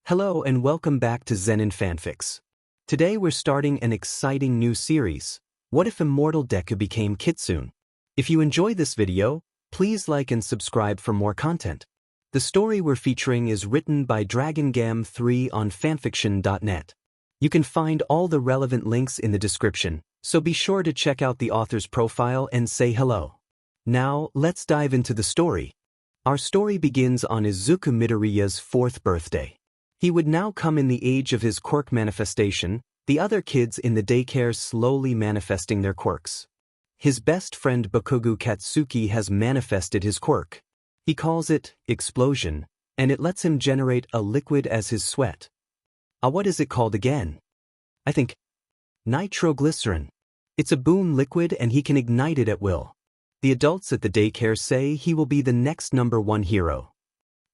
Hello and welcome back to Zenin Fanfics. Today we're starting an exciting new series, What If Immortal Deku Became Kitsune? If you enjoy this video, please like and subscribe for more content. The story we're featuring is written by DragonGam3 on fanfiction.net. You can find all the relevant links in the description, so be sure to check out the author's profile and say hello. Now, let's dive into the story. Our story begins on Izuku Midoriya's 4th birthday. He would now come in the age of his quirk manifestation, the other kids in the daycare slowly manifesting their quirks. His best friend Bakugo Katsuki has manifested his quirk. He calls it explosion, and it lets him generate a liquid as his sweat. What is it called again? I think nitroglycerin. It's a boom liquid and he can ignite it at will. The adults at the daycare say he will be the next #1 hero.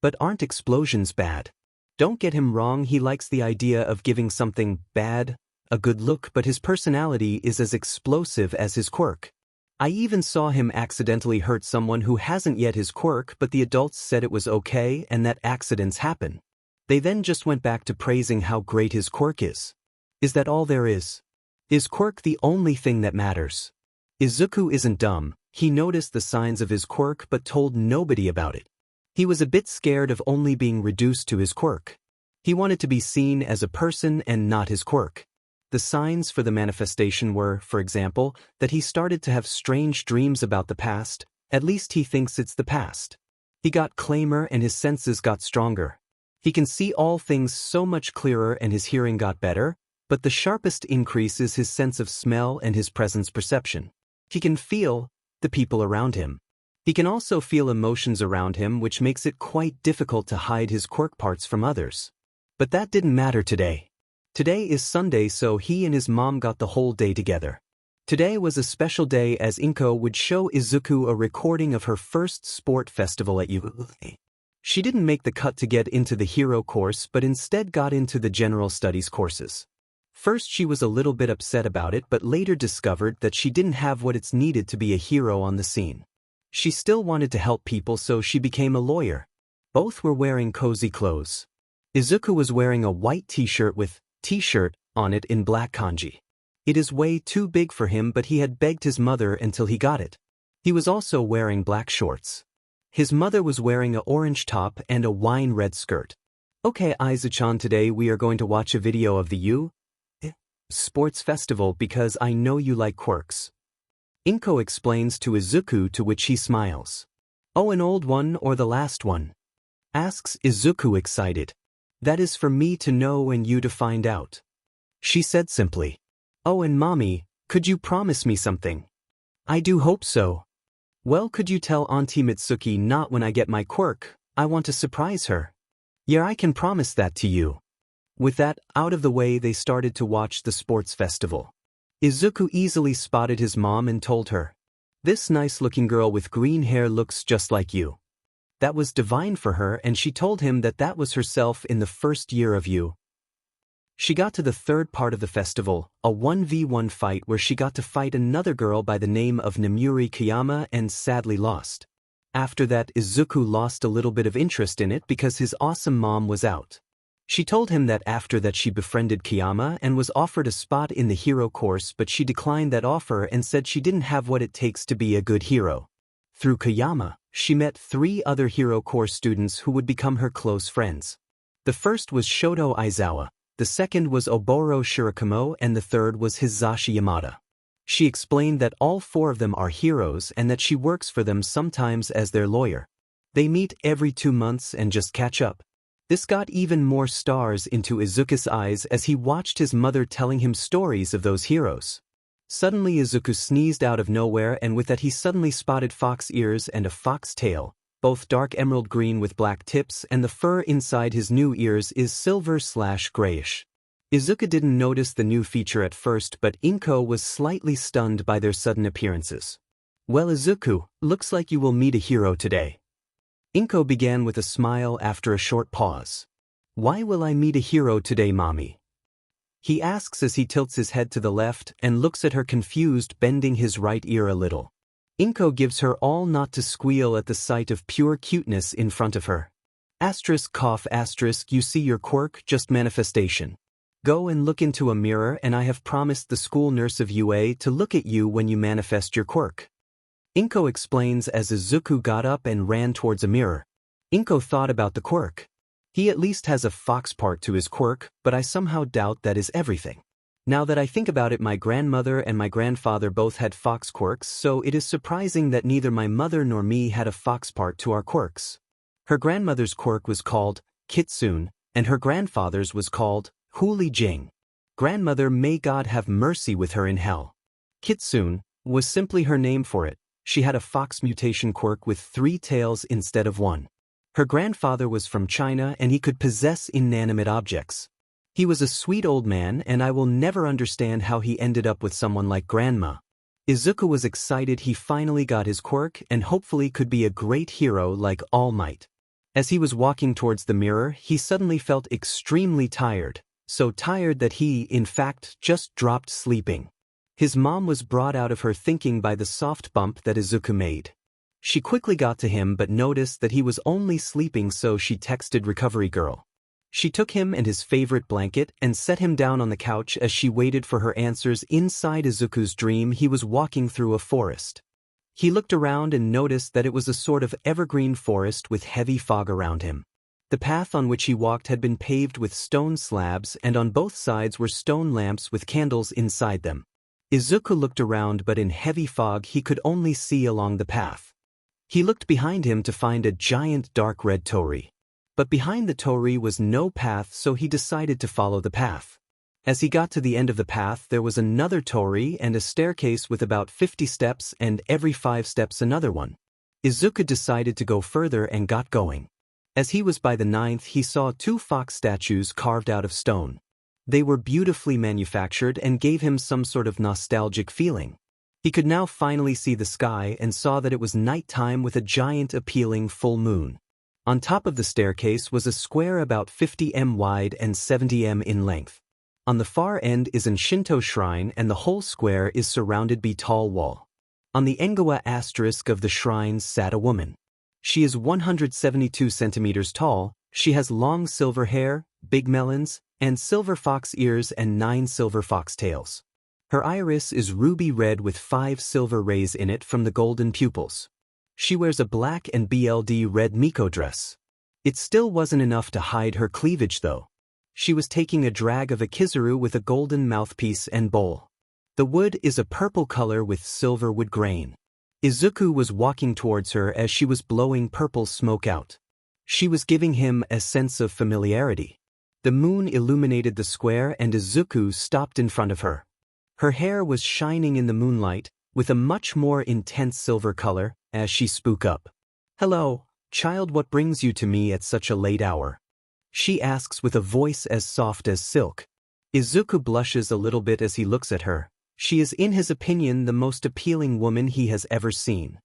But aren't explosions bad? Don't get him wrong, he likes the idea of giving something bad a good look, but his personality is as explosive as his quirk. I even saw him accidentally hurt someone who hasn't yet his quirk, but the adults said it was okay and that accidents happen. They then just went back to praising how great his quirk is. Is that all there is? Is quirk the only thing that matters? Izuku isn't dumb. He noticed the signs of his quirk but told nobody about it. He was a bit scared of only being reduced to his quirk. He wanted to be seen as a person and not his quirk. The signs for the manifestation were, for example, that he started to have strange dreams about the past. At least he thinks it's the past. He got claimer and his senses got stronger. He can see all things so much clearer and his hearing got better, but the sharpest increase is his sense of smell and his presence perception. He can feel the people around him. He can also feel emotions around him, which makes it quite difficult to hide his quirk parts from others. But that didn't matter today. Today is Sunday, so he and his mom got the whole day together. Today was a special day as Inko would show Izuku a recording of her first sport festival at U. She didn't make the cut to get into the hero course but instead got into the general studies courses. First she was a little bit upset about it, but later discovered that she didn't have what it's needed to be a hero on the scene. She still wanted to help people, so she became a lawyer. Both were wearing cozy clothes. Izuku was wearing a white t-shirt with t-shirt on it in black kanji. It is way too big for him, but he had begged his mother until he got it. He was also wearing black shorts. His mother was wearing an orange top and a wine red skirt. Okay, Izuku-chan, today we are going to watch a video of the sports festival because I know you like quirks. Inko explains to Izuku, to which he smiles. Oh, an old one or the last one? Asks Izuku, excited. That is for me to know and you to find out. She said simply. Oh, and mommy, could you promise me something? I do hope so. Well, could you tell Auntie Mitsuki not when I get my quirk? I want to surprise her. Yeah, I can promise that to you. With that out of the way, they started to watch the sports festival. Izuku easily spotted his mom and told her, "This nice-looking girl with green hair looks just like you." That was divine for her, and she told him that that was herself in the first year of U. She got to the third part of the festival, a 1v1 fight where she got to fight another girl by the name of Namuri Kiyama and sadly lost. After that, Izuku lost a little bit of interest in it because his awesome mom was out. She told him that after that she befriended Kiyama and was offered a spot in the hero course, but she declined that offer and said she didn't have what it takes to be a good hero. Through Kiyama, she met 3 other hero course students who would become her close friends. The first was Shoto Aizawa, the second was Oboro Shirokamo, and the third was Hisashi Yamada. She explained that all 4 of them are heroes and that she works for them sometimes as their lawyer. They meet every 2 months and just catch up. This got even more stars into Izuku's eyes as he watched his mother telling him stories of those heroes. Suddenly Izuku sneezed out of nowhere, and with that he suddenly spotted fox ears and a fox tail, both dark emerald green with black tips, and the fur inside his new ears is silver/grayish. Izuku didn't notice the new feature at first, but Inko was slightly stunned by their sudden appearances. Well, Izuku, looks like you will meet a hero today. Inko began with a smile after a short pause. Why will I meet a hero today, mommy? He asks as he tilts his head to the left and looks at her confused, bending his right ear a little. Inko gives her all not to squeal at the sight of pure cuteness in front of her. Asterisk cough asterisk you see your quirk just manifestation. Go and look into a mirror and I have promised the school nurse of UA to look at you when you manifest your quirk. Inko explains as Izuku got up and ran towards a mirror. Inko thought about the quirk. He at least has a fox part to his quirk, but I somehow doubt that is everything. Now that I think about it, my grandmother and my grandfather both had fox quirks, so it is surprising that neither my mother nor me had a fox part to our quirks. Her grandmother's quirk was called Kitsune, and her grandfather's was called Huli Jing. Grandmother, may God have mercy with her in hell. Kitsune was simply her name for it. She had a fox mutation quirk with 3 tails instead of 1. Her grandfather was from China and he could possess inanimate objects. He was a sweet old man and I will never understand how he ended up with someone like Grandma. Izuku was excited he finally got his quirk and hopefully could be a great hero like All Might. As he was walking towards the mirror, he suddenly felt extremely tired, so tired that he, in fact, just dropped sleeping. His mom was brought out of her thinking by the soft bump that Izuku made. She quickly got to him but noticed that he was only sleeping, so she texted Recovery Girl. She took him and his favorite blanket and set him down on the couch as she waited for her answers. Inside Izuku's dream, he was walking through a forest. He looked around and noticed that it was a sort of evergreen forest with heavy fog around him. The path on which he walked had been paved with stone slabs and on both sides were stone lamps with candles inside them. Izuku looked around but in heavy fog he could only see along the path. He looked behind him to find a giant dark red torii. But behind the torii was no path, so he decided to follow the path. As he got to the end of the path, there was another torii and a staircase with about 50 steps, and every 5 steps another one. Izuku decided to go further and got going. As he was by the 9th, he saw 2 fox statues carved out of stone. They were beautifully manufactured and gave him some sort of nostalgic feeling. He could now finally see the sky and saw that it was nighttime with a giant appealing full moon. On top of the staircase was a square about 50 m wide and 70 m in length. On the far end is an Shinto shrine and the whole square is surrounded by tall wall. On the Engawa asterisk of the shrines sat a woman. She is 172 centimeters tall, she has long silver hair, big melons, and silver fox ears and 9 silver fox tails. Her iris is ruby red with 5 silver rays in it from the golden pupils. She wears a black and BLD red miko dress. It still wasn't enough to hide her cleavage though. She was taking a drag of a kizuru with a golden mouthpiece and bowl. The wood is a purple color with silver wood grain. Izuku was walking towards her as she was blowing purple smoke out. She was giving him a sense of familiarity. The moon illuminated the square and Izuku stopped in front of her. Her hair was shining in the moonlight, with a much more intense silver color, as she spoke up. "Hello, child, what brings you to me at such a late hour?" she asks with a voice as soft as silk. Izuku blushes a little bit as he looks at her. She is in his opinion the most appealing woman he has ever seen.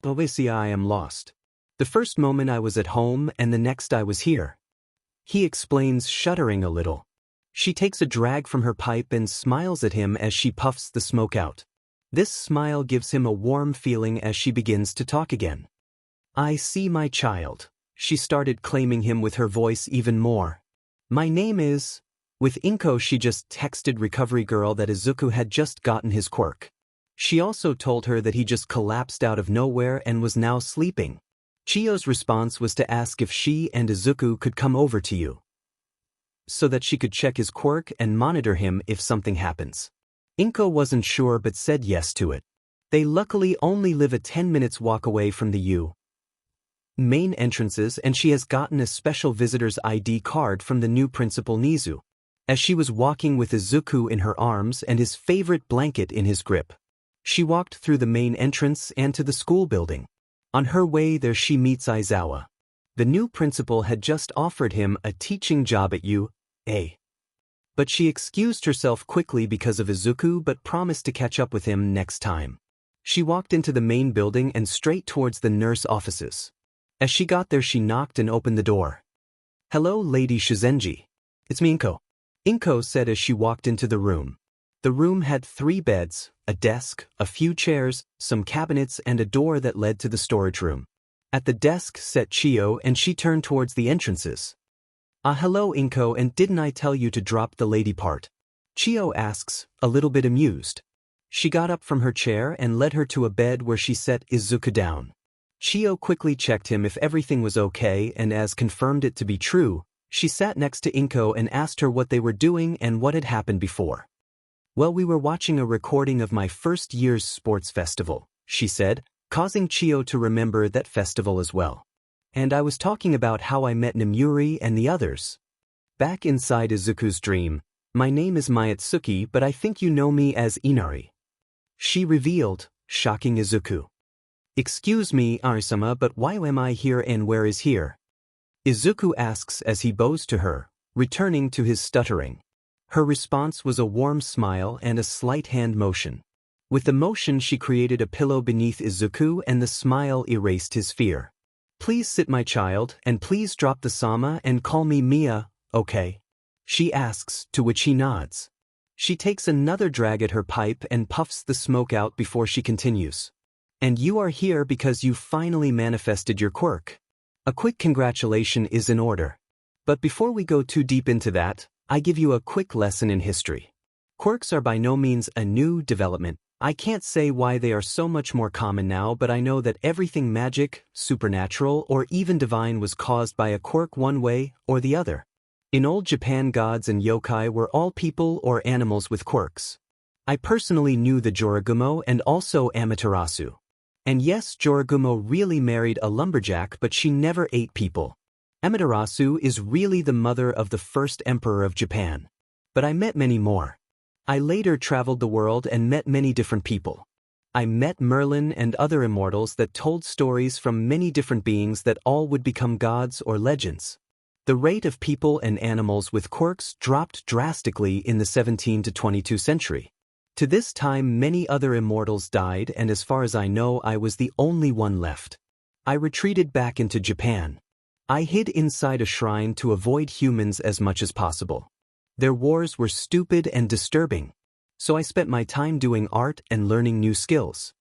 "Obviously I am lost. The first moment I was at home and the next I was here," he explains, shuddering a little. She takes a drag from her pipe and smiles at him as she puffs the smoke out. This smile gives him a warm feeling as she begins to talk again. "I see, my child." She started claiming him with her voice even more. "My name is..." With Inko she just texted Recovery Girl that Izuku had just gotten his quirk. She also told her that he just collapsed out of nowhere and was now sleeping. Chiyo's response was to ask if she and Izuku could come over to you, so that she could check his quirk and monitor him if something happens. Inko wasn't sure but said yes to it. They luckily only live a 10 minutes walk away from the U main entrances and she has gotten a special visitor's ID card from the new principal Nizu. As she was walking with Izuku in her arms and his favorite blanket in his grip, she walked through the main entrance and to the school building. On her way there she meets Aizawa. The new principal had just offered him a teaching job at UA. But she excused herself quickly because of Izuku but promised to catch up with him next time. She walked into the main building and straight towards the nurse offices. As she got there she knocked and opened the door. "Hello, Lady Shizenji. It's me, Inko," Inko said as she walked into the room. The room had 3 beds, a desk, a few chairs, some cabinets and a door that led to the storage room. At the desk sat Chio and she turned towards the entrances. Hello Inko, and didn't I tell you to drop the lady part? Chio asks, a little bit amused. She got up from her chair and led her to a bed where she set Izuku down. Chio quickly checked him if everything was okay, and as confirmed it to be true, she sat next to Inko and asked her what they were doing and what had happened before. Well, we were watching a recording of my first year's sports festival, she said, causing Chio to remember that festival as well. And I was talking about how I met Nemuri and the others. Back inside Izuku's dream, my name is Mayatsuki, but I think you know me as Inari. She revealed, shocking Izuku. Excuse me, Arisama, but why am I here and where is here? Izuku asks as he bows to her, returning to his stuttering. Her response was a warm smile and a slight hand motion. With the motion she created a pillow beneath Izuku and the smile erased his fear. Please sit, my child, and please drop the sama and call me Mia, okay? She asks, to which he nods. She takes another drag at her pipe and puffs the smoke out before she continues. And you are here because you finally manifested your quirk. A quick congratulation is in order. But before we go too deep into that, I give you a quick lesson in history. Quirks are by no means a new development. I can't say why they are so much more common now, but I know that everything magic, supernatural, or even divine was caused by a quirk one way or the other. In old Japan, gods and yokai were all people or animals with quirks. I personally knew the Joragumo and also Amaterasu. And yes, Joragumo really married a lumberjack, but she never ate people. Amaterasu is really the mother of the first emperor of Japan. But I met many more. I later traveled the world and met many different people. I met Merlin and other immortals that told stories from many different beings that all would become gods or legends. The rate of people and animals with quirks dropped drastically in the 17 to 22 century. To this time, many other immortals died, and as far as I know, I was the only one left. I retreated back into Japan. I hid inside a shrine to avoid humans as much as possible. Their wars were stupid and disturbing. So I spent my time doing art and learning new skills.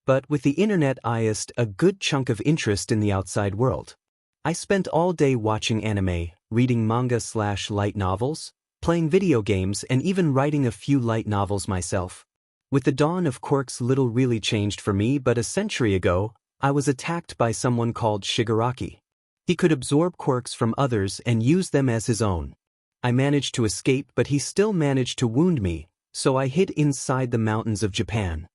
But with the internet, I had a good chunk of interest in the outside world. I spent all day watching anime, reading manga/light novels, playing video games, and even writing a few light novels myself. With the dawn of quirks, little really changed for me, but a century ago, I was attacked by someone called Shigaraki. He could absorb quirks from others and use them as his own. I managed to escape, but he still managed to wound me, so I hid inside the mountains of Japan.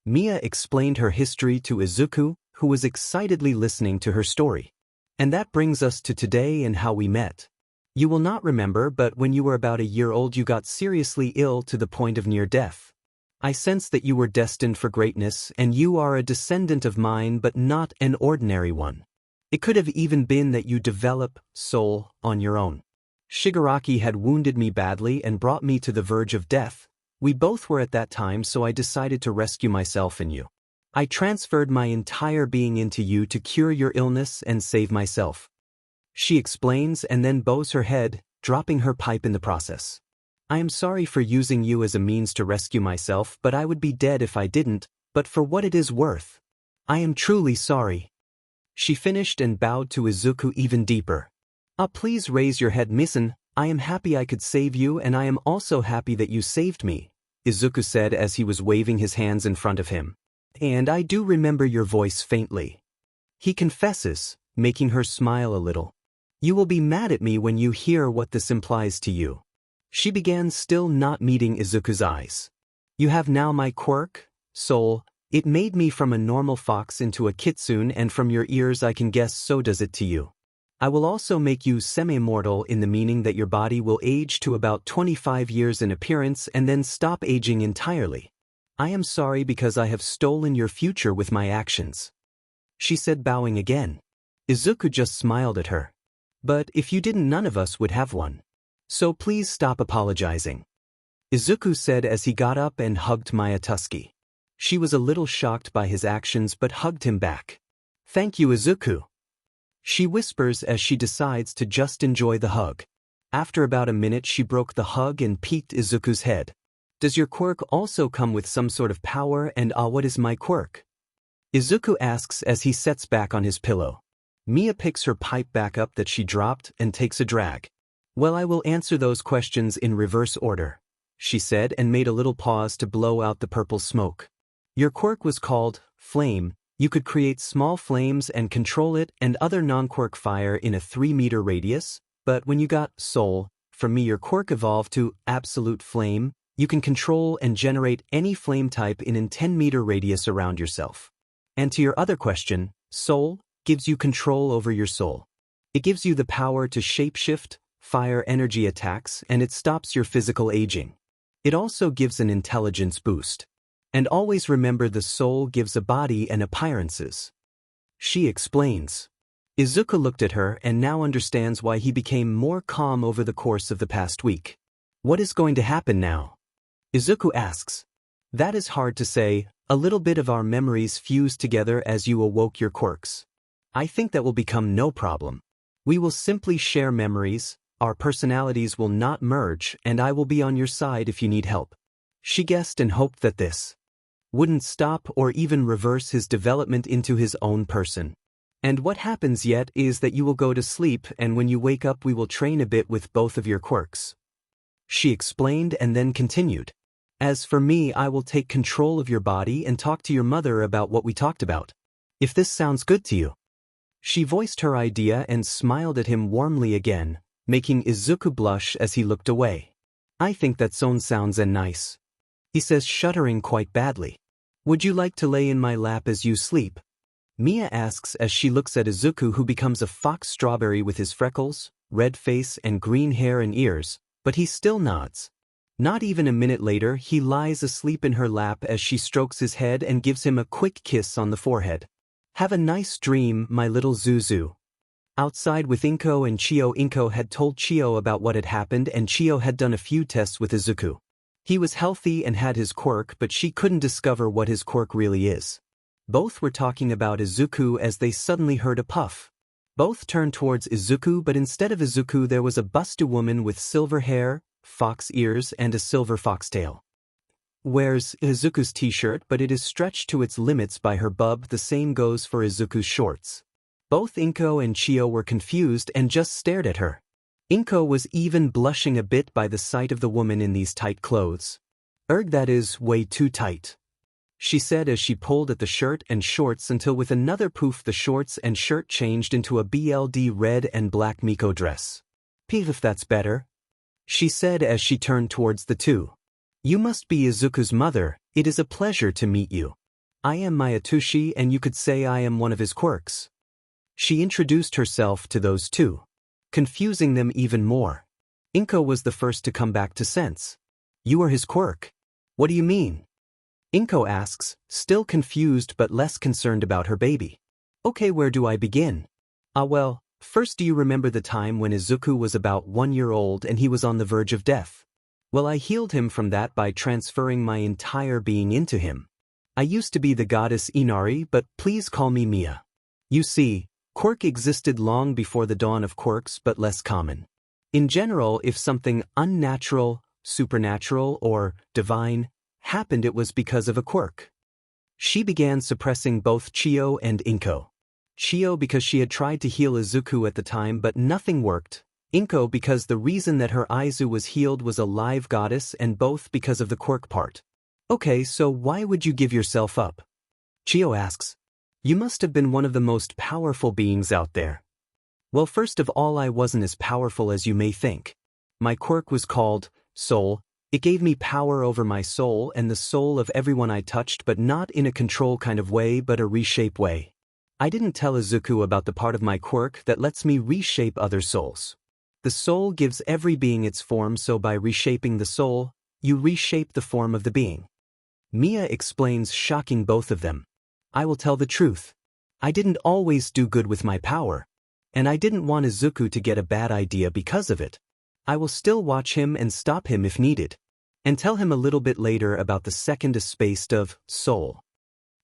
Mia explained her history to Izuku, who was excitedly listening to her story. And that brings us to today and how we met. You will not remember, but when you were about a year old, you got seriously ill to the point of near death. I sense that you were destined for greatness, and you are a descendant of mine, but not an ordinary one. It could have even been that you develop soul on your own. Shigaraki had wounded me badly and brought me to the verge of death. We both were at that time, so I decided to rescue myself and you. I transferred my entire being into you to cure your illness and save myself. She explains and then bows her head, dropping her pipe in the process. I am sorry for using you as a means to rescue myself, but I would be dead if I didn't, but for what it is worth. I am truly sorry. She finished and bowed to Izuku even deeper. Please raise your head, Missen. I am happy I could save you, and I am also happy that you saved me, Izuku said as he was waving his hands in front of him. And I do remember your voice faintly. He confesses, making her smile a little. You will be mad at me when you hear what this implies to you. She began, still not meeting Izuku's eyes. You have now my quirk, soul. It made me from a normal fox into a kitsune, and from your ears I can guess so does it to you. I will also make you semi-immortal in the meaning that your body will age to about 25 years in appearance and then stop aging entirely. I am sorry because I have stolen your future with my actions. She said, bowing again. Izuku just smiled at her. But if you didn't, none of us would have one. So please stop apologizing. Izuku said as he got up and hugged Mayatsuki. She was a little shocked by his actions but hugged him back. Thank you, Izuku. She whispers as she decides to just enjoy the hug. After about a minute she broke the hug and peeked Izuku's head. Does your quirk also come with some sort of power, and what is my quirk? Izuku asks as he sets back on his pillow. Mia picks her pipe back up that she dropped and takes a drag. Well, I will answer those questions in reverse order, she said and made a little pause to blow out the purple smoke. Your quirk was called Flame. You could create small flames and control it and other non-quirk fire in a 3-meter radius, but when you got Soul, from me your quirk evolved to Absolute Flame. You can control and generate any flame type in a 10-meter radius around yourself. And to your other question, Soul gives you control over your soul. It gives you the power to shapeshift, fire energy attacks, and it stops your physical aging. It also gives an intelligence boost. And always remember the soul gives a body and appearances. She explains. Izuku looked at her and now understands why he became more calm over the course of the past week. What is going to happen now? Izuku asks. That is hard to say. A little bit of our memories fused together as you awoke your quirks. I think that will become no problem. We will simply share memories, our personalities will not merge, and I will be on your side if you need help. She guessed and hoped that this wouldn't stop or even reverse his development into his own person. And what happens yet is that you will go to sleep and when you wake up we will train a bit with both of your quirks. She explained and then continued. As for me, I will take control of your body and talk to your mother about what we talked about. If this sounds good to you. She voiced her idea and smiled at him warmly again, making Izuku blush as he looked away. I think that sounds nice. He says, shuddering quite badly. Would you like to lay in my lap as you sleep? Mia asks as she looks at Izuku, who becomes a fox strawberry with his freckles, red face and green hair and ears, but he still nods. Not even a minute later, he lies asleep in her lap as she strokes his head and gives him a quick kiss on the forehead. Have a nice dream, my little Zuzu. Outside with Inko and Chio, Inko had told Chio about what had happened and Chio had done a few tests with Izuku. He was healthy and had his quirk, but she couldn't discover what his quirk really is. Both were talking about Izuku as they suddenly heard a puff. Both turned towards Izuku, but instead of Izuku there was a bustu woman with silver hair, fox ears and a silver foxtail. Wears Izuku's t-shirt, but it is stretched to its limits by her bub. The same goes for Izuku's shorts. Both Inko and Chio were confused and just stared at her. Inko was even blushing a bit by the sight of the woman in these tight clothes. That is way too tight, she said as she pulled at the shirt and shorts until with another poof the shorts and shirt changed into a BLD red and black Miko dress. If that's better, she said as she turned towards the two. You must be Izuku's mother. It is a pleasure to meet you. I am Mayatushi and you could say I am one of his quirks. She introduced herself to those two, confusing them even more. Inko was the first to come back to sense. You are his quirk. What do you mean? Inko asks, still confused but less concerned about her baby. Okay, where do I begin? Well, first, do you remember the time when Izuku was about 1 year old and he was on the verge of death? Well, I healed him from that by transferring my entire being into him. I used to be the goddess Inari, but please call me Mia. You see, quirk existed long before the dawn of quirks, but less common. In general, if something unnatural, supernatural, or divine happened, it was because of a quirk. She began suppressing both Chio and Inko. Chio because she had tried to heal Izuku at the time but nothing worked. Inko because the reason that her Aizu was healed was a live goddess, and both because of the quirk part. Okay, so why would you give yourself up? Chio asks. You must have been one of the most powerful beings out there. Well, first of all, I wasn't as powerful as you may think. My quirk was called Soul. It gave me power over my soul and the soul of everyone I touched, but not in a control kind of way, but a reshape way. I didn't tell Izuku about the part of my quirk that lets me reshape other souls. The soul gives every being its form, so by reshaping the soul, you reshape the form of the being. Mia explains, shocking both of them. I will tell the truth. I didn't always do good with my power, and I didn't want Izuku to get a bad idea because of it. I will still watch him and stop him if needed, and tell him a little bit later about the second aspect of soul.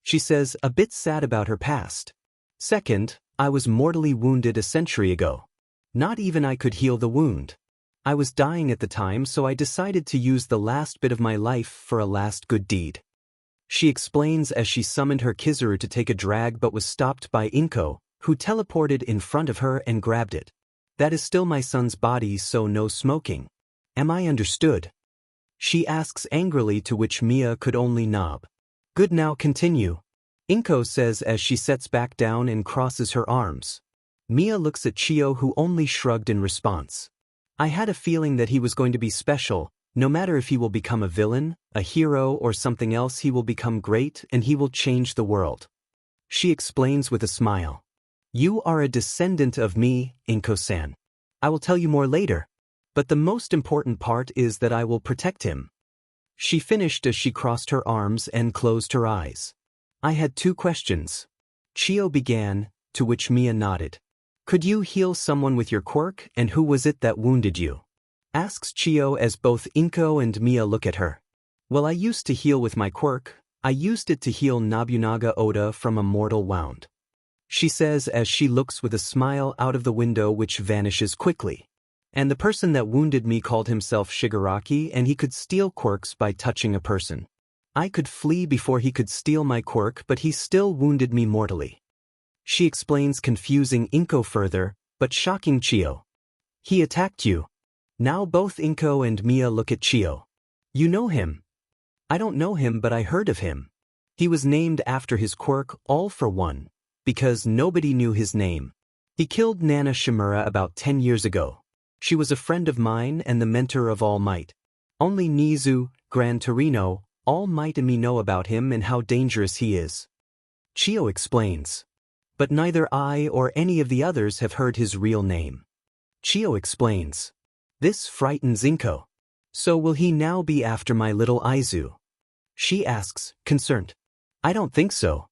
She says, a bit sad about her past. Second, I was mortally wounded a century ago. Not even I could heal the wound. I was dying at the time, so I decided to use the last bit of my life for a last good deed. She explains as she summoned her Kizuru to take a drag but was stopped by Inko, who teleported in front of her and grabbed it. That is still my son's body, so no smoking. Am I understood? She asks angrily, to which Mia could only nod. Good, now continue. Inko says as she sets back down and crosses her arms. Mia looks at Chio, who only shrugged in response. I had a feeling that he was going to be special. No matter if he will become a villain, a hero, or something else, he will become great and he will change the world. She explains with a smile. You are a descendant of me, Inko-san. I will tell you more later. But the most important part is that I will protect him. She finished as she crossed her arms and closed her eyes. I had 2 questions. Chio began, to which Mia nodded. Could you heal someone with your quirk, and who was it that wounded you? Asks Chio as both Inko and Mia look at her. Well, I used to heal with my quirk. I used it to heal Nobunaga Oda from a mortal wound. She says as she looks with a smile out of the window, which vanishes quickly. And the person that wounded me called himself Shigaraki, and he could steal quirks by touching a person. I could flee before he could steal my quirk, but he still wounded me mortally. She explains, confusing Inko further, but shocking Chio. He attacked you. Now both Inko and Mia look at Chio. You know him? I don't know him, but I heard of him. He was named after his quirk, All for One, because nobody knew his name. He killed Nana Shimura about 10 years ago. She was a friend of mine and the mentor of All Might. Only Nizu, Gran Torino, All Might and me know about him and how dangerous he is. Chio explains. But neither I or any of the others have heard his real name. Chio explains. This frightens Inko. So will he now be after my little Izu? She asks, concerned. I don't think so.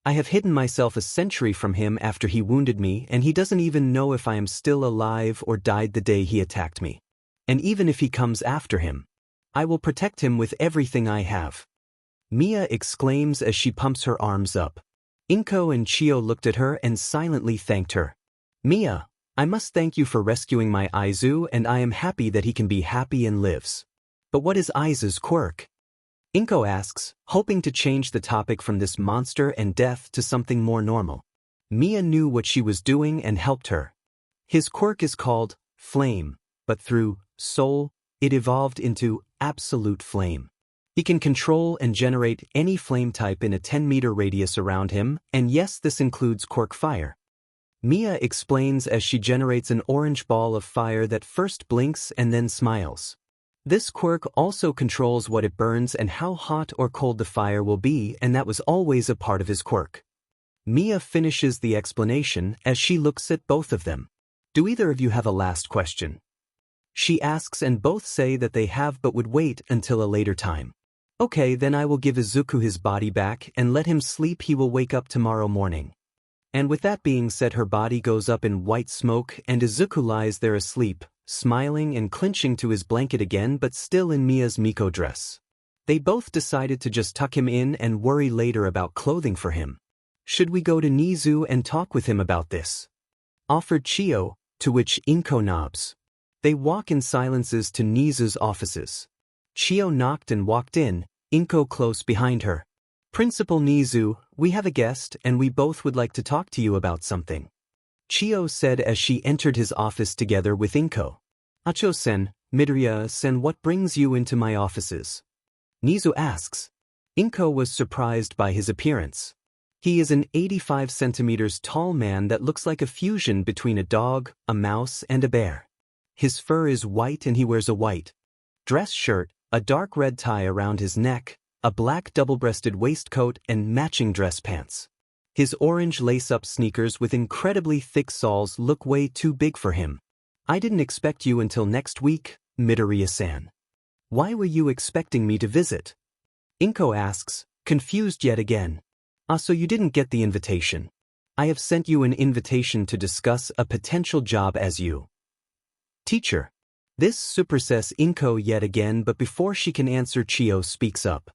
I have hidden myself a century from him after he wounded me, and he doesn't even know if I am still alive or died the day he attacked me. And even if he comes after him, I will protect him with everything I have. Mia exclaims as she pumps her arms up. Inko and Chio looked at her and silently thanked her. Mia, I must thank you for rescuing my Izu, and I am happy that he can be happy and lives. But what is Izu's quirk? Inko asks, hoping to change the topic from this monster and death to something more normal. Mia knew what she was doing and helped her. His quirk is called Flame, but through Soul, it evolved into Absolute Flame. He can control and generate any flame type in a 10-meter radius around him, and yes, this includes quirk fire. Mia explains as she generates an orange ball of fire that first blinks and then smiles. This quirk also controls what it burns and how hot or cold the fire will be, and that was always a part of his quirk. Mia finishes the explanation as she looks at both of them. Do either of you have a last question? She asks, and both say that they have but would wait until a later time. Okay, then I will give Izuku his body back and let him sleep. He will wake up tomorrow morning. And with that being said, her body goes up in white smoke and Izuku lies there asleep, smiling and clinching to his blanket again, but still in Mia's Miko dress. They both decided to just tuck him in and worry later about clothing for him. Should we go to Nizu and talk with him about this? Offered Chio, to which Inko nods. They walk in silences to Nizu's offices. Chio knocked and walked in, Inko close behind her. Principal Nizu, we have a guest and we both would like to talk to you about something. Chio said as she entered his office together with Inko. Acho-sen, Midoriya-sen, what brings you into my offices? Nizu asks. Inko was surprised by his appearance. He is an 85 centimeters tall man that looks like a fusion between a dog, a mouse, and a bear. His fur is white and he wears a white dress shirt, a dark red tie around his neck, a black double-breasted waistcoat, and matching dress pants. His orange lace-up sneakers with incredibly thick soles look way too big for him. I didn't expect you until next week, Midoriya-san. Why were you expecting me to visit? Inko asks, confused yet again. So you didn't get the invitation. I have sent you an invitation to discuss a potential job as you. Teacher. This supersesses Inko yet again, but before she can answer, Chio speaks up.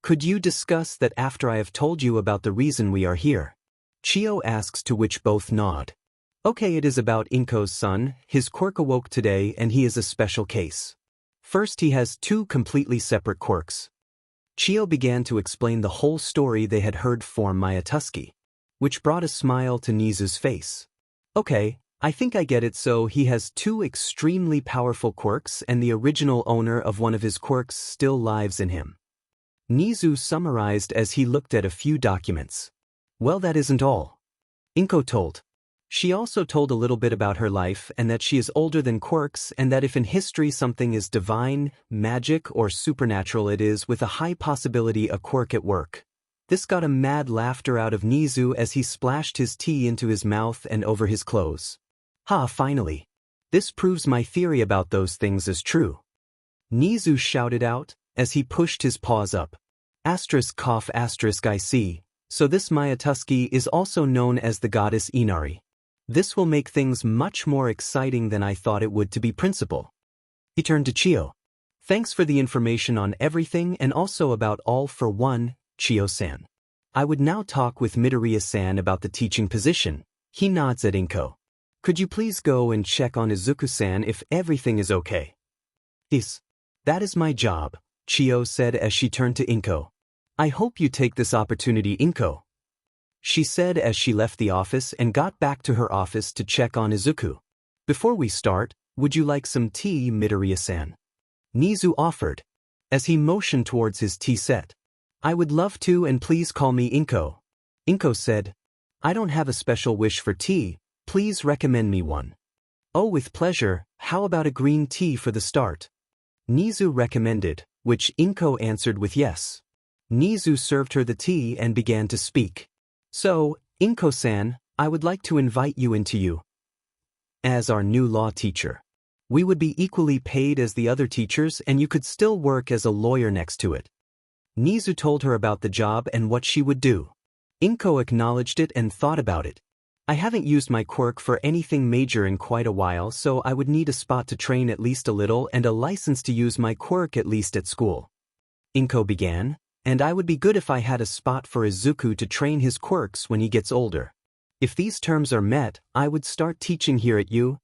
Could you discuss that after I have told you about the reason we are here? Chio asks, to which both nod. Okay, it is about Inko's son. His quirk awoke today and he is a special case. First, he has 2 completely separate quirks. Chio began to explain the whole story they had heard from Mayatuski, which brought a smile to Nizu's face. Okay, I think I get it. So he has two extremely powerful quirks and the original owner of one of his quirks still lives in him. Nizu summarized as he looked at a few documents. Well, that isn't all. Inko told. She also told a little bit about her life and that she is older than quirks and that if in history something is divine, magic, or supernatural, it is with a high possibility a quirk at work. This got a mad laughter out of Nizu as he splashed his tea into his mouth and over his clothes. Ha, finally. This proves my theory about those things is true. Nizu shouted out as he pushed his paws up. Asterisk cough asterisk I see. So this Mayatuski is also known as the goddess Inari. This will make things much more exciting than I thought it would to be principal. He turned to Chio. Thanks for the information on everything and also about All for One, Chio-san. I would now talk with Midoriya-san about the teaching position. He nods at Inko. Could you please go and check on Izuku-san if everything is okay? Yes. That is my job, Chio said as she turned to Inko. I hope you take this opportunity, Inko. She said as she left the office and got back to her office to check on Izuku. Before we start, would you like some tea, Midoriya-san? Nizu offered, as he motioned towards his tea set. I would love to, and please call me Inko. Inko said, I don't have a special wish for tea, please recommend me one. Oh, with pleasure, how about a green tea for the start? Nizu recommended, which Inko answered with yes. Nizu served her the tea and began to speak. So, Inko-san, I would like to invite you into you as our new law teacher. We would be equally paid as the other teachers and you could still work as a lawyer next to it. Nizu told her about the job and what she would do. Inko acknowledged it and thought about it. I haven't used my quirk for anything major in quite a while, so I would need a spot to train at least a little and a license to use my quirk at least at school. Inko began. And I would be good if I had a spot for Izuku to train his quirks when he gets older. If these terms are met, I would start teaching here at you,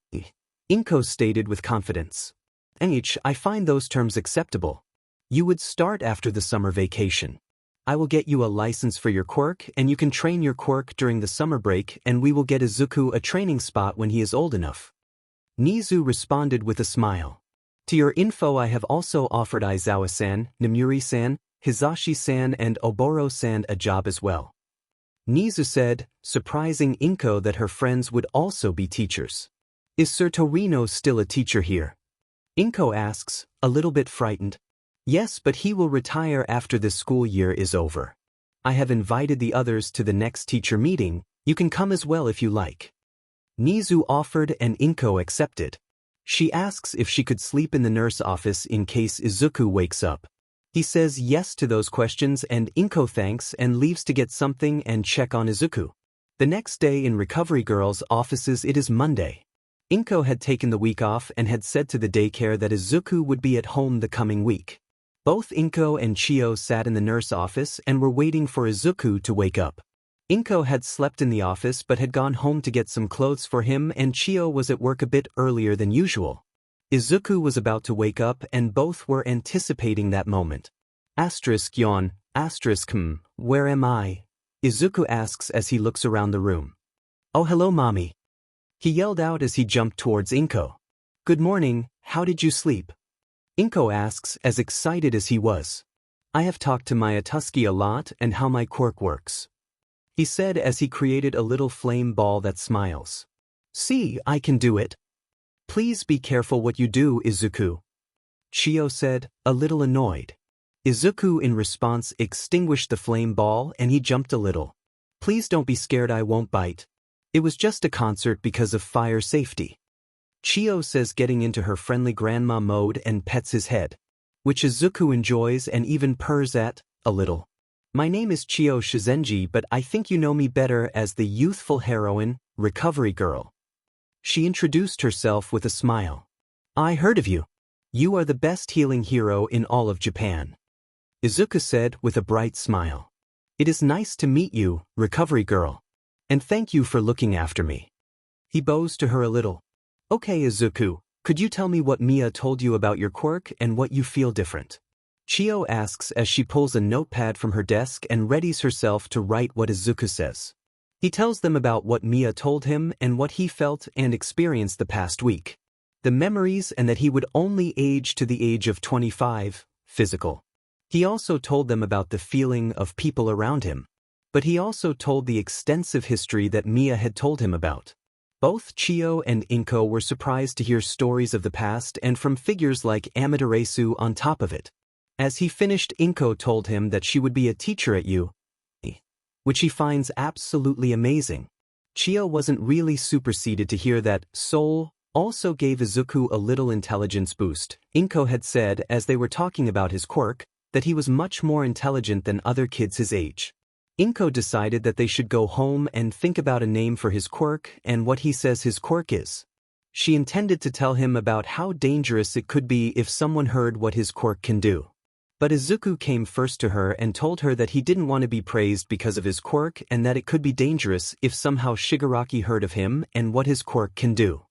Inko stated with confidence. I find those terms acceptable. You would start after the summer vacation. I will get you a license for your quirk and you can train your quirk during the summer break and we will get Izuku a training spot when he is old enough. Nizu responded with a smile. To your info, I have also offered Aizawa-san, Namuri-san, Hizashi-san and Oboro-san a job as well. Nizu said, surprising Inko that her friends would also be teachers. Is Sir Torino still a teacher here? Inko asks, a little bit frightened. Yes, but he will retire after the school year is over. I have invited the others to the next teacher meeting, you can come as well if you like. Nizu offered and Inko accepted. She asks if she could sleep in the nurse office in case Izuku wakes up. He says yes to those questions and Inko thanks and leaves to get something and check on Izuku. The next day in Recovery Girl's offices it is Monday. Inko had taken the week off and had said to the daycare that Izuku would be at home the coming week. Both Inko and Chio sat in the nurse office and were waiting for Izuku to wake up. Inko had slept in the office but had gone home to get some clothes for him and Chio was at work a bit earlier than usual. Izuku was about to wake up and both were anticipating that moment. Asterisk yawn, asterisk where am I? Izuku asks as he looks around the room. Oh hello mommy. He yelled out as he jumped towards Inko. Good morning, how did you sleep? Inko asks as excited as he was. I have talked to Mayatuski a lot and how my quirk works. He said as he created a little flame ball that smiles. See, I can do it. Please be careful what you do, Izuku. Chio said, a little annoyed. Izuku in response extinguished the flame ball and he jumped a little. Please don't be scared, I won't bite. It was just a concert because of fire safety. Chio says getting into her friendly grandma mode and pets his head, which Izuku enjoys and even purrs at, a little. My name is Chio Shizenji, but I think you know me better as the youthful heroine, Recovery Girl. She introduced herself with a smile. I heard of you. You are the best healing hero in all of Japan. Izuku said with a bright smile. It is nice to meet you, Recovery Girl. And thank you for looking after me. He bows to her a little. Okay Izuku, could you tell me what Mia told you about your quirk and what you feel different? Chio asks as she pulls a notepad from her desk and readies herself to write what Izuku says. He tells them about what Mia told him and what he felt and experienced the past week. The memories and that he would only age to the age of 25, physical. He also told them about the feeling of people around him. But he also told the extensive history that Mia had told him about. Both Chio and Inko were surprised to hear stories of the past and from figures like Amaterasu on top of it. As he finished, Inko told him that she would be a teacher at U, which he finds absolutely amazing. Chio wasn't really superseded to hear that Soul also gave Izuku a little intelligence boost. Inko had said, as they were talking about his quirk, that he was much more intelligent than other kids his age. Inko decided that they should go home and think about a name for his quirk and what he says his quirk is. She intended to tell him about how dangerous it could be if someone heard what his quirk can do. But Izuku came first to her and told her that he didn't want to be praised because of his quirk and that it could be dangerous if somehow Shigaraki heard of him and what his quirk can do.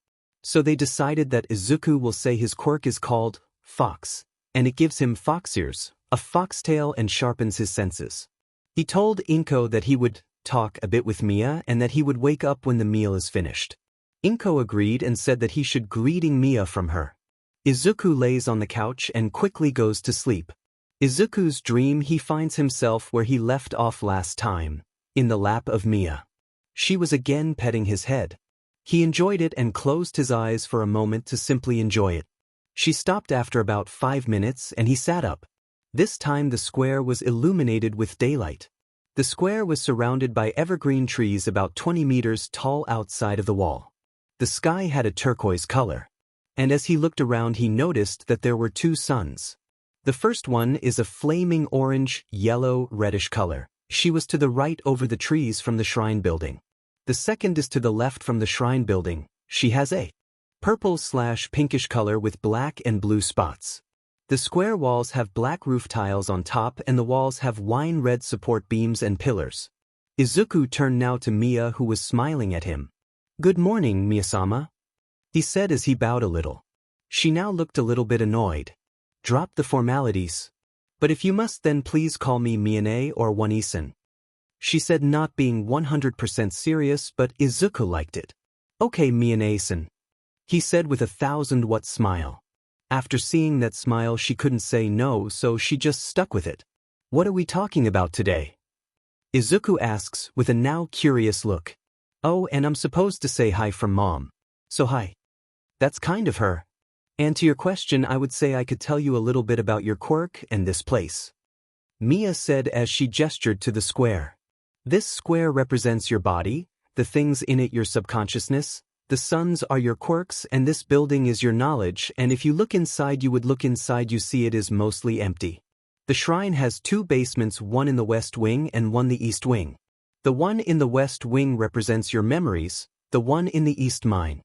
So they decided that Izuku will say his quirk is called Fox, and it gives him fox ears, a foxtail, and sharpens his senses. He told Inko that he would talk a bit with Mia and that he would wake up when the meal is finished. Inko agreed and said that he should greeting Mia from her. Izuku lays on the couch and quickly goes to sleep. Izuku's dream, he finds himself where he left off last time, in the lap of Mia. She was again petting his head. He enjoyed it and closed his eyes for a moment to simply enjoy it. She stopped after about 5 minutes and he sat up. This time the square was illuminated with daylight. The square was surrounded by evergreen trees about 20 meters tall outside of the wall. The sky had a turquoise color. And as he looked around he noticed that there were 2 suns. The first one is a flaming orange, yellow, reddish color. She was to the right over the trees from the shrine building. The second is to the left from the shrine building. She has a purple/pinkish color with black and blue spots. The square walls have black roof tiles on top and the walls have wine red support beams and pillars. Izuku turned now to Mia, who was smiling at him. "Good morning, Mia-sama," he said as he bowed a little. She now looked a little bit annoyed. "Drop the formalities. But if you must, then please call me Miyane or One-isan," she said, not being 100% serious, but Izuku liked it. "Okay, Miyane-san," he said with a 1,000-watt smile. After seeing that smile she couldn't say no, so she just stuck with it. "What are we talking about today?" Izuku asks with a now curious look. "Oh, and I'm supposed to say hi from Mom. So hi." "That's kind of her. And to your question, I would say I could tell you a little bit about your quirk and this place," Mia said as she gestured to the square. "This square represents your body, the things in it your subconsciousness, the suns are your quirks, and this building is your knowledge, and if you look inside you see it is mostly empty. The shrine has 2 basements, one in the west wing and one the east wing. The one in the west wing represents your memories, the one in the east mine."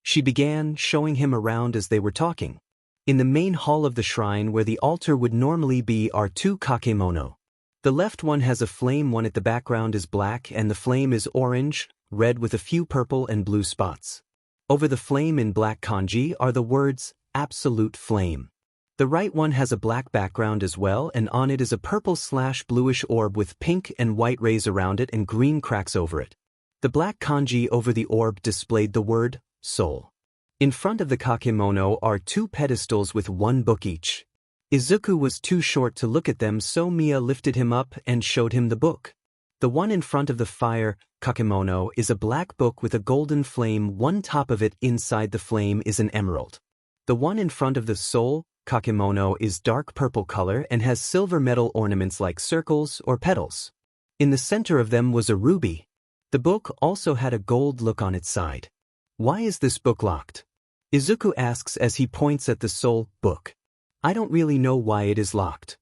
She began showing him around as they were talking. In the main hall of the shrine where the altar would normally be are 2 kakemono. The left one has a flame, one at the background is black and the flame is orange, red with a few purple and blue spots. Over the flame in black kanji are the words, "Absolute Flame." The right one has a black background as well, and on it is a purple/bluish orb with pink and white rays around it and green cracks over it. The black kanji over the orb displayed the word, Soul. In front of the kakemono are 2 pedestals with 1 book each. Izuku was too short to look at them, so Mia lifted him up and showed him the book. The one in front of the fire kakemono is a black book with a golden flame, one top of it inside the flame is an emerald. The one in front of the soul kakemono is dark purple color and has silver metal ornaments like circles or petals. In the center of them was a ruby. The book also had a gold look on its side. "Why is this book locked?" Izuku asks as he points at the soul book. "I don't really know why it is locked,"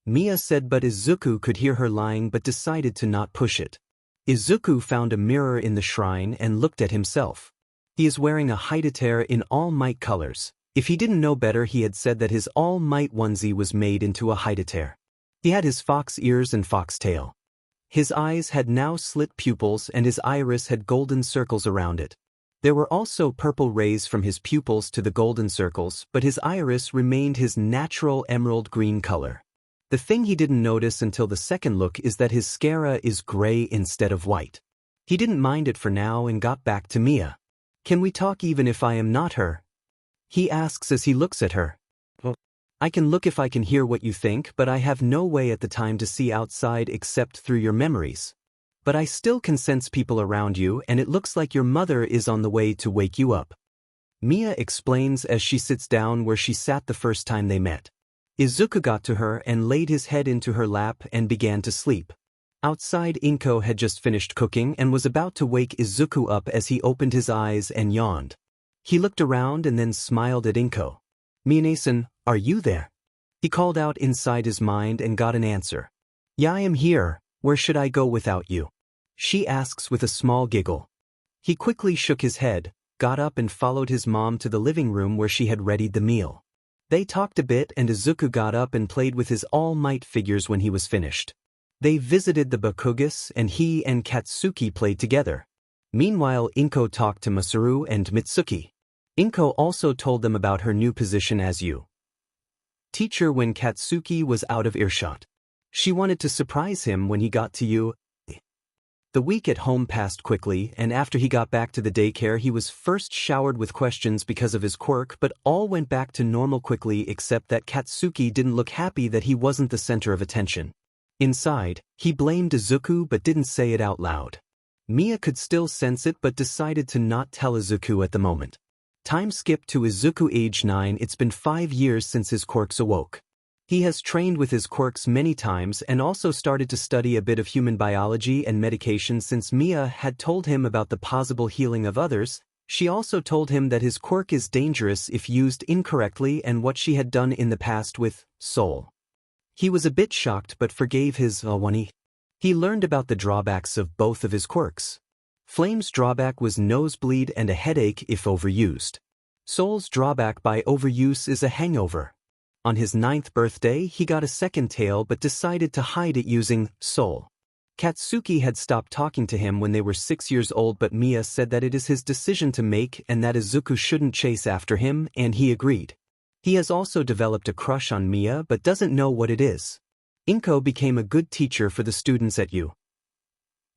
Mia said, but Izuku could hear her lying but decided to not push it. Izuku found a mirror in the shrine and looked at himself. He is wearing a Haidatere in All Might colors. If he didn't know better, he had said that his All Might onesie was made into a Haidatere. He had his fox ears and fox tail. His eyes had now slit pupils and his iris had golden circles around it. There were also purple rays from his pupils to the golden circles, but his iris remained his natural emerald green color. The thing he didn't notice until the second look is that his sclera is gray instead of white. He didn't mind it for now and got back to Mia. "Can we talk even if I am not her?" he asks as he looks at her. "I can look if I can hear what you think, but I have no way at the time to see outside except through your memories. But I still can sense people around you, and it looks like your mother is on the way to wake you up," Mia explains as she sits down where she sat the first time they met. Izuku got to her and laid his head into her lap and began to sleep. Outside, Inko had just finished cooking and was about to wake Izuku up as he opened his eyes and yawned. He looked around and then smiled at Inko. "Mia-san, are you there?" He called out inside his mind and got an answer. "Yeah, I am here. Where should I go without you?" she asks with a small giggle. He quickly shook his head, got up and followed his mom to the living room where she had readied the meal. They talked a bit and Izuku got up and played with his All Might figures when he was finished. They visited the Bakugas and he and Katsuki played together. Meanwhile, Inko talked to Masaru and Mitsuki. Inko also told them about her new position as teacher when Katsuki was out of earshot. She wanted to surprise him when he got to you. The week at home passed quickly, and after he got back to the daycare he was first showered with questions because of his quirk, but all went back to normal quickly except that Katsuki didn't look happy that he wasn't the center of attention. Inside, he blamed Izuku but didn't say it out loud. Mia could still sense it but decided to not tell Izuku at the moment. Time skipped to Izuku age 9. It's been 5 years since his quirks awoke. He has trained with his quirks many times and also started to study a bit of human biology and medication since Mia had told him about the possible healing of others. She also told him that his quirk is dangerous if used incorrectly and what she had done in the past with Soul. He was a bit shocked but forgave his Awani. He learned about the drawbacks of both of his quirks. Flame's drawback was nosebleed and a headache if overused. Soul's drawback by overuse is a hangover. On his 9th birthday, he got a second tail but decided to hide it using Soul. Katsuki had stopped talking to him when they were 6 years old, but Mia said that it is his decision to make and that Izuku shouldn't chase after him, and he agreed. He has also developed a crush on Mia but doesn't know what it is. Inko became a good teacher for the students at U.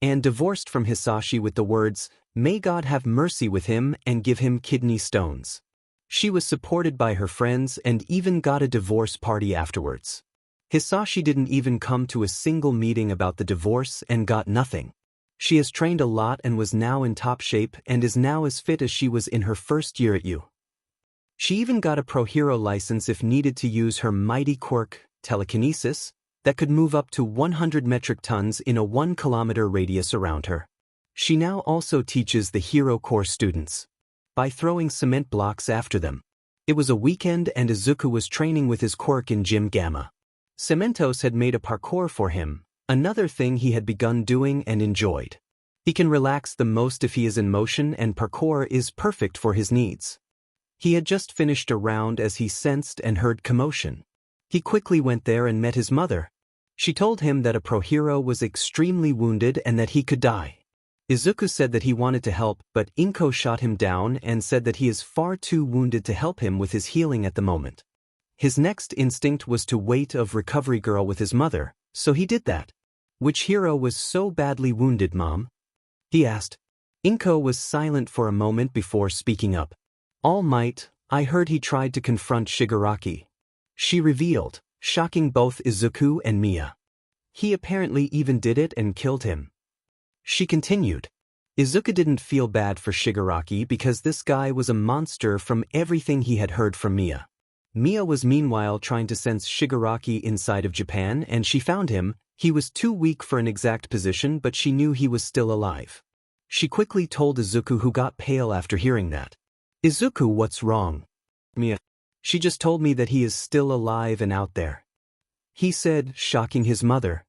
And divorced from Hisashi with the words, "May God have mercy with him and give him kidney stones." She was supported by her friends and even got a divorce party afterwards. Hisashi didn't even come to a single meeting about the divorce and got nothing. She has trained a lot and was now in top shape and is now as fit as she was in her first year at U. She even got a pro hero license if needed to use her mighty quirk, telekinesis, that could move up to 100 metric tons in a 1-kilometer radius around her. She now also teaches the Hero Corps students by throwing cement blocks after them. It was a weekend and Izuku was training with his quirk in Gym Gamma. Cementos had made a parkour for him, another thing he had begun doing and enjoyed. He can relax the most if he is in motion and parkour is perfect for his needs. He had just finished a round as he sensed and heard commotion. He quickly went there and met his mother. She told him that a pro hero was extremely wounded and that he could die. Izuku said that he wanted to help, but Inko shot him down and said that he is far too wounded to help him with his healing at the moment. His next instinct was to wait of recovery girl with his mother, so he did that. "Which hero was so badly wounded, Mom?" he asked. Inko was silent for a moment before speaking up. "All Might, I heard he tried to confront Shigaraki," she revealed, shocking both Izuku and Mia. "He apparently even did it and killed him." She continued. Izuku didn't feel bad for Shigaraki because this guy was a monster from everything he had heard from Mia. Mia was meanwhile trying to sense Shigaraki inside of Japan and she found him. He was too weak for an exact position but she knew he was still alive. She quickly told Izuku, who got pale after hearing that. "Izuku, what's wrong?" "Mia. She just told me that he is still alive and out there," he said, shocking his mother.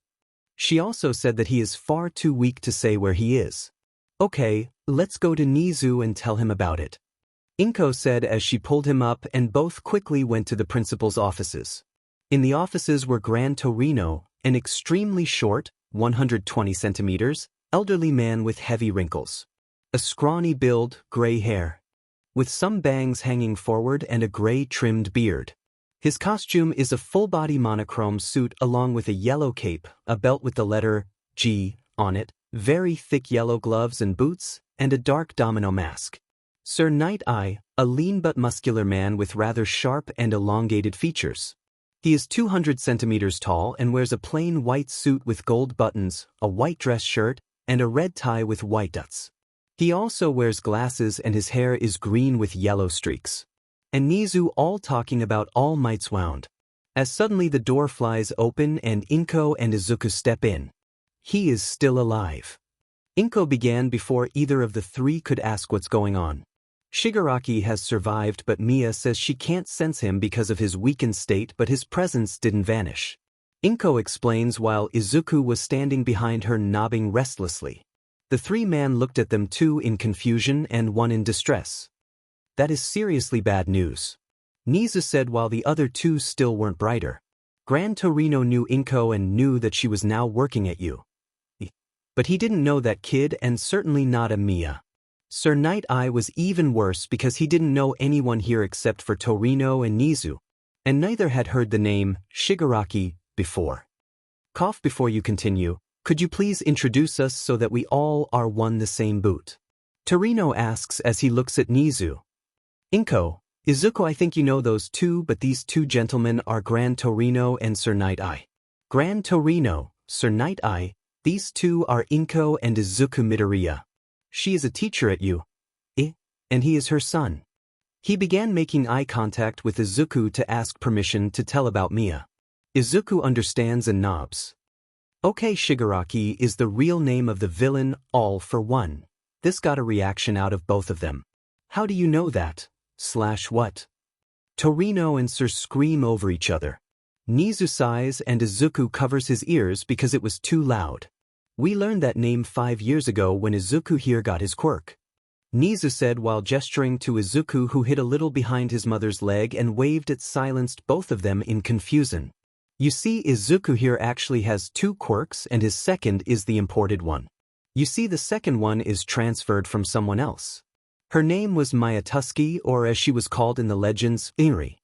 She also said that he is far too weak to say where he is. "Okay, let's go to Nizu and tell him about it," Inko said as she pulled him up and both quickly went to the principal's offices. In the offices were Gran Torino, an extremely short, 120 centimeters, elderly man with heavy wrinkles. A scrawny build, gray hair, with some bangs hanging forward and a gray-trimmed beard. His costume is a full-body monochrome suit along with a yellow cape, a belt with the letter G on it, very thick yellow gloves and boots, and a dark domino mask. Sir Night Eye, a lean but muscular man with rather sharp and elongated features. He is 200 centimeters tall and wears a plain white suit with gold buttons, a white dress shirt, and a red tie with white dots. He also wears glasses and his hair is green with yellow streaks. And Nizu all talking about All Might's wound. As suddenly the door flies open and Inko and Izuku step in. He is still alive. Inko began before either of the three could ask what's going on. Shigaraki has survived but Mia says she can't sense him because of his weakened state but his presence didn't vanish. Inko explains while Izuku was standing behind her nodding restlessly. The three men looked at them, two in confusion and one in distress. That is seriously bad news. Nizu said while the other two still weren't brighter. Gran Torino knew Inko and knew that she was now working at you. But he didn't know that kid and certainly not Amiya. Sir Night Eye was even worse because he didn't know anyone here except for Torino and Nizu, and neither had heard the name Shigaraki before. Cough before you continue, could you please introduce us so that we all are one the same boot? Torino asks as he looks at Nizu. Inko, Izuku, I think you know those two, but these two gentlemen are Gran Torino and Sir Night Eye. Gran Torino, Sir Night Eye, these two are Inko and Izuku Midoriya. She is a teacher at you. And he is her son. He began making eye contact with Izuku to ask permission to tell about Mia. Izuku understands and nods. Okay, Shigaraki is the real name of the villain, all for one. This got a reaction out of both of them. How do you know that? What? Torino and Sir scream over each other. Nizu sighs and Izuku covers his ears because it was too loud. We learned that name 5 years ago when Izuku here got his quirk. Nizu said while gesturing to Izuku who hid a little behind his mother's leg and waved it silenced both of them in confusion. You see, Izuku here actually has 2 quirks and his second is the imported one. You see, the second one is transferred from someone else. Her name was Mayatuski, or as she was called in the legends, Iri.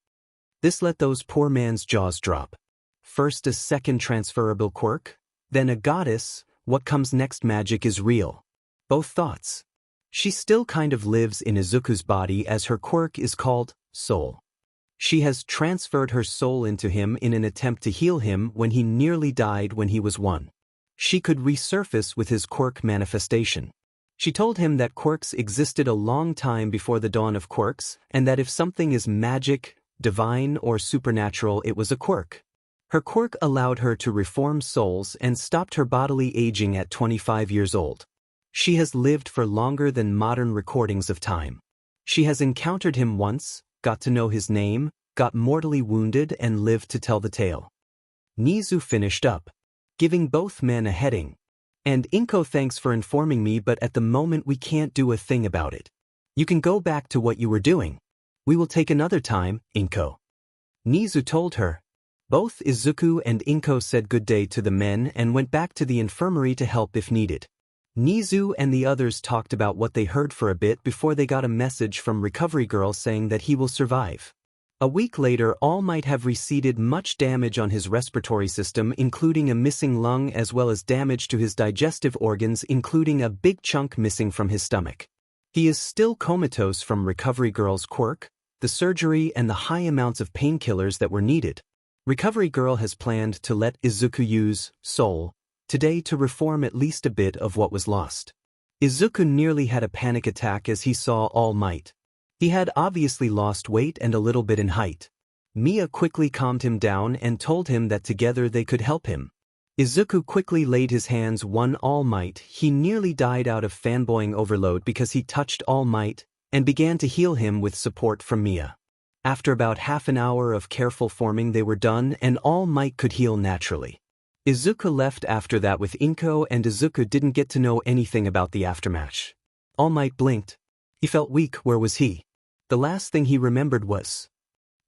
This let those poor man's jaws drop. First a second transferable quirk, then a goddess. What comes next? Magic is real. Both thoughts. She still kind of lives in Izuku's body as her quirk is called soul. She has transferred her soul into him in an attempt to heal him when he nearly died when he was 1. She could resurface with his quirk manifestation. She told him that quirks existed a long time before the dawn of quirks and that if something is magic, divine, or supernatural, it was a quirk. Her quirk allowed her to reform souls and stopped her bodily aging at 25 years old. She has lived for longer than modern recordings of time. She has encountered him once, got to know his name, got mortally wounded and lived to tell the tale. Nizu finished up, giving both men a heading. And Inko, thanks for informing me, but at the moment we can't do a thing about it. You can go back to what you were doing. We will take another time, Inko. Nizu told her. Both Izuku and Inko said good day to the men and went back to the infirmary to help if needed. Nizu and the others talked about what they heard for a bit before they got a message from Recovery Girl saying that he will survive. A week later, All Might have receded much damage on his respiratory system, including a missing lung as well as damage to his digestive organs, including a big chunk missing from his stomach. He is still comatose from Recovery Girl's quirk, the surgery and the high amounts of painkillers that were needed. Recovery Girl has planned to let Izuku use soul today to reform at least a bit of what was lost. Izuku nearly had a panic attack as he saw All Might. He had obviously lost weight and a little bit in height. Mia quickly calmed him down and told him that together they could help him. Izuku quickly laid his hands on All Might. He nearly died out of fanboying overload because he touched All Might and began to heal him with support from Mia. After about half an hour of careful forming they were done and All Might could heal naturally. Izuku left after that with Inko and Izuku didn't get to know anything about the aftermatch. All Might blinked. He felt weak. Where was he? The last thing he remembered was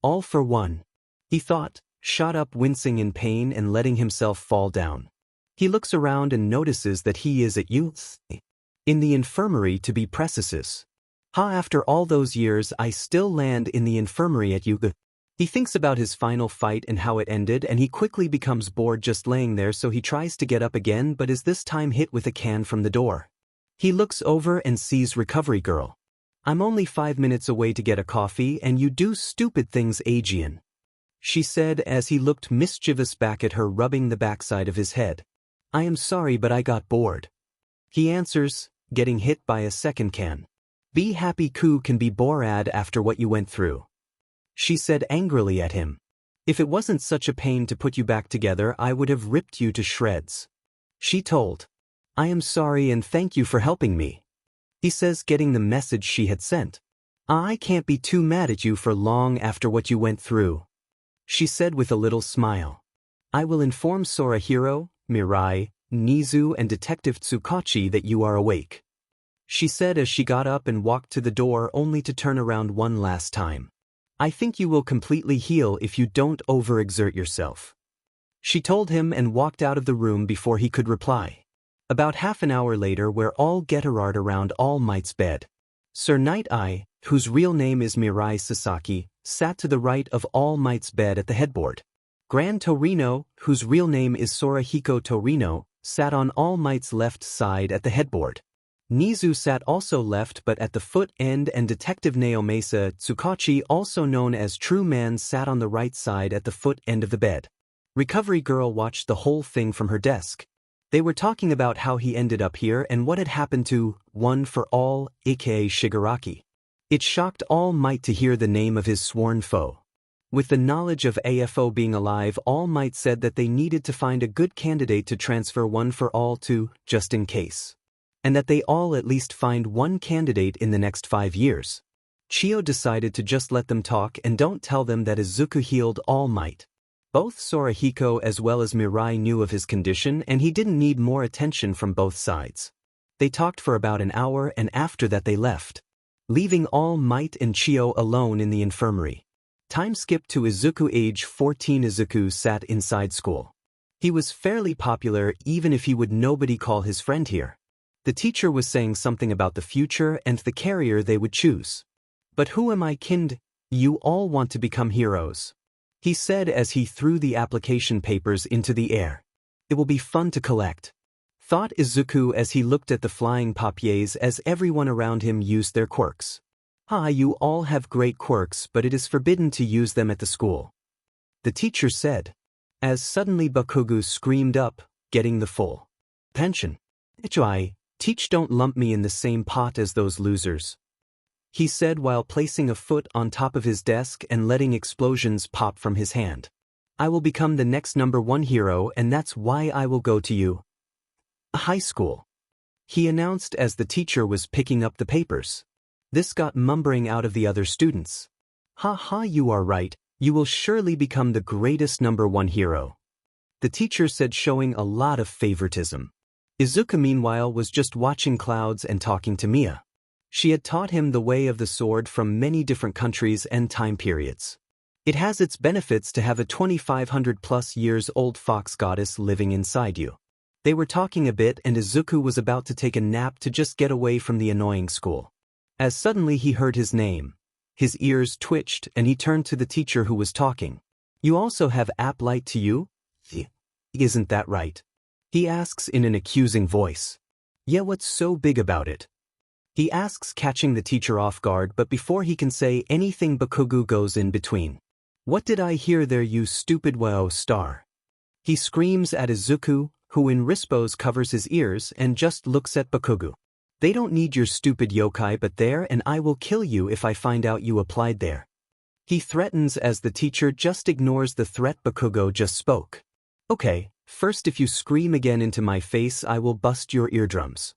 all for one. He thought, shot up wincing in pain and letting himself fall down. He looks around and notices that he is at you. In the infirmary, to be precise. After all those years I still land in the infirmary at Yuga. He thinks about his final fight and how it ended, and he quickly becomes bored just laying there, so he tries to get up again but is this time hit with a can from the door. He looks over and sees Recovery Girl. I'm only 5 minutes away to get a coffee and you do stupid things, Aegean. She said as he looked mischievous back at her, rubbing the backside of his head. I am sorry but I got bored. He answers, getting hit by a second can. Be happy Ku can be Borad after what you went through. She said angrily at him. If it wasn't such a pain to put you back together I would have ripped you to shreds. She told. I am sorry and thank you for helping me. He says, getting the message she had sent. I can't be too mad at you for long after what you went through. She said with a little smile. I will inform Sorahiro, Mirai, Nizu and Detective Tsukachi that you are awake. She said as she got up and walked to the door only to turn around one last time. I think you will completely heal if you don't overexert yourself. She told him and walked out of the room before he could reply. About half an hour later, we're all Geterard around All Might's bed. Sir Night Eye, whose real name is Mirai Sasaki, sat to the right of All Might's bed at the headboard. Gran Torino, whose real name is Sorahiko Torino, sat on All Might's left side at the headboard. Nizu sat also left but at the foot end, and Detective Naomasa Tsukachi, also known as True Man, sat on the right side at the foot end of the bed. Recovery Girl watched the whole thing from her desk. They were talking about how he ended up here and what had happened to One for All, aka Shigaraki. It shocked All Might to hear the name of his sworn foe. With the knowledge of AFO being alive, All Might said that they needed to find a good candidate to transfer One for All to, just in case. And that they all at least find one candidate in the next 5 years. Chio decided to just let them talk and don't tell them that Izuku healed All Might. Both Sorahiko as well as Mirai knew of his condition and he didn't need more attention from both sides. They talked for about an hour and after that they left, leaving All Might and Chio alone in the infirmary. Time skipped to Izuku, age 14. Izuku sat inside school. He was fairly popular even if he would nobody call his friend here. The teacher was saying something about the future and the career they would choose. But who am I, kind? You all want to become heroes. He said as he threw the application papers into the air. It will be fun to collect, thought Izuku as he looked at the flying papiers as everyone around him used their quirks. You all have great quirks but it is forbidden to use them at the school. The teacher said. As suddenly Bakugo screamed up, getting the full pension. Teach, don't lump me in the same pot as those losers. He said while placing a foot on top of his desk and letting explosions pop from his hand. I will become the next #1 hero and that's why I will go to you. High school. He announced as the teacher was picking up the papers. This got mumbling out of the other students. You are right, you will surely become the greatest #1 hero. The teacher said, showing a lot of favoritism. Izuku meanwhile was just watching clouds and talking to Mia. She had taught him the way of the sword from many different countries and time periods. It has its benefits to have a 2,500+ years old fox goddess living inside you. They were talking a bit and Izuku was about to take a nap to just get away from the annoying school. As suddenly he heard his name. His ears twitched and he turned to the teacher who was talking. You also have app light to you? Isn't that right? He asks in an accusing voice. Yeah, what's so big about it? He asks, catching the teacher off guard, but before he can say anything Bakugo goes in between. What did I hear there, you stupid wow star? He screams at Izuku, who in Rispos covers his ears and just looks at Bakugo. They don't need your stupid yokai but there, and I will kill you if I find out you applied there. He threatens as the teacher just ignores the threat Bakugo just spoke. Okay, first if you scream again into my face I will bust your eardrums.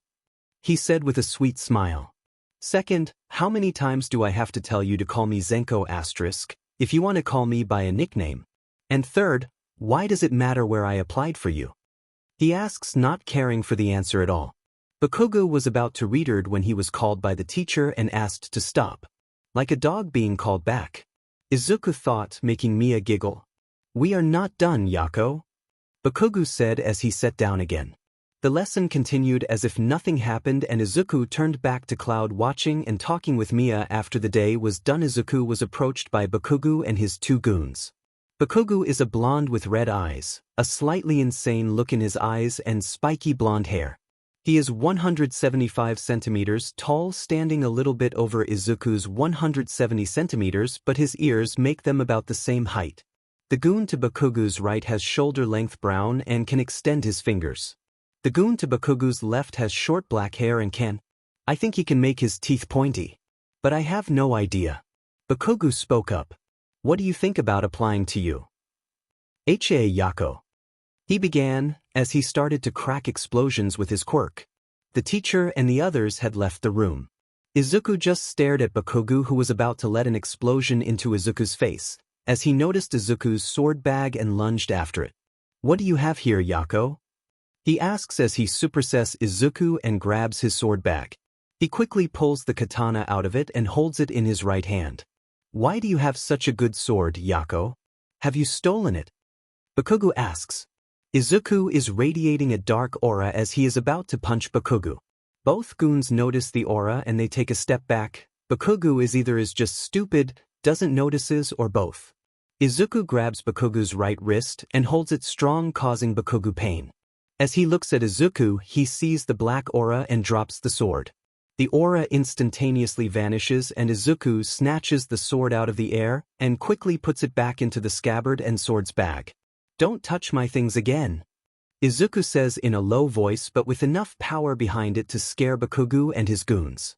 He said with a sweet smile. Second, how many times do I have to tell you to call me Zenko *, if you want to call me by a nickname? And third, why does it matter where I applied for you? He asks, not caring for the answer at all. Bakugo was about to read when he was called by the teacher and asked to stop. Like a dog being called back. Izuku thought, making Mia giggle. We are not done, Yako. Bakugo said as he sat down again. The lesson continued as if nothing happened, and Izuku turned back to Cloud watching and talking with Mia. After the day was done, Izuku was approached by Bakugu and his two goons. Bakugu is a blonde with red eyes, a slightly insane look in his eyes and spiky blonde hair. He is 175 centimeters tall, standing a little bit over Izuku's 170 centimeters, but his ears make them about the same height. The goon to Bakugu's right has shoulder-length brown and can extend his fingers. The goon to Bakugu's left has short black hair and I think he can make his teeth pointy. But I have no idea. Bakugu spoke up. What do you think about applying to you? Yako. He began, as he started to crack explosions with his quirk. The teacher and the others had left the room. Izuku just stared at Bakugu, who was about to let an explosion into Izuku's face, as he noticed Izuku's sword bag and lunged after it. What do you have here, Yako? He asks as he supersesses Izuku and grabs his sword bag. He quickly pulls the katana out of it and holds it in his right hand. Why do you have such a good sword, Yako? Have you stolen it? Bakugu asks. Izuku is radiating a dark aura as he is about to punch Bakugu. Both goons notice the aura and they take a step back. Bakugu is just stupid, doesn't notices, or both. Izuku grabs Bakugu's right wrist and holds it strong, causing Bakugu pain. As he looks at Izuku, he sees the black aura and drops the sword. The aura instantaneously vanishes and Izuku snatches the sword out of the air and quickly puts it back into the scabbard and sword's bag. Don't touch my things again, Izuku says in a low voice but with enough power behind it to scare Bakugu and his goons.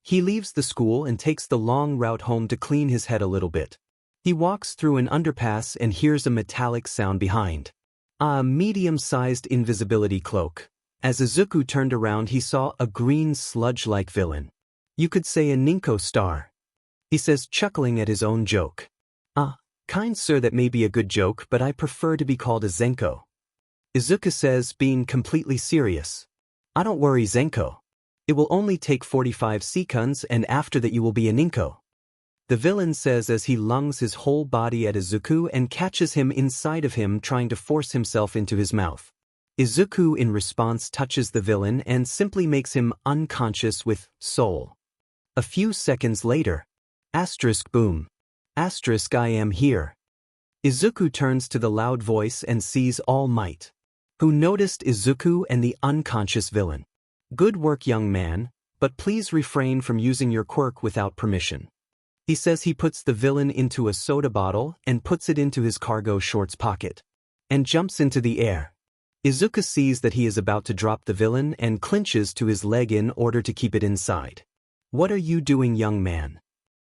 He leaves the school and takes the long route home to clean his head a little bit. He walks through an underpass and hears a metallic sound behind. A medium-sized invisibility cloak. As Izuku turned around, he saw a green sludge-like villain. You could say a Ninko star. He says, chuckling at his own joke. Kind sir, that may be a good joke, but I prefer to be called a Zenko. Izuku says, being completely serious. Don't worry, Zenko. It will only take 45 seconds and after that you will be a Ninko. The villain says as he lunges his whole body at Izuku and catches him inside of him, trying to force himself into his mouth. Izuku in response touches the villain and simply makes him unconscious with soul. A few seconds later. Boom. I am here. Izuku turns to the loud voice and sees All Might, who noticed Izuku and the unconscious villain. Good work, young man, but please refrain from using your quirk without permission. He says he puts the villain into a soda bottle and puts it into his cargo shorts pocket, and jumps into the air. Izuku sees that he is about to drop the villain and clinches to his leg in order to keep it inside. What are you doing, young man?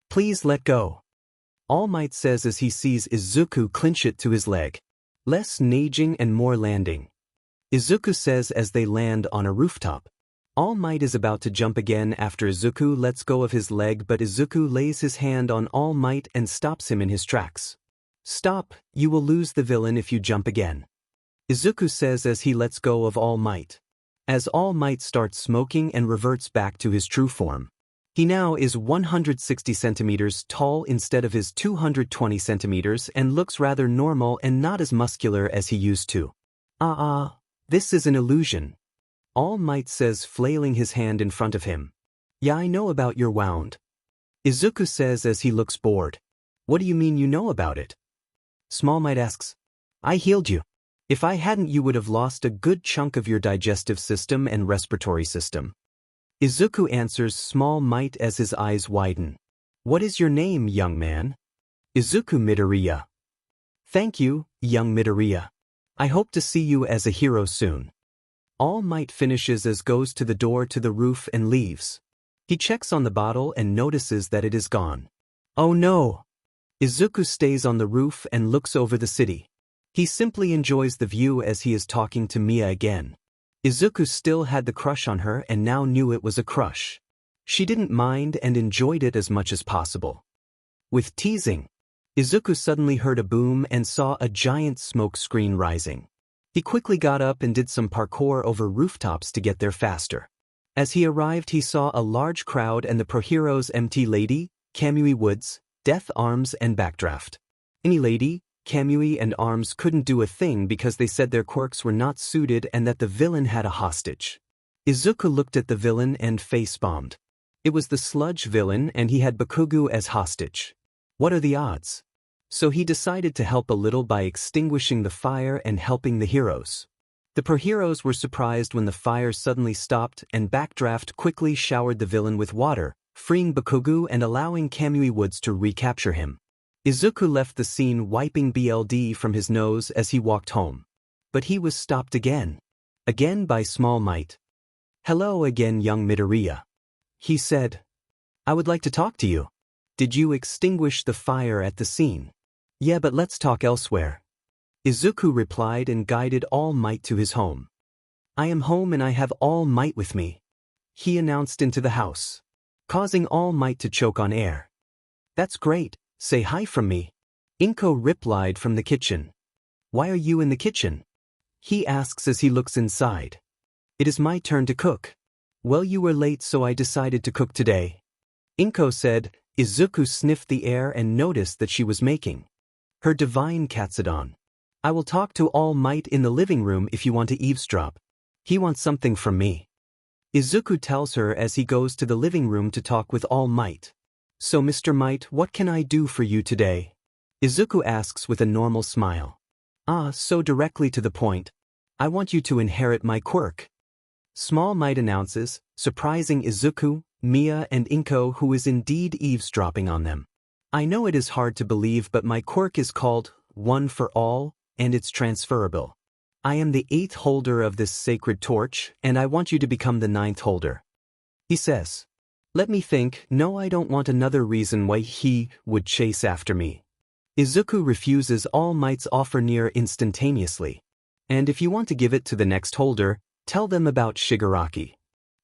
Please let go. All Might says as he sees Izuku clinch it to his leg. Less naging and more landing. Izuku says as they land on a rooftop. All Might is about to jump again after Izuku lets go of his leg, but Izuku lays his hand on All Might and stops him in his tracks. Stop, you will lose the villain if you jump again. Izuku says as he lets go of All Might. As All Might starts smoking and reverts back to his true form. He now is 160 centimeters tall instead of his 220 centimeters and looks rather normal and not as muscular as he used to. This is an illusion. All Might says, flailing his hand in front of him. Yeah, I know about your wound. Izuku says as he looks bored. What do you mean you know about it? Small Might asks. I healed you. If I hadn't, you would have lost a good chunk of your digestive system and respiratory system. Izuku answers Small Might as his eyes widen. What is your name, young man? Izuku Midoriya. Thank you, young Midoriya. I hope to see you as a hero soon. All Might finishes as goes to the door to the roof and leaves. He checks on the bottle and notices that it is gone. Oh no! Izuku stays on the roof and looks over the city. He simply enjoys the view as he is talking to Mia again. Izuku still had the crush on her and now knew it was a crush. She didn't mind and enjoyed it as much as possible. With teasing, Izuku suddenly heard a boom and saw a giant smoke screen rising. He quickly got up and did some parkour over rooftops to get there faster. As he arrived, he saw a large crowd and the pro-heroes MT Lady, Kamui Woods, Death Arms and Backdraft. Any Lady, Kamui and Arms couldn't do a thing because they said their quirks were not suited and that the villain had a hostage. Izuku looked at the villain and face-bombed. It was the sludge villain and he had Bakugo as hostage. What are the odds? So he decided to help a little by extinguishing the fire and helping the heroes. The per-heroes were surprised when the fire suddenly stopped and Backdraft quickly showered the villain with water, freeing Bakugo and allowing Kamui Woods to recapture him. Izuku left the scene wiping BLD from his nose as he walked home. But he was stopped again. Again by Small Might. "Hello again, young Midoriya," he said. "I would like to talk to you. Did you extinguish the fire at the scene?" "Yeah, but let's talk elsewhere." Izuku replied and guided All Might to his home. "I am home and I have All Might with me," he announced into the house, causing All Might to choke on air. "That's great. Say hi from me," Inko replied from the kitchen. "Why are you in the kitchen?" he asks as he looks inside. "It is my turn to cook." "Well, you were late so I decided to cook today," Inko said. Izuku sniffed the air and noticed that she was making her divine katsudon. "I will talk to All Might in the living room if you want to eavesdrop. He wants something from me," Izuku tells her as he goes to the living room to talk with All Might. "So Mr. Might, what can I do for you today?" Izuku asks with a normal smile. So directly to the point. "I want you to inherit my quirk," Small Might announces, surprising Izuku, Mia and Inko, who is indeed eavesdropping on them. "I know it is hard to believe, but my quirk is called One for All, and it's transferable. I am the 8th holder of this sacred torch, and I want you to become the 9th holder," he says. "Let me think. No, I don't want another reason why he would chase after me." Izuku refuses All Might's offer near instantaneously. "And if you want to give it to the next holder, tell them about Shigaraki."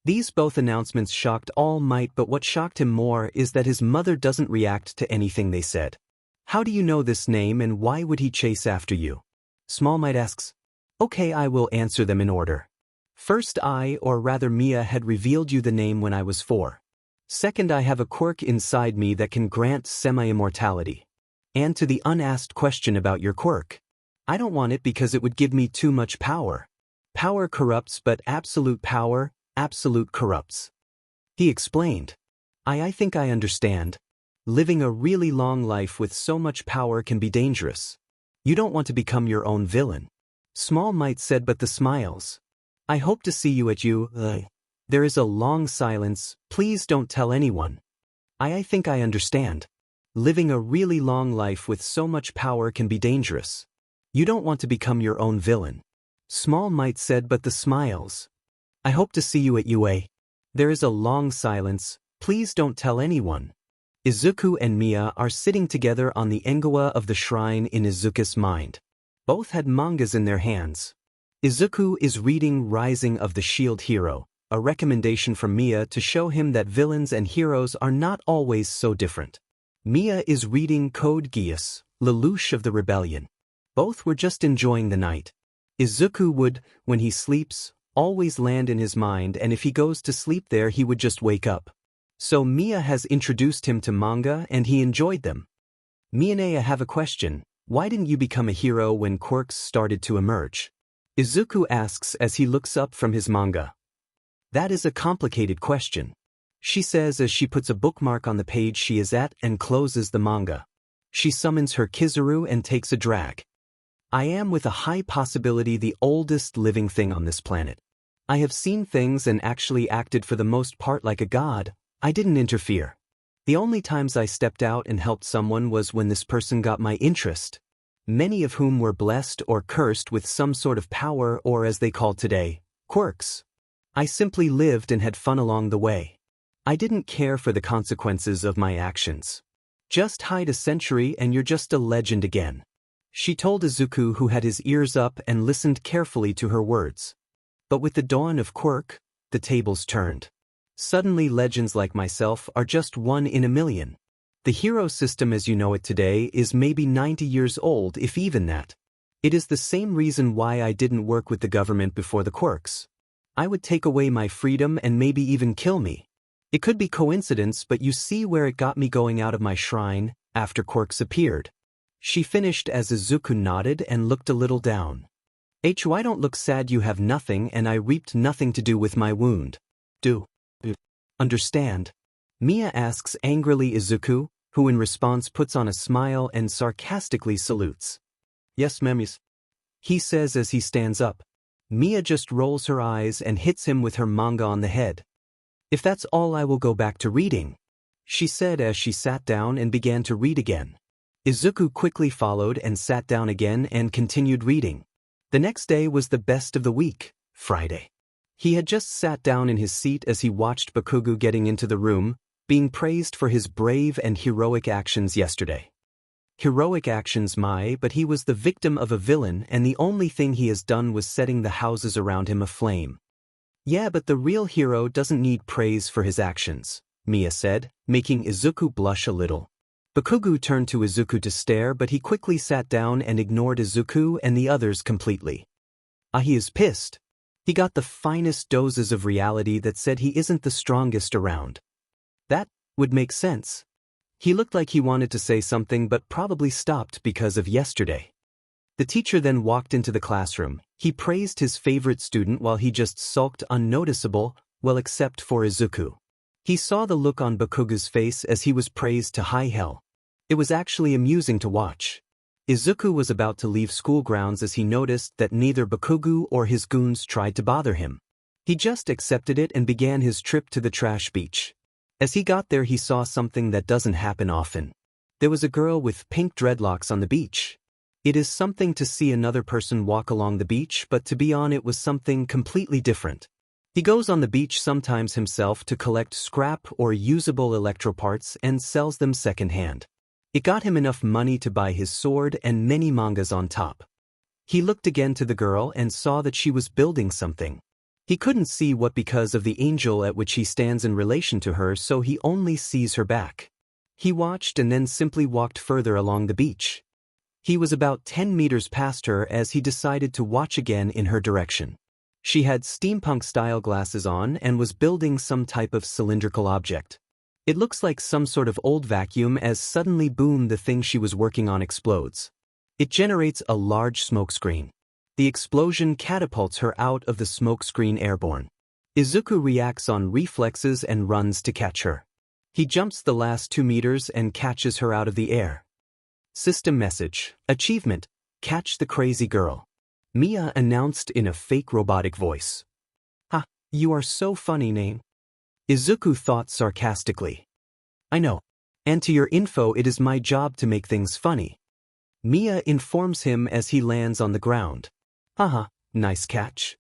These both announcements shocked All Might, but what shocked him more is that his mother doesn't react to anything they said. "How do you know this name and why would he chase after you?" Small Might asks. "Okay, I will answer them in order. First, or rather Mia, had revealed you the name when I was 4. Second, I have a quirk inside me that can grant semi-immortality. And to the unasked question about your quirk, I don't want it because it would give me too much power. Power corrupts, but absolute power, absolute corrupts," he explained. I think I understand. Living a really long life with so much power can be dangerous. You don't want to become your own villain," Small Might said, but the smiles. "I hope to see you at you." There is a long silence. "Please don't tell anyone." I think I understand. Living a really long life with so much power can be dangerous. You don't want to become your own villain," Small Might said, but the smiles. "I hope to see you at UA." There is a long silence. "Please don't tell anyone." Izuku and Mia are sitting together on the engawa of the shrine in Izuku's mind. Both had mangas in their hands. Izuku is reading Rising of the Shield Hero, a recommendation from Mia to show him that villains and heroes are not always so different. Mia is reading Code Geass, Lelouch of the Rebellion. Both were just enjoying the night. Izuku would, when he sleeps, always land in his mind, and if he goes to sleep there he would just wake up. So Mia has introduced him to manga and he enjoyed them. "Mia, I have a question. Why didn't you become a hero when quirks started to emerge?" Izuku asks as he looks up from his manga. "That is a complicated question," she says as she puts a bookmark on the page she is at and closes the manga. She summons her Kizaru and takes a drag. "I am with a high possibility the oldest living thing on this planet. I have seen things and actually acted for the most part like a god. I didn't interfere. The only times I stepped out and helped someone was when this person got my interest, many of whom were blessed or cursed with some sort of power or, as they call today, quirks. I simply lived and had fun along the way. I didn't care for the consequences of my actions. Just hide a century and you're just a legend again," she told Izuku, who had his ears up and listened carefully to her words. But with the dawn of quirk, the tables turned. Suddenly legends like myself are just one in a million. The hero system as you know it today is maybe 90 years old, if even that. It is the same reason why I didn't work with the government before the quirks. I would take away my freedom and maybe even kill me. It could be coincidence, but you see where it got me going out of my shrine after quirks appeared. She finished as Izuku nodded and looked a little down. Why don't look sad, you have nothing and I reaped nothing to do with my wound. Do you understand? Mia asks angrily Izuku, who in response puts on a smile and sarcastically salutes. Yes, memes. He says as he stands up. Mia just rolls her eyes and hits him with her manga on the head. If that's all, I will go back to reading, she said as she sat down and began to read again. Izuku quickly followed and sat down again and continued reading. The next day was the best of the week, Friday. He had just sat down in his seat as he watched Bakugo getting into the room, being praised for his brave and heroic actions yesterday. Heroic actions, but he was the victim of a villain and the only thing he has done was setting the houses around him aflame. Yeah, but the real hero doesn't need praise for his actions, Mia said, making Izuku blush a little. Bakugo turned to Izuku to stare, but he quickly sat down and ignored Izuku and the others completely. He is pissed. He got the finest doses of reality that said he isn't the strongest around. That would make sense. He looked like he wanted to say something but probably stopped because of yesterday. The teacher then walked into the classroom. He praised his favorite student while he just sulked unnoticeable, well except for Izuku. He saw the look on Bakugo's face as he was praised to high hell. It was actually amusing to watch. Izuku was about to leave school grounds as he noticed that neither Bakugo or his goons tried to bother him. He just accepted it and began his trip to the trash beach. As he got there, he saw something that doesn't happen often. There was a girl with pink dreadlocks on the beach. It is something to see another person walk along the beach, but to be on it was something completely different. He goes on the beach sometimes himself to collect scrap or usable electroparts and sells them secondhand. It got him enough money to buy his sword and many mangas on top. He looked again to the girl and saw that she was building something. He couldn't see what because of the angel at which he stands in relation to her, so he only sees her back. He watched and then simply walked further along the beach. He was about 10 meters past her as he decided to watch again in her direction. She had steampunk-style glasses on and was building some type of cylindrical object. It looks like some sort of old vacuum as suddenly boom, the thing she was working on explodes. It generates a large smoke screen. The explosion catapults her out of the smoke screen airborne. Izuku reacts on reflexes and runs to catch her. He jumps the last 2 meters and catches her out of the air. System message. Achievement. Catch the crazy girl. Mia announced in a fake robotic voice. Ha, you are so funny, name. Izuku thought sarcastically. I know. And to your info, it is my job to make things funny. Mia informs him as he lands on the ground. Haha, nice catch,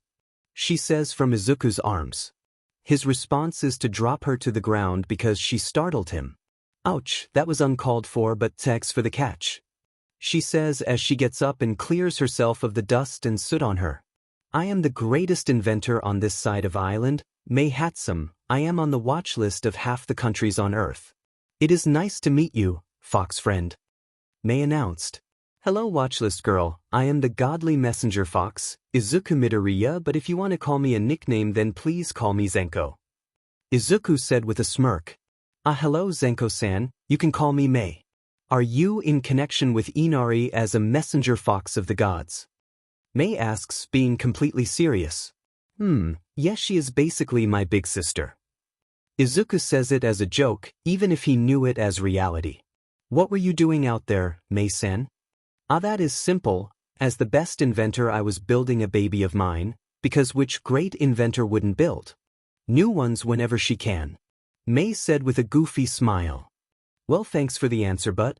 she says from Izuku's arms. His response is to drop her to the ground because she startled him. Ouch, that was uncalled for, but thanks for the catch, she says as she gets up and clears herself of the dust and soot on her. I am the greatest inventor on this side of island, May Hatsum. I am on the watch list of half the countries on Earth. It is nice to meet you, fox friend, May announced. Hello watchlist girl, I am the godly messenger fox, Izuku Midoriya, but if you want to call me a nickname then please call me Zenko, Izuku said with a smirk. Hello Zenko-san, you can call me May. Are you in connection with Inari as a messenger fox of the gods? May asks, being completely serious. Yes, she is basically my big sister. Izuku says it as a joke, even if he knew it as reality. What were you doing out there, May-san? That is simple. As the best inventor I was building a baby of mine, because which great inventor wouldn't build new ones whenever she can? May said with a goofy smile. Well, thanks for the answer, but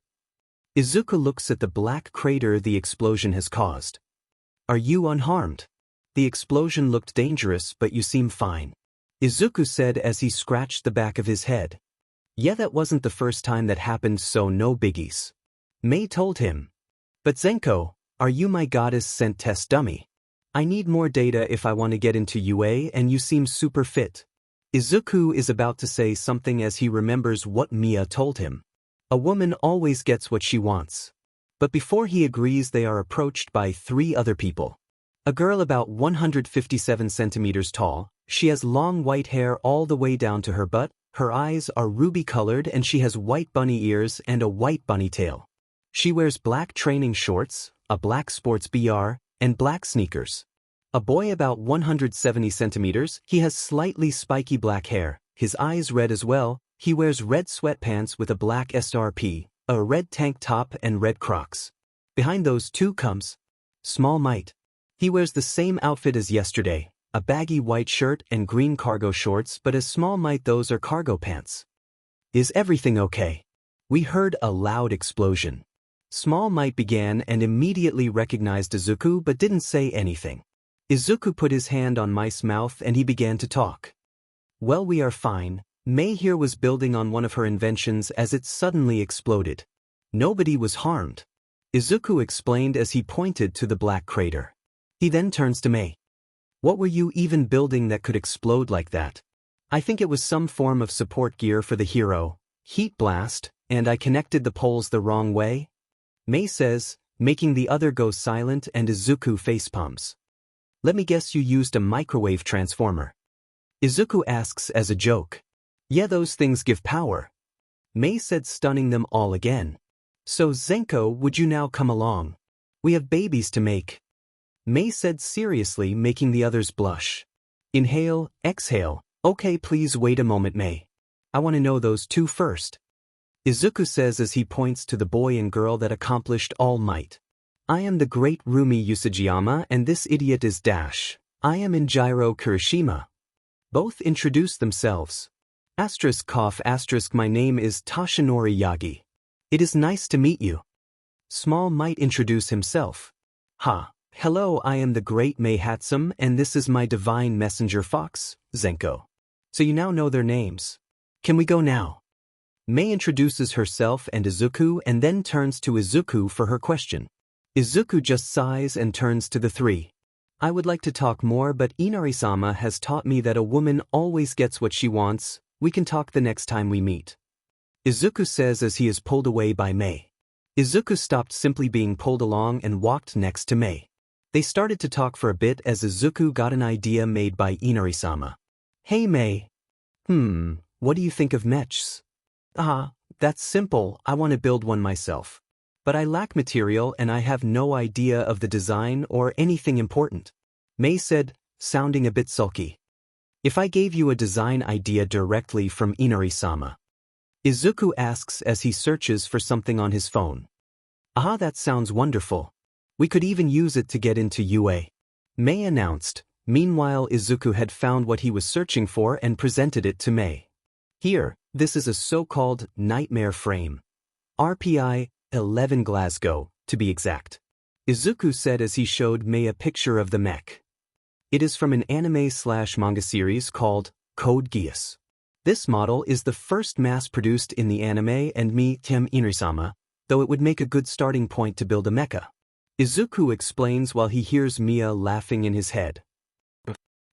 Izuku looks at the black crater the explosion has caused. Are you unharmed? The explosion looked dangerous, but you seem fine, Izuku said as he scratched the back of his head. Yeah, that wasn't the first time that happened, so no biggies, May told him. But Zenko, are you my goddess-sent test dummy? I need more data if I want to get into UA and you seem super fit. Izuku is about to say something as he remembers what Mia told him. A woman always gets what she wants. But before he agrees, they are approached by 3 other people. A girl about 157 centimeters tall, she has long white hair all the way down to her butt, her eyes are ruby-colored and she has white bunny ears and a white bunny tail. She wears black training shorts, a black sports BR, and black sneakers. A boy about 170 centimeters, he has slightly spiky black hair, his eyes red as well, he wears red sweatpants with a black SRP, a red tank top and red Crocs. Behind those two comes Small Might. He wears the same outfit as yesterday, a baggy white shirt and green cargo shorts, but as Small Might those are cargo pants. Is everything okay? We heard a loud explosion. Small Might began and immediately recognized Izuku but didn't say anything. Izuku put his hand on Mai's mouth and he began to talk. Well, we are fine. Mei here was building on one of her inventions as it suddenly exploded. Nobody was harmed. Izuku explained as he pointed to the black crater. He then turns to Mei. What were you even building that could explode like that? I think it was some form of support gear for the hero. Heat blast, and I connected the poles the wrong way? Mei says, making the other go silent and Izuku facepalms. Let me guess you used a microwave transformer. Izuku asks as a joke. Yeah, those things give power. Mei said, stunning them all again. So Zenko, would you now come along? We have babies to make. Mei said seriously, making the others blush. Inhale, exhale. Okay, please wait a moment, Mei. I want to know those two first. Izuku says as he points to the boy and girl that accomplished All Might. I am the great Rumi Usajiyama and this idiot is Dash. I am Injiro Kirishima. Both introduce themselves. Asterisk cough asterisk my name is Tashinori Yagi. It is nice to meet you. Small Might introduce himself. Hello, I am the great Mei Hatsum and this is my divine messenger Fox, Zenko. So you now know their names. Can we go now? Mei introduces herself and Izuku and then turns to Izuku for her question. Izuku just sighs and turns to the three. I would like to talk more but Inari-sama has taught me that a woman always gets what she wants. We can talk the next time we meet. Izuku says as he is pulled away by Mei. Izuku stopped simply being pulled along and walked next to Mei. They started to talk for a bit as Izuku got an idea made by Inari-sama. Hey Mei. What do you think of mechs? That's simple, I want to build one myself. But I lack material and I have no idea of the design or anything important. Mei said, sounding a bit sulky. If I gave you a design idea directly from Inari-sama? Izuku asks as he searches for something on his phone. That sounds wonderful. We could even use it to get into UA. Mei announced. Meanwhile, Izuku had found what he was searching for and presented it to Mei. Here, this is a so-called nightmare frame. RPI 11 Glasgow, to be exact. Izuku said as he showed Mei a picture of the mech. It is from an anime/manga series called Code Geass. This model is the first mass-produced in the anime and Inari-sama, though it would make a good starting point to build a mecha. Izuku explains while he hears Mia laughing in his head.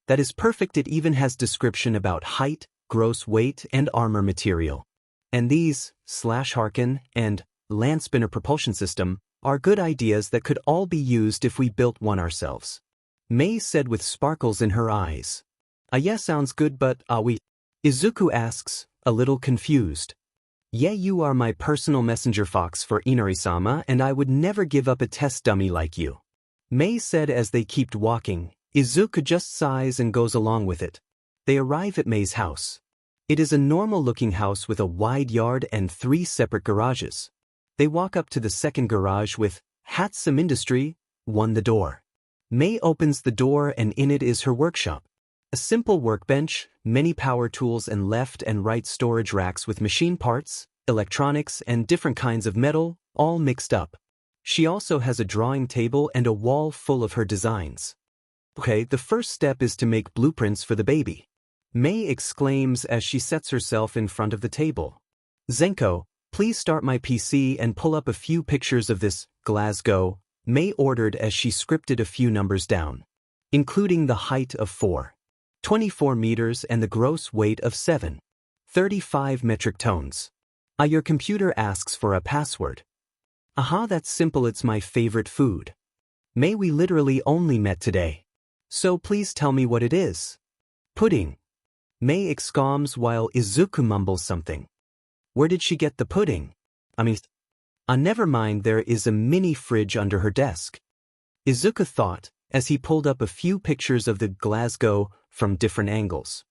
That is perfect, it even has description about height, gross weight, and armor material. And these, /Harken, and land spinner propulsion system, are good ideas that could all be used if we built one ourselves. Mei said with sparkles in her eyes. Yeah, sounds good, but we? Izuku asks, a little confused. Yeah, you are my personal messenger Fox for Inari-sama and I would never give up a test dummy like you. Mei said as they kept walking. Izuku just sighs and goes along with it. They arrive at Mei's house. It is a normal-looking house with a wide yard and 3 separate garages. They walk up to the second garage with Hatsum Industry, won the door. Mei opens the door and in it is her workshop. A simple workbench, many power tools and left and right storage racks with machine parts, electronics and different kinds of metal, all mixed up. She also has a drawing table and a wall full of her designs. Okay, the first step is to make blueprints for the baby. Mei exclaims as she sets herself in front of the table. Zenko, please start my PC and pull up a few pictures of this, Glasgow, Mei ordered as she scripted a few numbers down. Including the height of 4.24 meters and the gross weight of 7.35 metric tons. Your computer asks for a password. That's simple, it's my favorite food. Mei, we literally only met today. So please tell me what it is. Pudding. Mei exclaims while Izuku mumbles something. Where did she get the pudding? Ah, never mind, there is a mini fridge under her desk. Izuku thought, as he pulled up a few pictures of the Glasgow from different angles.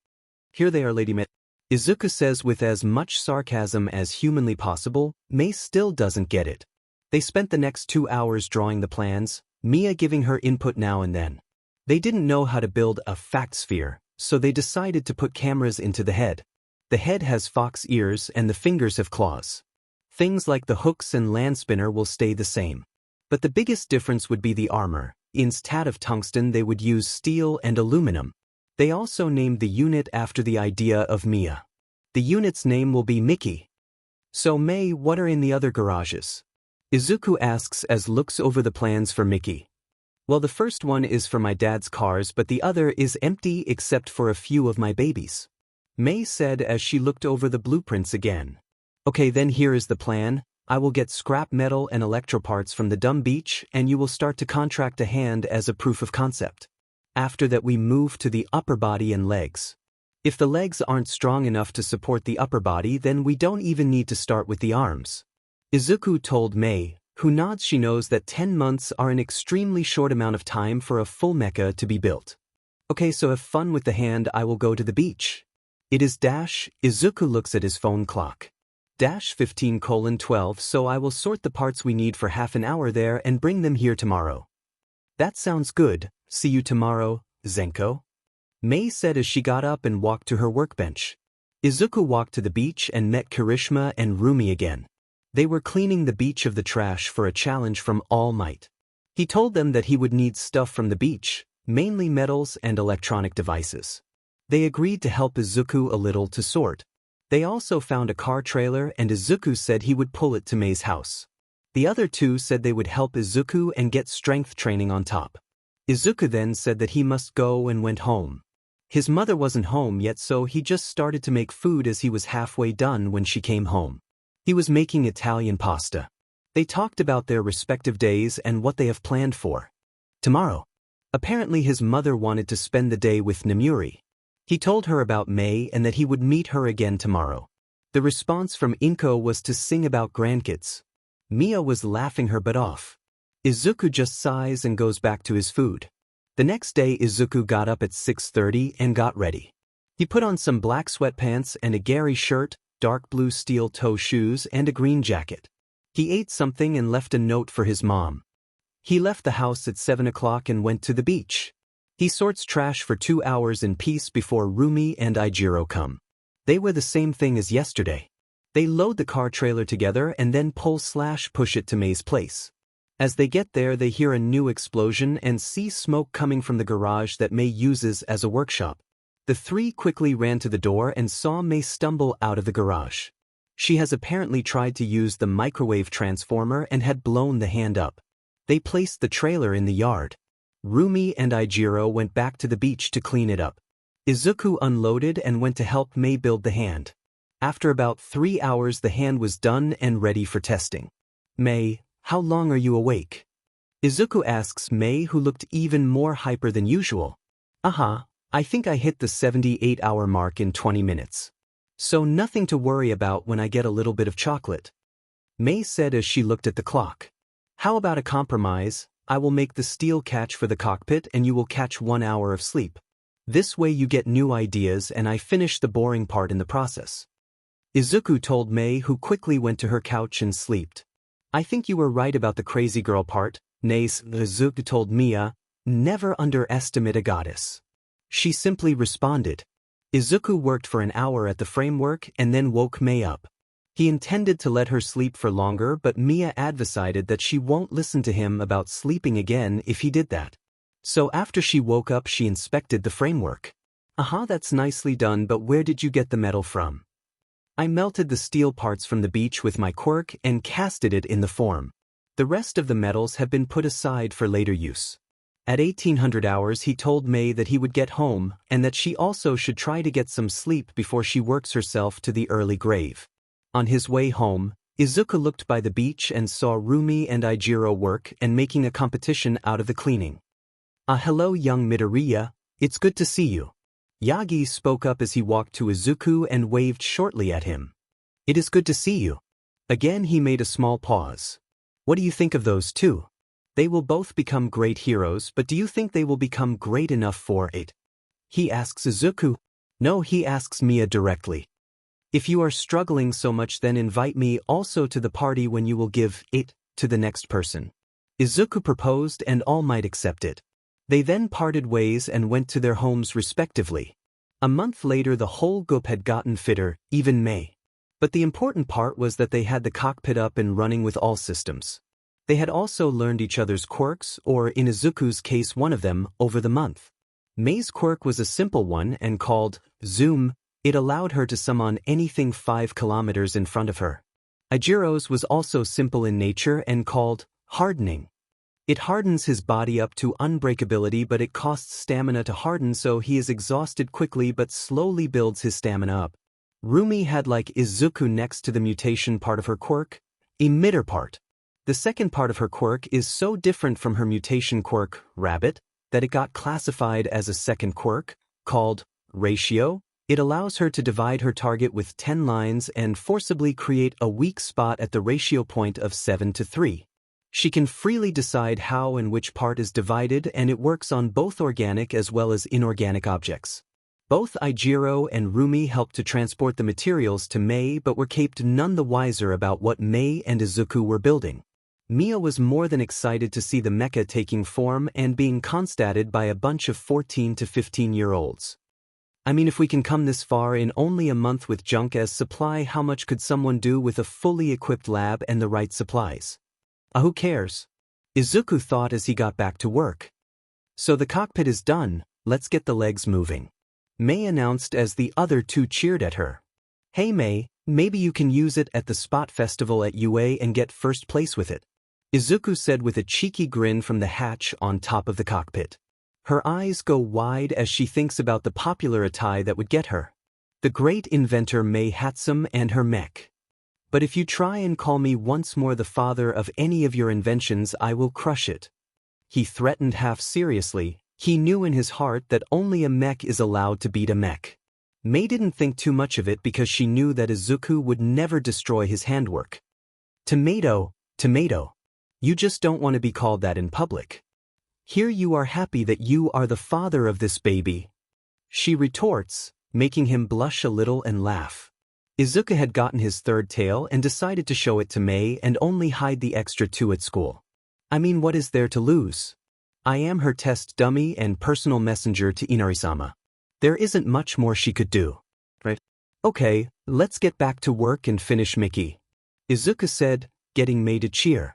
Here they are, Lady May. Izuku says with as much sarcasm as humanly possible. May still doesn't get it. They spent the next 2 hours drawing the plans, Mia giving her input now and then. They didn't know how to build a fact sphere, so they decided to put cameras into the head. The head has fox ears and the fingers have claws. Things like the hooks and land spinner will stay the same. But the biggest difference would be the armor. Instead of tungsten, they would use steel and aluminum. They also named the unit after the idea of Mia. The unit's name will be Mickey. So May, what are in the other garages? Izuku asks as looks over the plans for Mickey. Well, the first one is for my dad's cars, but the other is empty except for a few of my babies. May said as she looked over the blueprints again. Okay, then here is the plan. I will get scrap metal and electro parts from the dumb beach and you will start to contract a hand as a proof of concept. After that we move to the upper body and legs. If the legs aren't strong enough to support the upper body, then we don't even need to start with the arms. Izuku told May, who nods. She knows that 10 months are an extremely short amount of time for a full mecha to be built. Okay, so have fun with the hand. I will go to the beach. It is Izuku looks at his phone clock. 15:12, so I will sort the parts we need for half an hour there and bring them here tomorrow. That sounds good. See you tomorrow, Zenko. May said as she got up and walked to her workbench. Izuku walked to the beach and met Kirishima and Rumi again. They were cleaning the beach of the trash for a challenge from All Might. He told them that he would need stuff from the beach, mainly metals and electronic devices. They agreed to help Izuku a little to sort. They also found a car trailer and Izuku said he would pull it to Mei's house. The other two said they would help Izuku and get strength training on top. Izuku then said that he must go and went home. His mother wasn't home yet, so he just started to make food as he was halfway done when she came home. He was making Italian pasta. They talked about their respective days and what they have planned for tomorrow. Apparently his mother wanted to spend the day with Namuri. He told her about May and that he would meet her again tomorrow. The response from Inko was to sing about grandkids. Mia was laughing her butt off. Izuku just sighs and goes back to his food. The next day Izuku got up at 6:30 and got ready. He put on some black sweatpants and a Gary shirt, dark blue steel-toe shoes and a green jacket. He ate something and left a note for his mom. He left the house at 7 o'clock and went to the beach. He sorts trash for 2 hours in peace before Rumi and Ijiro come. They were the same thing as yesterday. They load the car trailer together and then push it to Mei's place. As they get there they hear a new explosion and see smoke coming from the garage that Mei uses as a workshop. The three quickly ran to the door and saw Mei stumble out of the garage. She has apparently tried to use the microwave transformer and had blown the hand up. They placed the trailer in the yard. Rumi and Ijiro went back to the beach to clean it up. Izuku unloaded and went to help Mei build the hand. After about 3 hours the hand was done and ready for testing. Mei, how long are you awake? Izuku asks Mei, who looked even more hyper than usual. I think I hit the 78-hour mark in 20 minutes. So nothing to worry about when I get a little bit of chocolate. Mei said as she looked at the clock. How about a compromise? I will make the steel catch for the cockpit and you will catch 1 hour of sleep. This way you get new ideas and I finish the boring part in the process. Izuku told Mei, who quickly went to her couch and slept. I think you were right about the crazy girl part, Nace. Izuku told Mia, never underestimate a goddess. She simply responded. Izuku worked for an hour at the framework and then woke Mei up. He intended to let her sleep for longer, but Mia advocated that she won't listen to him about sleeping again if he did that. So after she woke up she inspected the framework. That's nicely done, but where did you get the metal from? I melted the steel parts from the beach with my quirk and casted it in the form. The rest of the metals have been put aside for later use. At 1800 hours he told Mei that he would get home and that she also should try to get some sleep before she works herself to the early grave. On his way home, Izuku looked by the beach and saw Rumi and Ijiro work and making a competition out of the cleaning. Hello young Midoriya, it's good to see you. Yagi spoke up as he walked to Izuku and waved shortly at him. It is good to see you. Again he made a small pause. What do you think of those two? They will both become great heroes, but do you think they will become great enough for it? He asks Izuku. No, he asks Mia directly. If you are struggling so much, then invite me also to the party when you will give it to the next person. Izuku proposed and all might accept it. They then parted ways and went to their homes respectively. A month later the whole group had gotten fitter, even Mei. But the important part was that they had the cockpit up and running with all systems. They had also learned each other's quirks, or in Izuku's case one of them, over the month. Mei's quirk was a simple one and called Zoom. It allowed her to summon anything 5 kilometers in front of her. Ijiro's was also simple in nature and called Hardening. It hardens his body up to unbreakability, but it costs stamina to harden, so he is exhausted quickly but slowly builds his stamina up. Rumi had, like Izuku, next to the mutation part of her quirk, emitter part. The second part of her quirk is so different from her mutation quirk, rabbit, that it got classified as a second quirk, called ratio. It allows her to divide her target with 10 lines and forcibly create a weak spot at the ratio point of 7:3. She can freely decide how and which part is divided, and it works on both organic as well as inorganic objects. Both Ijiro and Rumi helped to transport the materials to Mei, but were kept none the wiser about what Mei and Izuku were building. Mia was more than excited to see the mecha taking form and being constated by a bunch of 14 to 15-year-olds. I mean, if we can come this far in only a month with junk as supply, how much could someone do with a fully equipped lab and the right supplies? Who cares? Izuku thought as he got back to work. So the cockpit is done, let's get the legs moving. Mei announced as the other two cheered at her. Hey Mei, maybe you can use it at the Spot Festival at UA and get first place with it. Izuku said with a cheeky grin from the hatch on top of the cockpit. Her eyes go wide as she thinks about the popular Atai that would get her. The great inventor Mei Hatsum and her mech. But if you try and call me once more the father of any of your inventions, I will crush it. He threatened half seriously. He knew in his heart that only a mech is allowed to beat a mech. Mei didn't think too much of it because she knew that Izuku would never destroy his handwork. Tomato, tomato. You just don't want to be called that in public. Here you are happy that you are the father of this baby. She retorts, making him blush a little and laugh. Izuku had gotten his third tail and decided to show it to Mei and only hide the extra 2 at school. I mean, what is there to lose? I am her test dummy and personal messenger to Inari-sama. There isn't much more she could do. Right? Okay, let's get back to work and finish Mickey. Izuku said, getting Mei to cheer.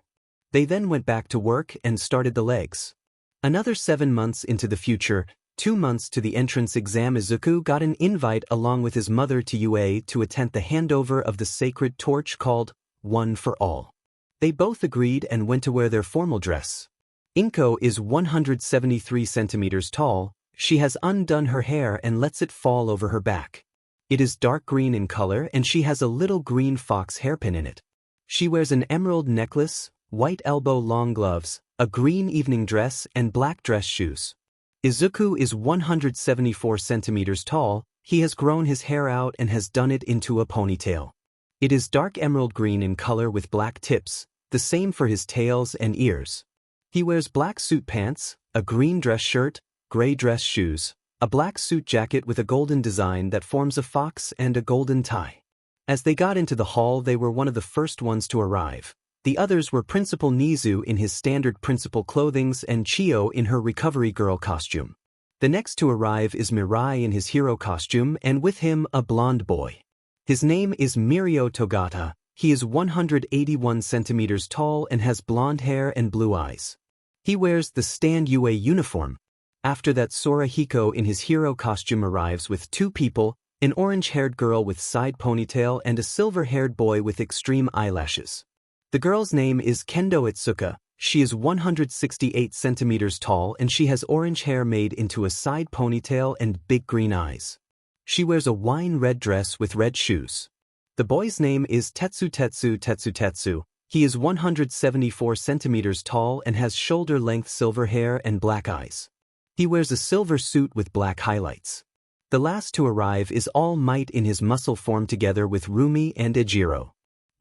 They then went back to work and started the legs. Another 7 months into the future, 2 months to the entrance exam, Izuku got an invite along with his mother to UA to attend the handover of the sacred torch called One for All. They both agreed and went to wear their formal dress. Inko is 173 centimeters tall. She has undone her hair and lets it fall over her back. It is dark green in color and she has a little green fox hairpin in it. She wears an emerald necklace, white elbow-long gloves, a green evening dress and black dress shoes. Izuku is 174 centimeters tall. He has grown his hair out and has done it into a ponytail. It is dark emerald green in color with black tips, the same for his tails and ears. He wears black suit pants, a green dress shirt, gray dress shoes, a black suit jacket with a golden design that forms a fox and a golden tie. As they got into the hall, they were one of the first ones to arrive. The others were Principal Nizu in his standard principal clothings and Chio in her recovery girl costume. The next to arrive is Mirai in his hero costume and with him a blonde boy. His name is Mirio Togata. He is 181 centimeters tall and has blonde hair and blue eyes. He wears the Stand UA uniform. After that, Sora Hiko in his hero costume arrives with 2 people, an orange-haired girl with side ponytail and a silver-haired boy with extreme eyelashes. The girl's name is Kendo Itsuka. She is 168 centimeters tall and she has orange hair made into a side ponytail and big green eyes. She wears a wine red dress with red shoes. The boy's name is Tetsu. He is 174 centimeters tall and has shoulder-length silver hair and black eyes. He wears a silver suit with black highlights. The last to arrive is All Might in his muscle form together with Rumi and Ejiro.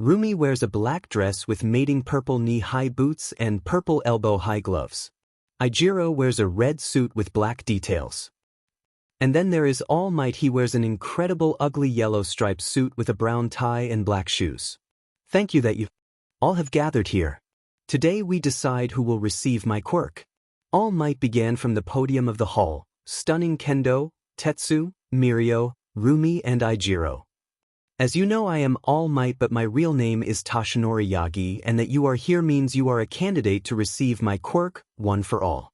Rumi wears a black dress with mating purple knee-high boots and purple elbow-high gloves. Ijiro wears a red suit with black details. And then there is All Might. He wears an incredible ugly yellow striped suit with a brown tie and black shoes. Thank you that you all have gathered here. Today we decide who will receive my quirk. All Might began from the podium of the hall, stunning Kendo, Tetsu, Mirio, Rumi and Ijiro. As you know, I am All Might, but my real name is Toshinori Yagi, and that you are here means you are a candidate to receive my quirk, one for all.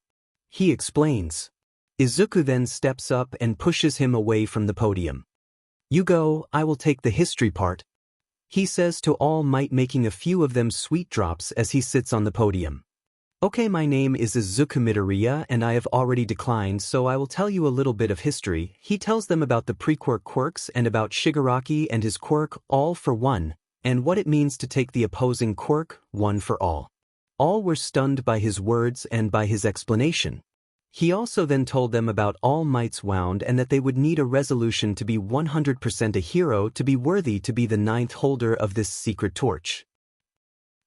He explains. Izuku then steps up and pushes him away from the podium. You go, I will take the history part, he says to All Might, making a few of them sweet drops as he sits on the podium. Okay, my name is Izuku Midoriya and I have already declined, so I will tell you a little bit of history. He tells them about the pre-quirk quirks and about Shigaraki and his quirk, all for one, and what it means to take the opposing quirk, one for all. All were stunned by his words and by his explanation. He also then told them about All Might's wound and that they would need a resolution to be 100% a hero to be worthy to be the 9th holder of this secret torch.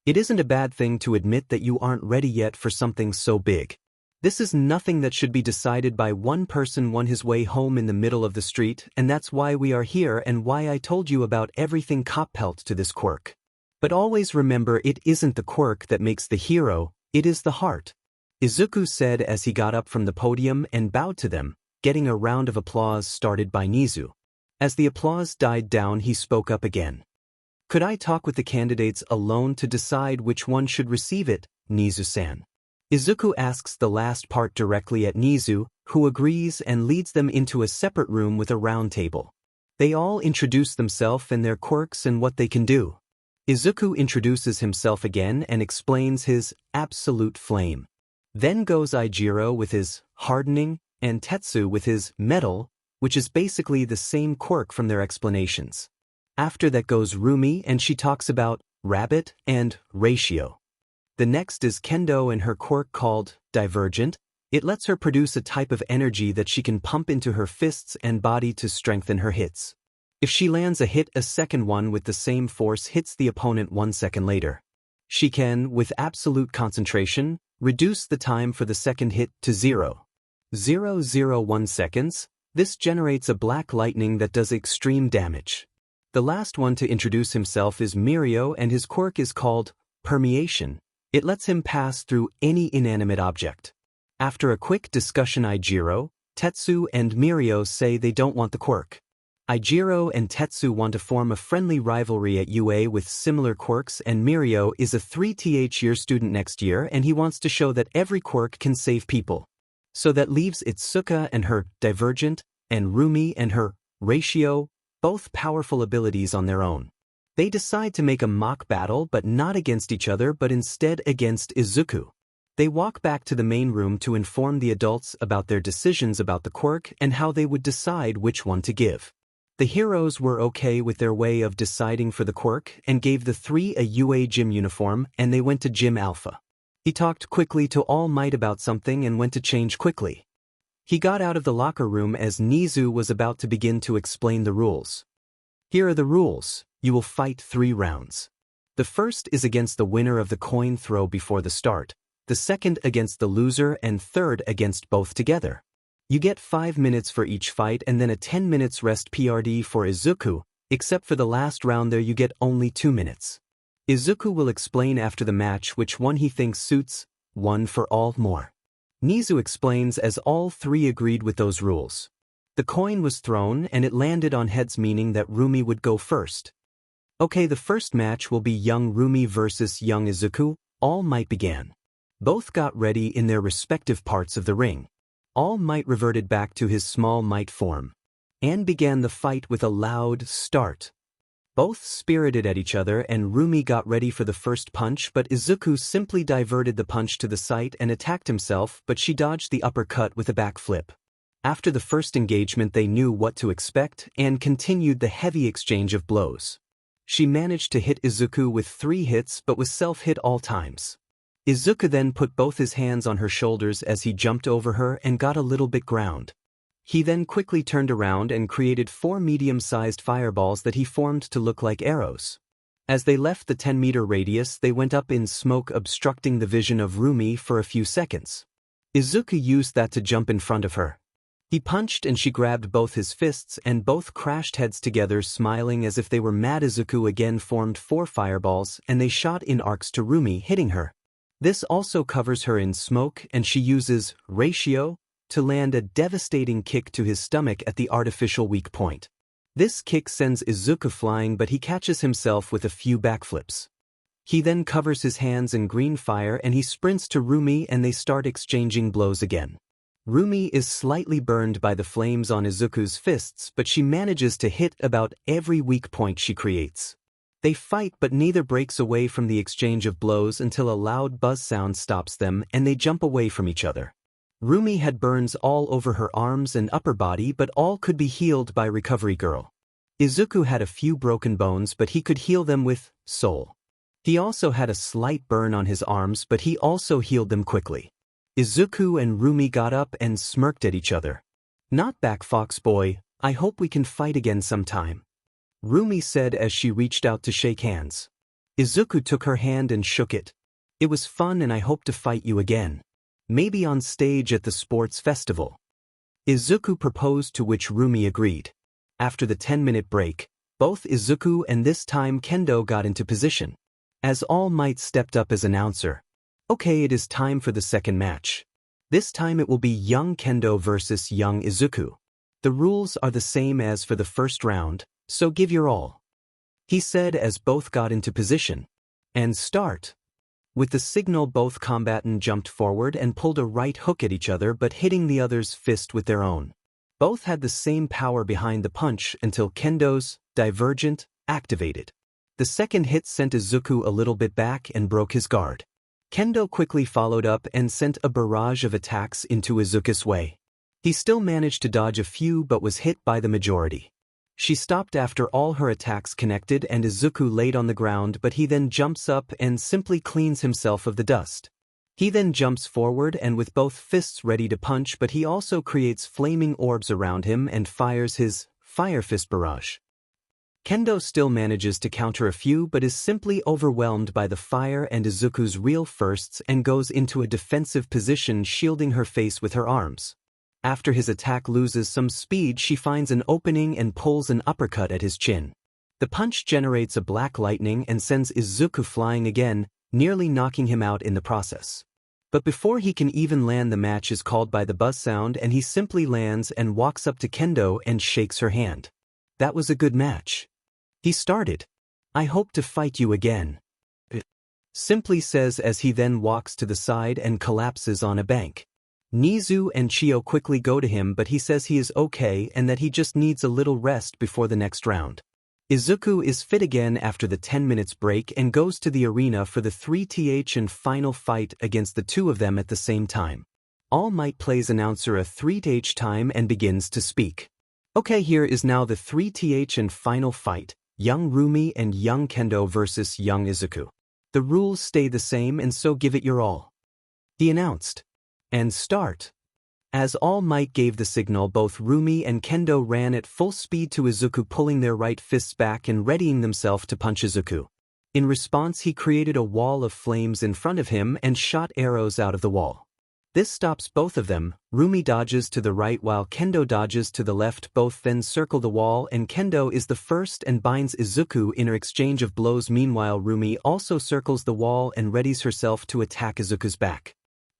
It isn't a bad thing to admit that you aren't ready yet for something so big. This is nothing that should be decided by one person on his way home in the middle of the street, and that's why we are here and why I told you about everything coppelt to this quirk. But always remember, it isn't the quirk that makes the hero, it is the heart. Izuku said as he got up from the podium and bowed to them, getting a round of applause started by Nizu. As the applause died down, he spoke up again. Could I talk with the candidates alone to decide which one should receive it, Nizu-san? Izuku asks the last part directly at Nizu, who agrees and leads them into a separate room with a round table. They all introduce themselves and their quirks and what they can do. Izuku introduces himself again and explains his absolute flame. Then goes Ijiro with his hardening and Tetsu with his metal, which is basically the same quirk from their explanations. After that goes Rumi and she talks about rabbit and ratio. The next is Kendo and her quirk called divergent. It lets her produce a type of energy that she can pump into her fists and body to strengthen her hits. If she lands a hit, a second one with the same force hits the opponent 1 second later. She can, with absolute concentration, reduce the time for the second hit to 0.001 seconds. This generates a black lightning that does extreme damage. The last one to introduce himself is Mirio and his quirk is called permeation. It lets him pass through any inanimate object. After a quick discussion, Ijiro, Tetsu and Mirio say they don't want the quirk. Ijiro and Tetsu want to form a friendly rivalry at UA with similar quirks, and Mirio is a 3th year student next year and he wants to show that every quirk can save people. So that leaves Itsuka and her divergent, and Rumi and her ratio, both powerful abilities on their own. They decide to make a mock battle, but not against each other but instead against Izuku. They walk back to the main room to inform the adults about their decisions about the quirk and how they would decide which one to give. The heroes were okay with their way of deciding for the quirk and gave the 3 a UA gym uniform, and they went to Gym Alpha. He talked quickly to All Might about something and went to change quickly. He got out of the locker room as Nizu was about to begin to explain the rules. Here are the rules. You will fight 3 rounds. The first is against the winner of the coin throw before the start, the second against the loser, and third against both together. You get 5 minutes for each fight and then a 10 minutes rest PRD for Izuku, except for the last round there you get only 2 minutes. Izuku will explain after the match which one he thinks suits, one for all more. Nizu explains as all 3 agreed with those rules. The coin was thrown and it landed on heads, meaning that Rumi would go first. Okay, the first match will be young Rumi versus young Izuku. All Might began. Both got ready in their respective parts of the ring. All Might reverted back to his small might form and began the fight with a loud start. Both spirited at each other and Rumi got ready for the first punch, but Izuku simply diverted the punch to the side and attacked himself, but she dodged the uppercut with a backflip. After the first engagement they knew what to expect and continued the heavy exchange of blows. She managed to hit Izuku with 3 hits but was self-hit all times. Izuku then put both his hands on her shoulders as he jumped over her and got a little bit ground. He then quickly turned around and created 4 medium-sized fireballs that he formed to look like arrows. As they left the 10-meter radius, they went up in smoke, obstructing the vision of Rumi for a few seconds. Izuku used that to jump in front of her. He punched and she grabbed both his fists and both crashed heads together, smiling as if they were mad. Izuku again formed 4 fireballs and they shot in arcs to Rumi, hitting her. This also covers her in smoke and she uses ratio to land a devastating kick to his stomach at the artificial weak point. This kick sends Izuku flying, but he catches himself with a few backflips. He then covers his hands in green fire and he sprints to Rumi and they start exchanging blows again. Rumi is slightly burned by the flames on Izuku's fists, but she manages to hit about every weak point she creates. They fight, but neither breaks away from the exchange of blows until a loud buzz sound stops them and they jump away from each other. Rumi had burns all over her arms and upper body, but all could be healed by Recovery Girl. Izuku had a few broken bones, but he could heal them with Soul. He also had a slight burn on his arms, but he also healed them quickly. Izuku and Rumi got up and smirked at each other. "Not back, Fox Boy. I hope we can fight again sometime," Rumi said as she reached out to shake hands. Izuku took her hand and shook it. "It was fun and I hope to fight you again. Maybe on stage at the sports festival." Izuku proposed, to which Rumi agreed. After the 10-minute break, both Izuku and this time Kendo got into position. As All Might stepped up as announcer. "Okay, it is time for the second match. This time it will be young Kendo versus young Izuku. The rules are the same as for the first round, so give your all," he said as both got into position. "And start." With the signal, both combatants jumped forward and pulled a right hook at each other, but hitting the other's fist with their own. Both had the same power behind the punch until Kendo's Divergent activated. The second hit sent Izuku a little bit back and broke his guard. Kendo quickly followed up and sent a barrage of attacks into Izuku's way. He still managed to dodge a few but was hit by the majority. She stopped after all her attacks connected and Izuku laid on the ground, but he then jumps up and simply cleans himself of the dust. He then jumps forward and with both fists ready to punch, but he also creates flaming orbs around him and fires his Fire Fist barrage. Kendo still manages to counter a few but is simply overwhelmed by the fire and Izuku's real firsts and goes into a defensive position, shielding her face with her arms. After his attack loses some speed, she finds an opening and pulls an uppercut at his chin. The punch generates a black lightning and sends Izuku flying again, nearly knocking him out in the process. But before he can even land, the match is called by the buzz sound and he simply lands and walks up to Kendo and shakes her hand. "That was a good match," he started. "I hope to fight you again," simply says as he then walks to the side and collapses on a bank. Nizu and Chio quickly go to him, but he says he is okay and that he just needs a little rest before the next round. Izuku is fit again after the 10 minutes break and goes to the arena for the 3th and final fight against the two of them at the same time. All Might plays announcer a 3th time and begins to speak. "Okay, here is now the 3th and final fight, young Rumi and young Kendo versus young Izuku. The rules stay the same and so give it your all," he announced. "And start." As All Might gave the signal, both Rumi and Kendo ran at full speed to Izuku, pulling their right fists back and readying themselves to punch Izuku. In response, he created a wall of flames in front of him and shot arrows out of the wall. This stops both of them. Rumi dodges to the right while Kendo dodges to the left. Both then circle the wall and Kendo is the first and binds Izuku in an exchange of blows. Meanwhile, Rumi also circles the wall and readies herself to attack Izuku's back.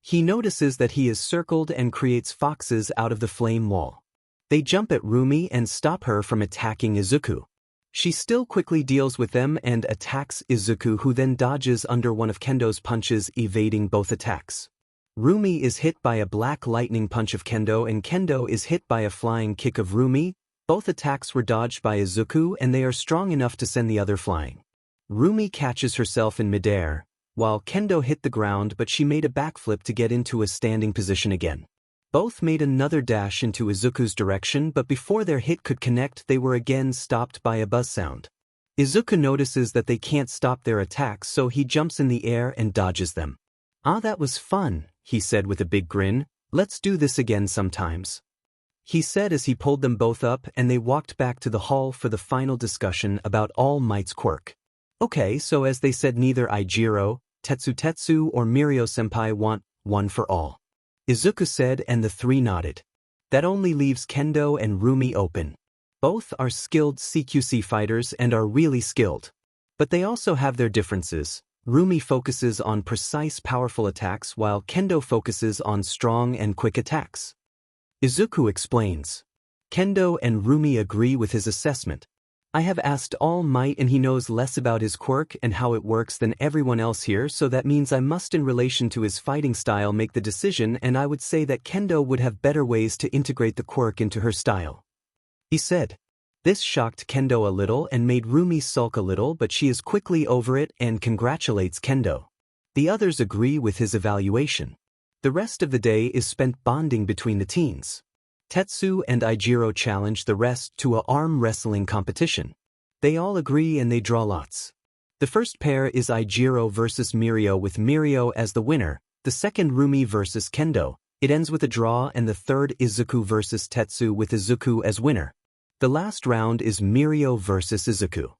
He notices that he is circled and creates foxes out of the flame wall. They jump at Rumi and stop her from attacking Izuku. She still quickly deals with them and attacks Izuku, who then dodges under one of Kendo's punches, evading both attacks. Rumi is hit by a black lightning punch of Kendo and Kendo is hit by a flying kick of Rumi. Both attacks were dodged by Izuku and they are strong enough to send the other flying. Rumi catches herself in midair, while Kendo hit the ground, but she made a backflip to get into a standing position again. Both made another dash into Izuku's direction, but before their hit could connect, they were again stopped by a buzz sound. Izuku notices that they can't stop their attacks, so he jumps in the air and dodges them. "Ah, that was fun," he said with a big grin. "Let's do this again sometimes," he said as he pulled them both up and they walked back to the hall for the final discussion about All Might's quirk. Okay, so as they said, neither Ijiro, Tetsu or Mirio-senpai want one for all. Izuku said, and the three nodded. That only leaves Kendo and Rumi open. Both are skilled CQC fighters and are really skilled. But they also have their differences. Rumi focuses on precise, powerful attacks while Kendo focuses on strong and quick attacks. Izuku explains. Kendo and Rumi agree with his assessment. I have asked All Might and he knows less about his quirk and how it works than everyone else here, so that means I must, in relation to his fighting style, make the decision, and I would say that Kendo would have better ways to integrate the quirk into her style. He said. This shocked Kendo a little and made Rumi sulk a little, but she is quickly over it and congratulates Kendo. The others agree with his evaluation. The rest of the day is spent bonding between the teens. Tetsu and Ijiro challenge the rest to a arm wrestling competition. They all agree and they draw lots. The first pair is Ijiro versus Mirio, with Mirio as the winner, the second Rumi versus Kendo. It ends with a draw, and the third Izuku versus Tetsu with Izuku as winner. The last round is Mirio versus Izuku.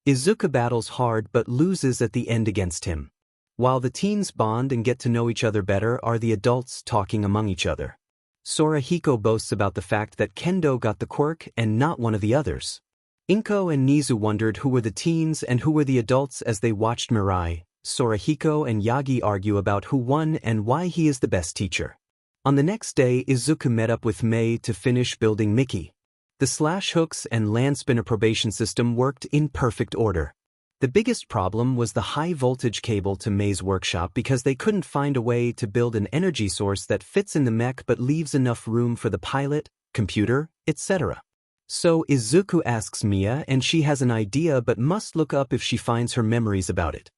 Izuku battles hard but loses at the end against him. While the teens bond and get to know each other better are the adults talking among each other. Sorahiko boasts about the fact that Kendo got the quirk and not one of the others. Inko and Nizu wondered who were the teens and who were the adults as they watched Mirai. Sorahiko and Yagi argue about who won and why he is the best teacher. On the next day, Izuku met up with Mei to finish building Mickey. The slash hooks and land spinner probation system worked in perfect order. The biggest problem was the high-voltage cable to Mei's workshop because they couldn't find a way to build an energy source that fits in the mech but leaves enough room for the pilot, computer, etc. So Izuku asks Mia and she has an idea but must look up if she finds her memories about it.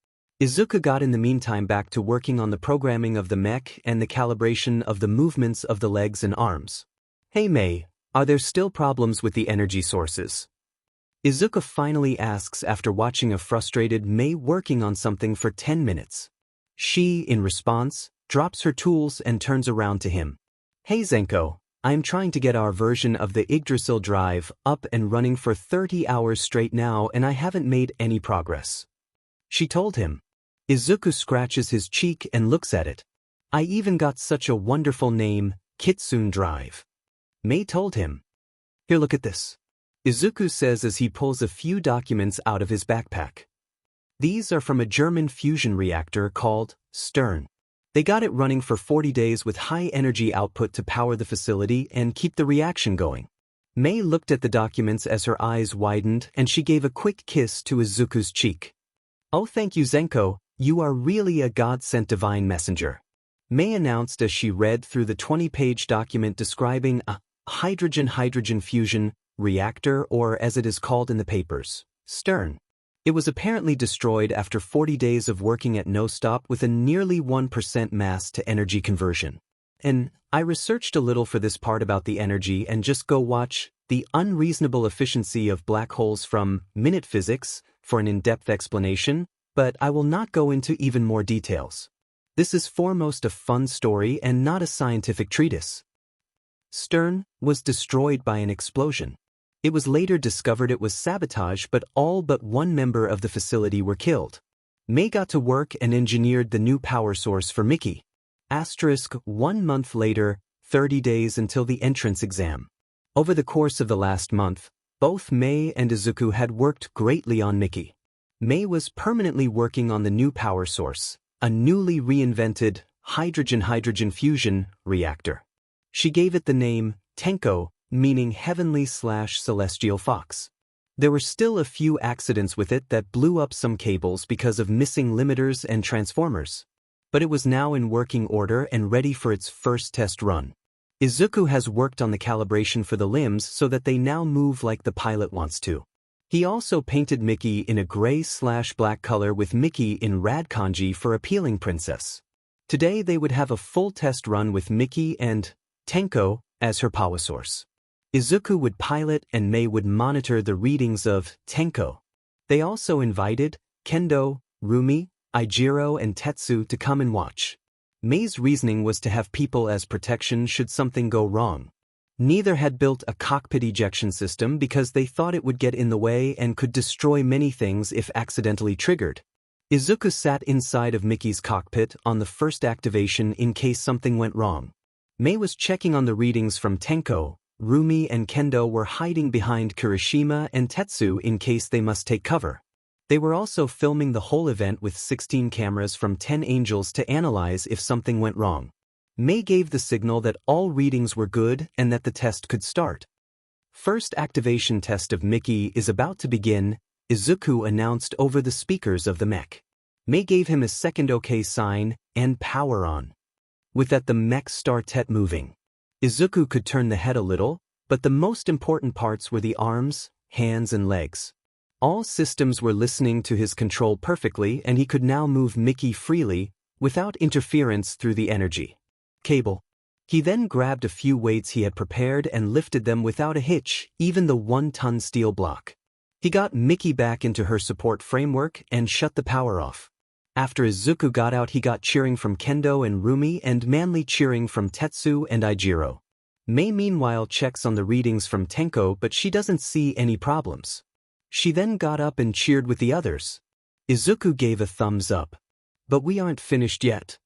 Izuku got in the meantime back to working on the programming of the mech and the calibration of the movements of the legs and arms. Hey Mei, are there still problems with the energy sources? Izuku finally asks after watching a frustrated Mei working on something for 10 minutes. She, in response, drops her tools and turns around to him. Hey Zenko, I am trying to get our version of the Yggdrasil drive up and running for 30 hours straight now and I haven't made any progress. She told him. Izuku scratches his cheek and looks at it. I even got such a wonderful name, Kitsune Drive. Mei told him. Here, look at this. Izuku says as he pulls a few documents out of his backpack. These are from a German fusion reactor called Stern. They got it running for 40 days with high energy output to power the facility and keep the reaction going. Mei looked at the documents as her eyes widened and she gave a quick kiss to Izuku's cheek. Oh, thank you Zenko, you are really a God-sent divine messenger. Mei announced as she read through the 20-page document describing a hydrogen fusion reactor, or as it is called in the papers, Stern. It was apparently destroyed after 40 days of working at no stop with a nearly 1% mass to energy conversion. And I researched a little for this part about the energy and just go watch The Unreasonable Efficiency of Black Holes from Minute Physics for an in-depth explanation, but I will not go into even more details. This is foremost a fun story and not a scientific treatise. Stern was destroyed by an explosion. It was later discovered it was sabotage, but all but one member of the facility were killed. Mei got to work and engineered the new power source for Mickey. 1 month later, 30 days until the entrance exam. Over the course of the last month, both Mei and Izuku had worked greatly on Mickey. Mei was permanently working on the new power source, a newly reinvented hydrogen fusion reactor. She gave it the name Tenko, meaning heavenly/celestial fox. There were still a few accidents with it that blew up some cables because of missing limiters and transformers. But it was now in working order and ready for its first test run. Izuku has worked on the calibration for the limbs so that they now move like the pilot wants to. He also painted Mickey in a gray/black color with Mickey in rad kanji for appealing princess. Today they would have a full test run with Mickey and Tenko as her power source. Izuku would pilot and Mei would monitor the readings of Tenko. They also invited Kendo, Rumi, Ijiro and Tetsu to come and watch. Mei's reasoning was to have people as protection should something go wrong. Neither had built a cockpit ejection system because they thought it would get in the way and could destroy many things if accidentally triggered. Izuku sat inside of Mickey's cockpit on the first activation in case something went wrong. Mei was checking on the readings from Tenko. Rumi and Kendo were hiding behind Kirishima and Tetsu in case they must take cover. They were also filming the whole event with 16 cameras from 10 angels to analyze if something went wrong. Mei gave the signal that all readings were good and that the test could start. First activation test of Mickey is about to begin, Izuku announced over the speakers of the mech. Mei gave him a second OK sign, and power on. With that the mech started moving. Izuku could turn the head a little, but the most important parts were the arms, hands and legs. All systems were listening to his control perfectly and he could now move Mickey freely, without interference through the energy cable. He then grabbed a few weights he had prepared and lifted them without a hitch, even the 1-ton steel block. He got Mickey back into her support framework and shut the power off. After Izuku got out he got cheering from Kendo and Rumi and manly cheering from Tetsu and Ijiro. Mei meanwhile checks on the readings from Tenko but she doesn't see any problems. She then got up and cheered with the others. Izuku gave a thumbs up. But we aren't finished yet.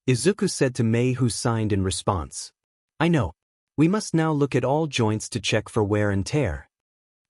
Izuku said to Mei who signed in response. I know. We must now look at all joints to check for wear and tear.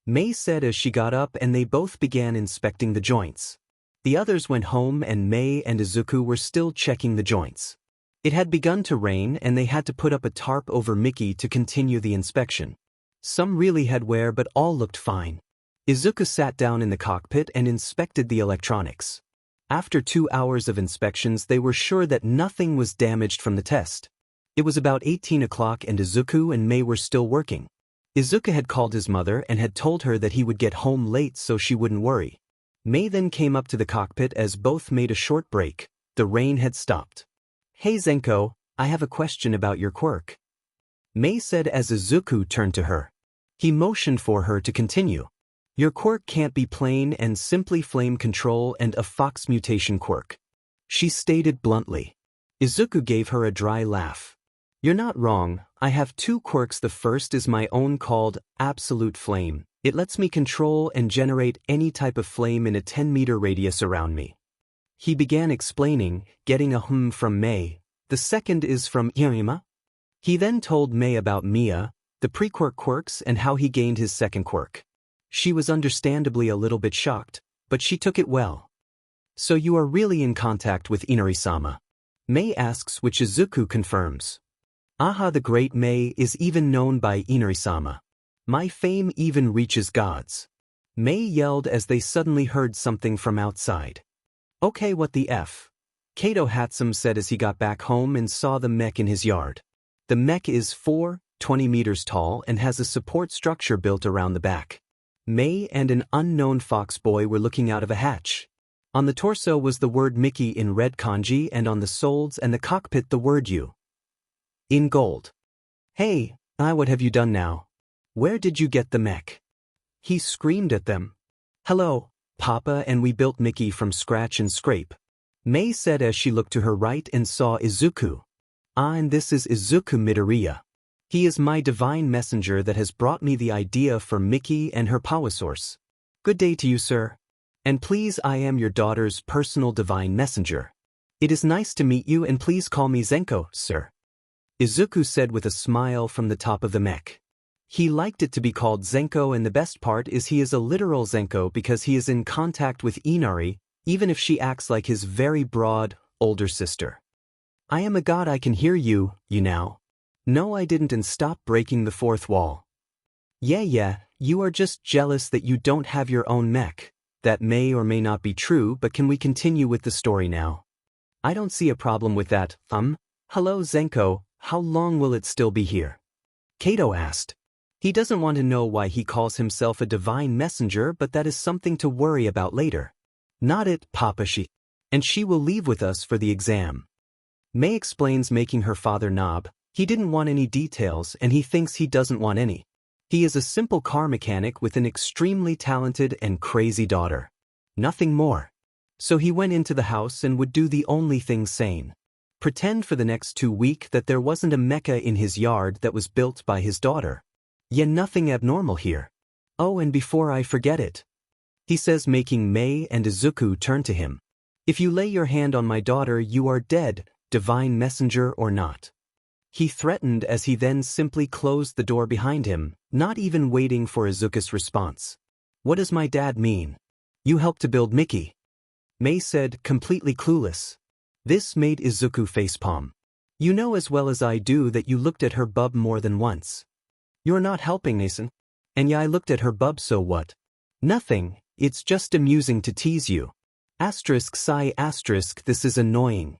Mei said as she got up and they both began inspecting the joints. The others went home and Mei and Izuku were still checking the joints. It had begun to rain and they had to put up a tarp over Mickey to continue the inspection. Some really had wear but all looked fine. Izuku sat down in the cockpit and inspected the electronics. After 2 hours of inspections they were sure that nothing was damaged from the test. It was about 18 o'clock and Izuku and Mei were still working. Izuku had called his mother and had told her that he would get home late so she wouldn't worry. Mei then came up to the cockpit as both made a short break. The rain had stopped. Hey Zenko, I have a question about your quirk. Mei said as Izuku turned to her. He motioned for her to continue. Your quirk can't be plain and simply flame control and a fox mutation quirk. She stated bluntly. Izuku gave her a dry laugh. You're not wrong, I have 2 quirks. The first is my own called Absolute Flame. It lets me control and generate any type of flame in a 10-meter radius around me. He began explaining, getting a from Mei. The second is from Irima. He then told Mei about Mia, the pre-quirk quirks and how he gained his second quirk. She was understandably a little bit shocked, but she took it well. So you are really in contact with Inari-sama? Mei asks, which Izuku confirms. Aha, the great Mei is even known by Inari-sama. My fame even reaches gods. Mei yelled as they suddenly heard something from outside. Okay, what the F? Kato Hatsum said as he got back home and saw the mech in his yard. The mech is 20 meters tall and has a support structure built around the back. Mei and an unknown fox boy were looking out of a hatch. On the torso was the word Mickey in red kanji and on the soles and the cockpit the word you in gold. Hey, what have you done now? Where did you get the mech? He screamed at them. Hello, Papa, and we built Mickey from scratch and scrape. Mei said as she looked to her right and saw Izuku. And this is Izuku Midoriya. He is my divine messenger that has brought me the idea for Mickey and her power source. Good day to you, sir. And please, I am your daughter's personal divine messenger. It is nice to meet you and please call me Zenko, sir. Izuku said with a smile from the top of the mech. He liked it to be called Zenko, and the best part is he is a literal Zenko because he is in contact with Inari, even if she acts like his very broad, older sister. I am a god, I can hear you now. No, I didn't, and stop breaking the fourth wall. Yeah, you are just jealous that you don't have your own mech. That may or may not be true, but can we continue with the story now? I don't see a problem with that. Hello Zenko, how long will it still be here? Kato asked. He doesn't want to know why he calls himself a divine messenger, but that is something to worry about later. Not it, Papa. And she will leave with us for the exam. Mei explains, making her father nod. He didn't want any details and he thinks he doesn't want any. He is a simple car mechanic with an extremely talented and crazy daughter. Nothing more. So he went into the house and would do the only thing sane. Pretend for the next 2 weeks that there wasn't a mecha in his yard that was built by his daughter. Yeah, nothing abnormal here. Oh, and before I forget it, he says, making Mei and Izuku turn to him. If you lay your hand on my daughter, you are dead, divine messenger or not. He threatened as he then simply closed the door behind him, not even waiting for Izuku's response. What does my dad mean? You helped to build Mickey. Mei said, completely clueless. This made Izuku facepalm. You know as well as I do that you looked at her bub more than once. You're not helping, Nason. And yeah, I looked at her bub, so what? Nothing, it's just amusing to tease you. Sigh, this is annoying.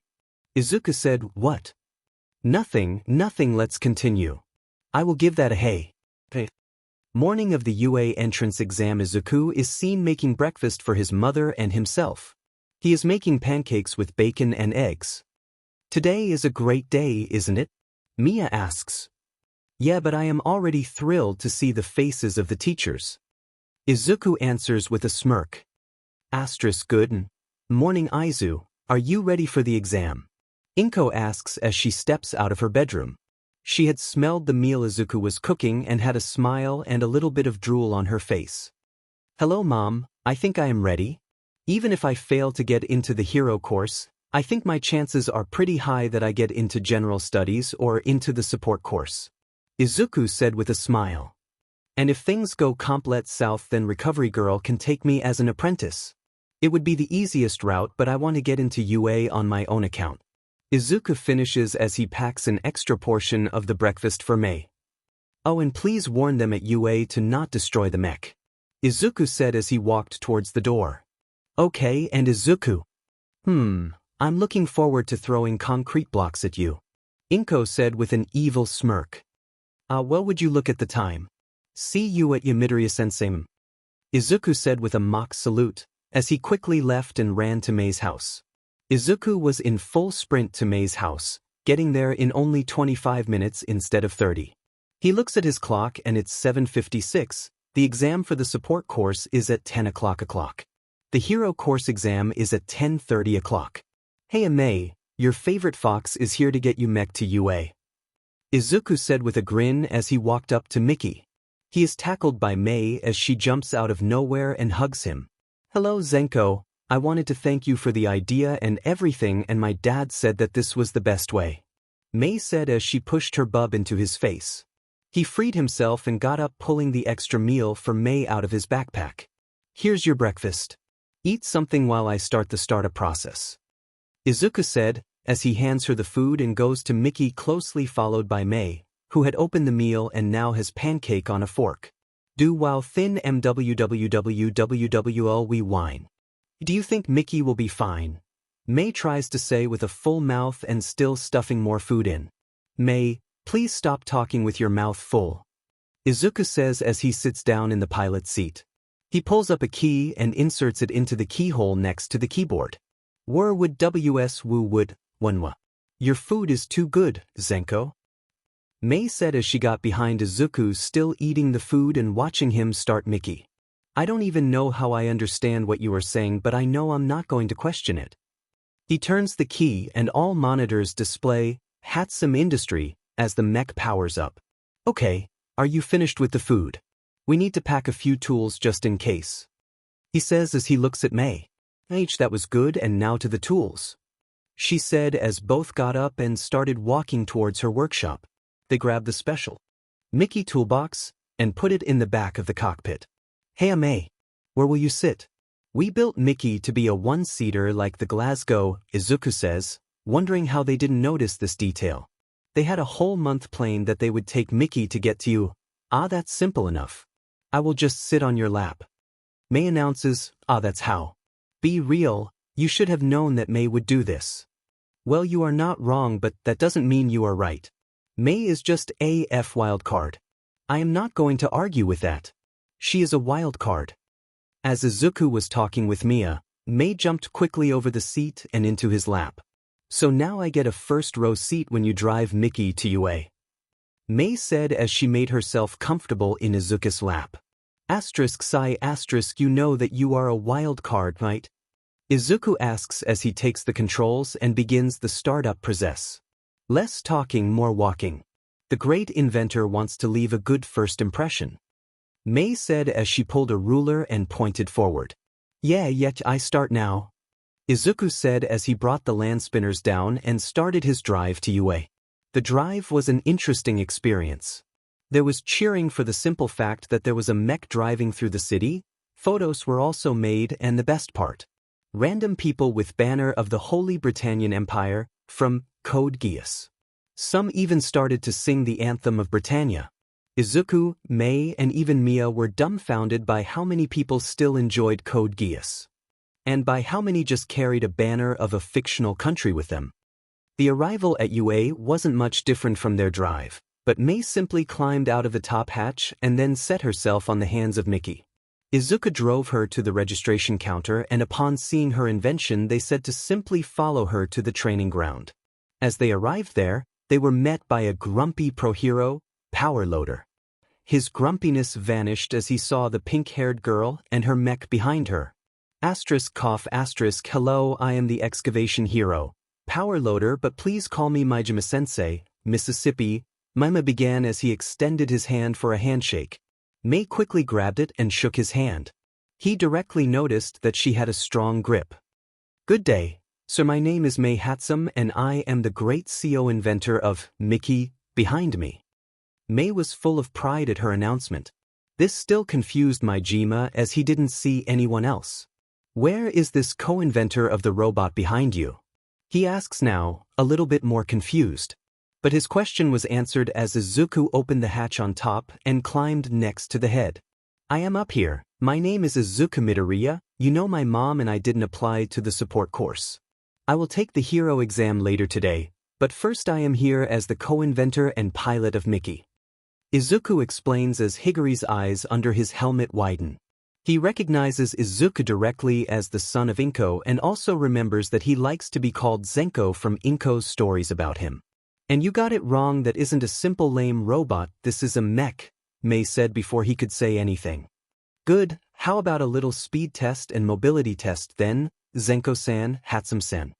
Izuku said, what? Nothing, let's continue. I will give that a hey. Morning of the UA entrance exam, Izuku is seen making breakfast for his mother and himself. He is making pancakes with bacon and eggs. Today is a great day, isn't it? Mia asks. Yeah, but I am already thrilled to see the faces of the teachers. Izuku answers with a smirk. Good. Morning, Izu, are you ready for the exam? Inko asks as she steps out of her bedroom. She had smelled the meal Izuku was cooking and had a smile and a little bit of drool on her face. Hello, Mom, I think I am ready. Even if I fail to get into the hero course, I think my chances are pretty high that I get into general studies or into the support course. Izuku said with a smile. And if things go complete south, then Recovery Girl can take me as an apprentice. It would be the easiest route, but I want to get into UA on my own account. Izuku finishes as he packs an extra portion of the breakfast for Mei. Oh, and please warn them at UA to not destroy the mech. Izuku said as he walked towards the door. Okay, and Izuku? I'm looking forward to throwing concrete blocks at you. Inko said with an evil smirk. Well, would you look at the time? See you at Yamidoriya Sensei. Izuku said with a mock salute, as he quickly left and ran to Mei's house. Izuku was in full sprint to Mei's house, getting there in only 25 minutes instead of 30. He looks at his clock and it's 7:56, the exam for the support course is at 10 o'clock. The hero course exam is at 10:30. Hey Mei, your favorite fox is here to get you mech to UA. Izuku said with a grin as he walked up to Mickey. He is tackled by Mei as she jumps out of nowhere and hugs him. Hello Zenko, I wanted to thank you for the idea and everything, and my dad said that this was the best way. Mei said as she pushed her bub into his face. He freed himself and got up, pulling the extra meal for Mei out of his backpack. Here's your breakfast. Eat something while I start the startup process. Izuku said, as he hands her the food and goes to Mickey, closely followed by Mei, who had opened the meal and now has pancake on a fork. Do while thin mwwwwl we whine. Do you think Mickey will be fine? Mei tries to say with a full mouth and still stuffing more food in. Mei, please stop talking with your mouth full. Izuku says as he sits down in the pilot seat. He pulls up a key and inserts it into the keyhole next to the keyboard. Would ws woo would, wunwa. Your food is too good, Zenko. Mei said as she got behind Izuku, still eating the food and watching him start Mickey. I don't even know how I understand what you are saying, but I know I'm not going to question it. He turns the key and all monitors display Hatsum Industry as the mech powers up. Okay, are you finished with the food? We need to pack a few tools just in case. He says as he looks at Mei. That was good, and now to the tools. She said as both got up and started walking towards her workshop. They grabbed the special Mickey toolbox and put it in the back of the cockpit. Hey Mei, where will you sit? We built Mickey to be a one-seater like the Glasgow, Izuku says, wondering how they didn't notice this detail. They had a whole month plane that they would take Mickey to get to you. That's simple enough. I will just sit on your lap. Mei announces, that's how. Be real, you should have known that Mei would do this. Well, you are not wrong, but that doesn't mean you are right. Mei is just AF wild card. I am not going to argue with that. She is a wild card. As Izuku was talking with Mia, Mei jumped quickly over the seat and into his lap. So now I get a first row seat when you drive Mickey to UA. Mei said as she made herself comfortable in Izuku's lap. Sigh, you know that you are a wild card, right? Izuku asks as he takes the controls and begins the startup process. Less talking, more walking. The great inventor wants to leave a good first impression. Mei said as she pulled a ruler and pointed forward. Yeah, yet I start now. Izuku said as he brought the land spinners down and started his drive to UA. The drive was an interesting experience. There was cheering for the simple fact that there was a mech driving through the city. Photos were also made, and the best part. Random people with banner of the Holy Britannian Empire, from Code Geass. Some even started to sing the anthem of Britannia. Izuku, Mei, and even Mia were dumbfounded by how many people still enjoyed Code Geass. And by how many just carried a banner of a fictional country with them. The arrival at UA wasn't much different from their drive, but Mei simply climbed out of the top hatch and then set herself on the hands of Mickey. Izuku drove her to the registration counter, and upon seeing her invention they said to simply follow her to the training ground. As they arrived there, they were met by a grumpy pro-hero, Power Loader. His grumpiness vanished as he saw the pink-haired girl and her mech behind her. Hello, I am the excavation hero, Power Loader, but please call me Maijima-sensei, Mississippi. Maima began as he extended his hand for a handshake. Mei quickly grabbed it and shook his hand. He directly noticed that she had a strong grip. Good day, sir, my name is Mei Hatsum and I am the great CO inventor of Mickey, behind me. Mei was full of pride at her announcement. This still confused Maijima as he didn't see anyone else. Where is this co-inventor of the robot behind you? He asks now, a little bit more confused. But his question was answered as Izuku opened the hatch on top and climbed next to the head. I am up here. My name is Izuku Midoriya. You know my mom and I didn't apply to the support course. I will take the hero exam later today, but first I am here as the co-inventor and pilot of Mickey. Izuku explains as Higuri's eyes under his helmet widen. He recognizes Izuku directly as the son of Inko and also remembers that he likes to be called Zenko from Inko's stories about him. And you got it wrong, that isn't a simple lame robot, this is a mech, Mei said before he could say anything. Good, how about a little speed test and mobility test then, Zenko-san, Hatsum-san?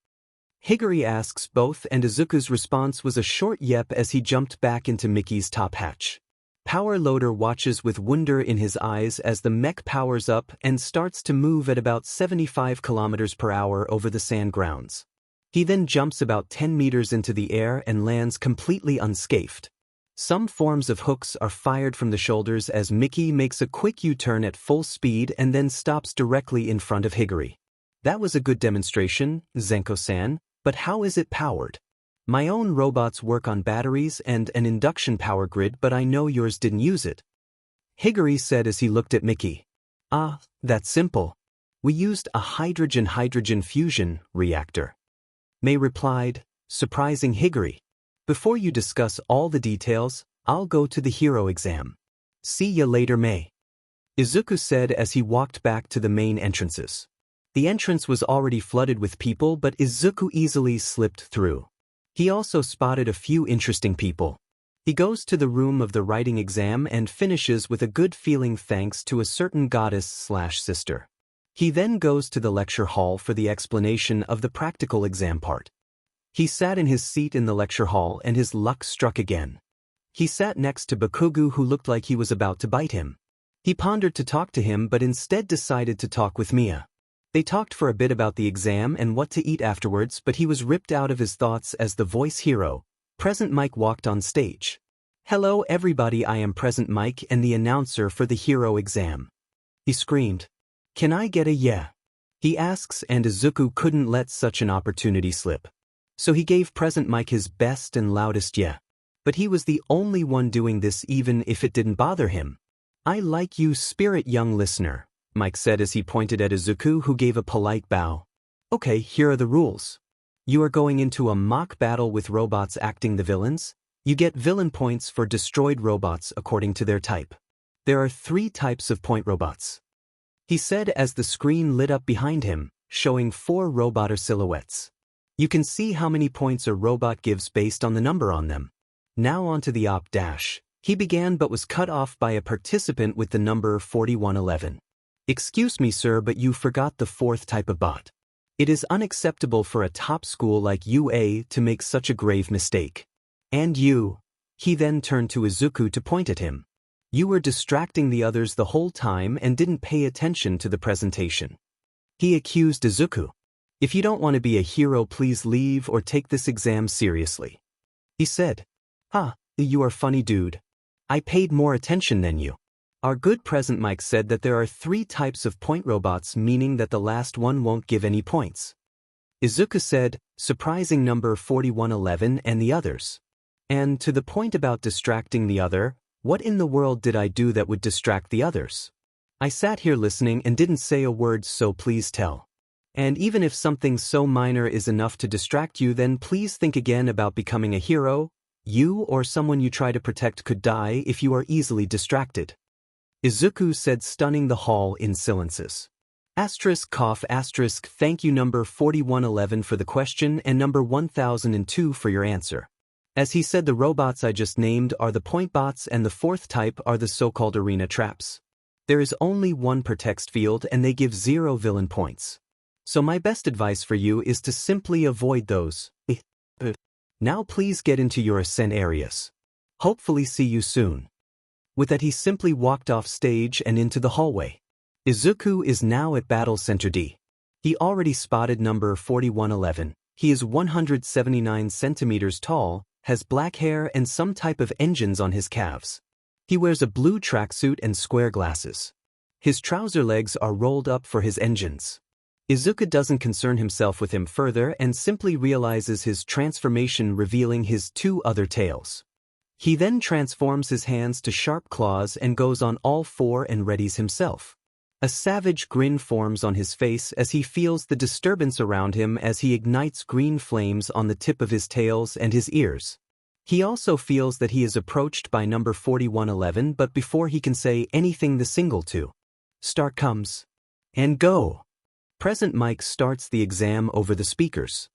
Higuri asks both, and Izuku's response was a short yep as he jumped back into Mickey's top hatch. Power Loader watches with wonder in his eyes as the mech powers up and starts to move at about 75 kilometers per hour over the sand grounds. He then jumps about 10 meters into the air and lands completely unscathed. Some forms of hooks are fired from the shoulders as Mickey makes a quick U-turn at full speed and then stops directly in front of Higuri. That was a good demonstration, Zenko-san, but how is it powered? My own robots work on batteries and an induction power grid, but I know yours didn't use it. Higuri said as he looked at Mickey. Ah, that's simple. We used a hydrogen-hydrogen fusion reactor. Mei replied, surprising Higuri. Before you discuss all the details, I'll go to the hero exam. See ya later, Mei. Izuku said as he walked back to the main entrances. The entrance was already flooded with people, but Izuku easily slipped through. He also spotted a few interesting people. He goes to the room of the writing exam and finishes with a good feeling thanks to a certain goddess/sister. He then goes to the lecture hall for the explanation of the practical exam part. He sat in his seat in the lecture hall and his luck struck again. He sat next to Bakugu, who looked like he was about to bite him. He pondered to talk to him but instead decided to talk with Mia. They talked for a bit about the exam and what to eat afterwards, but he was ripped out of his thoughts as the voice hero, Present Mike, walked on stage. Hello everybody, I am Present Mike and the announcer for the hero exam. He screamed. Can I get a yeah? He asks, and Izuku couldn't let such an opportunity slip. So he gave Present Mike his best and loudest yeah. But he was the only one doing this even if it didn't bother him. I like you, spirit young listener, Mike said as he pointed at Izuku, who gave a polite bow. Okay, here are the rules. You are going into a mock battle with robots acting the villains. You get villain points for destroyed robots according to their type. There are 3 types of point robots. He said as the screen lit up behind him, showing 4 roboter silhouettes. You can see how many points a robot gives based on the number on them. Now onto the op dash. He began but was cut off by a participant with the number 4111. Excuse me sir, but you forgot the 4th type of bot. It is unacceptable for a top school like UA to make such a grave mistake. And you. He then turned to Izuku to point at him. You were distracting the others the whole time and didn't pay attention to the presentation. He accused Izuku. If you don't want to be a hero, please leave or take this exam seriously. He said. You are funny, dude. I paid more attention than you. Our good present Mike said that there are 3 types of point robots, meaning that the last one won't give any points. Izuku said, surprising number 4111 and the others. And to the point about distracting the other, what in the world did I do that would distract the others? I sat here listening and didn't say a word, so please tell. And even if something so minor is enough to distract you, then please think again about becoming a hero. You or someone you try to protect could die if you are easily distracted. Izuku said, stunning the hall in silences. ***, thank you number 4111 for the question and number 1002 for your answer. As he said, the robots I just named are the point bots and the 4th type are the so-called arena traps. There is only one per text field and they give 0 villain points. So my best advice for you is to simply avoid those. Now please get into your ascent areas. Hopefully see you soon. With that he simply walked off stage and into the hallway. Izuku is now at Battle Center D. He already spotted number 4111. He is 179 centimeters tall, has black hair and some type of engines on his calves. He wears a blue tracksuit and square glasses. His trouser legs are rolled up for his engines. Izuku doesn't concern himself with him further and simply realizes his transformation, revealing his 2 other tails. He then transforms his hands to sharp claws and goes on all 4 and readies himself. A savage grin forms on his face as he feels the disturbance around him as he ignites green flames on the tip of his tails and his ears. He also feels that he is approached by number 4111, but before he can say anything, the single 2 start comes. And go! Present Mike starts the exam over the speakers.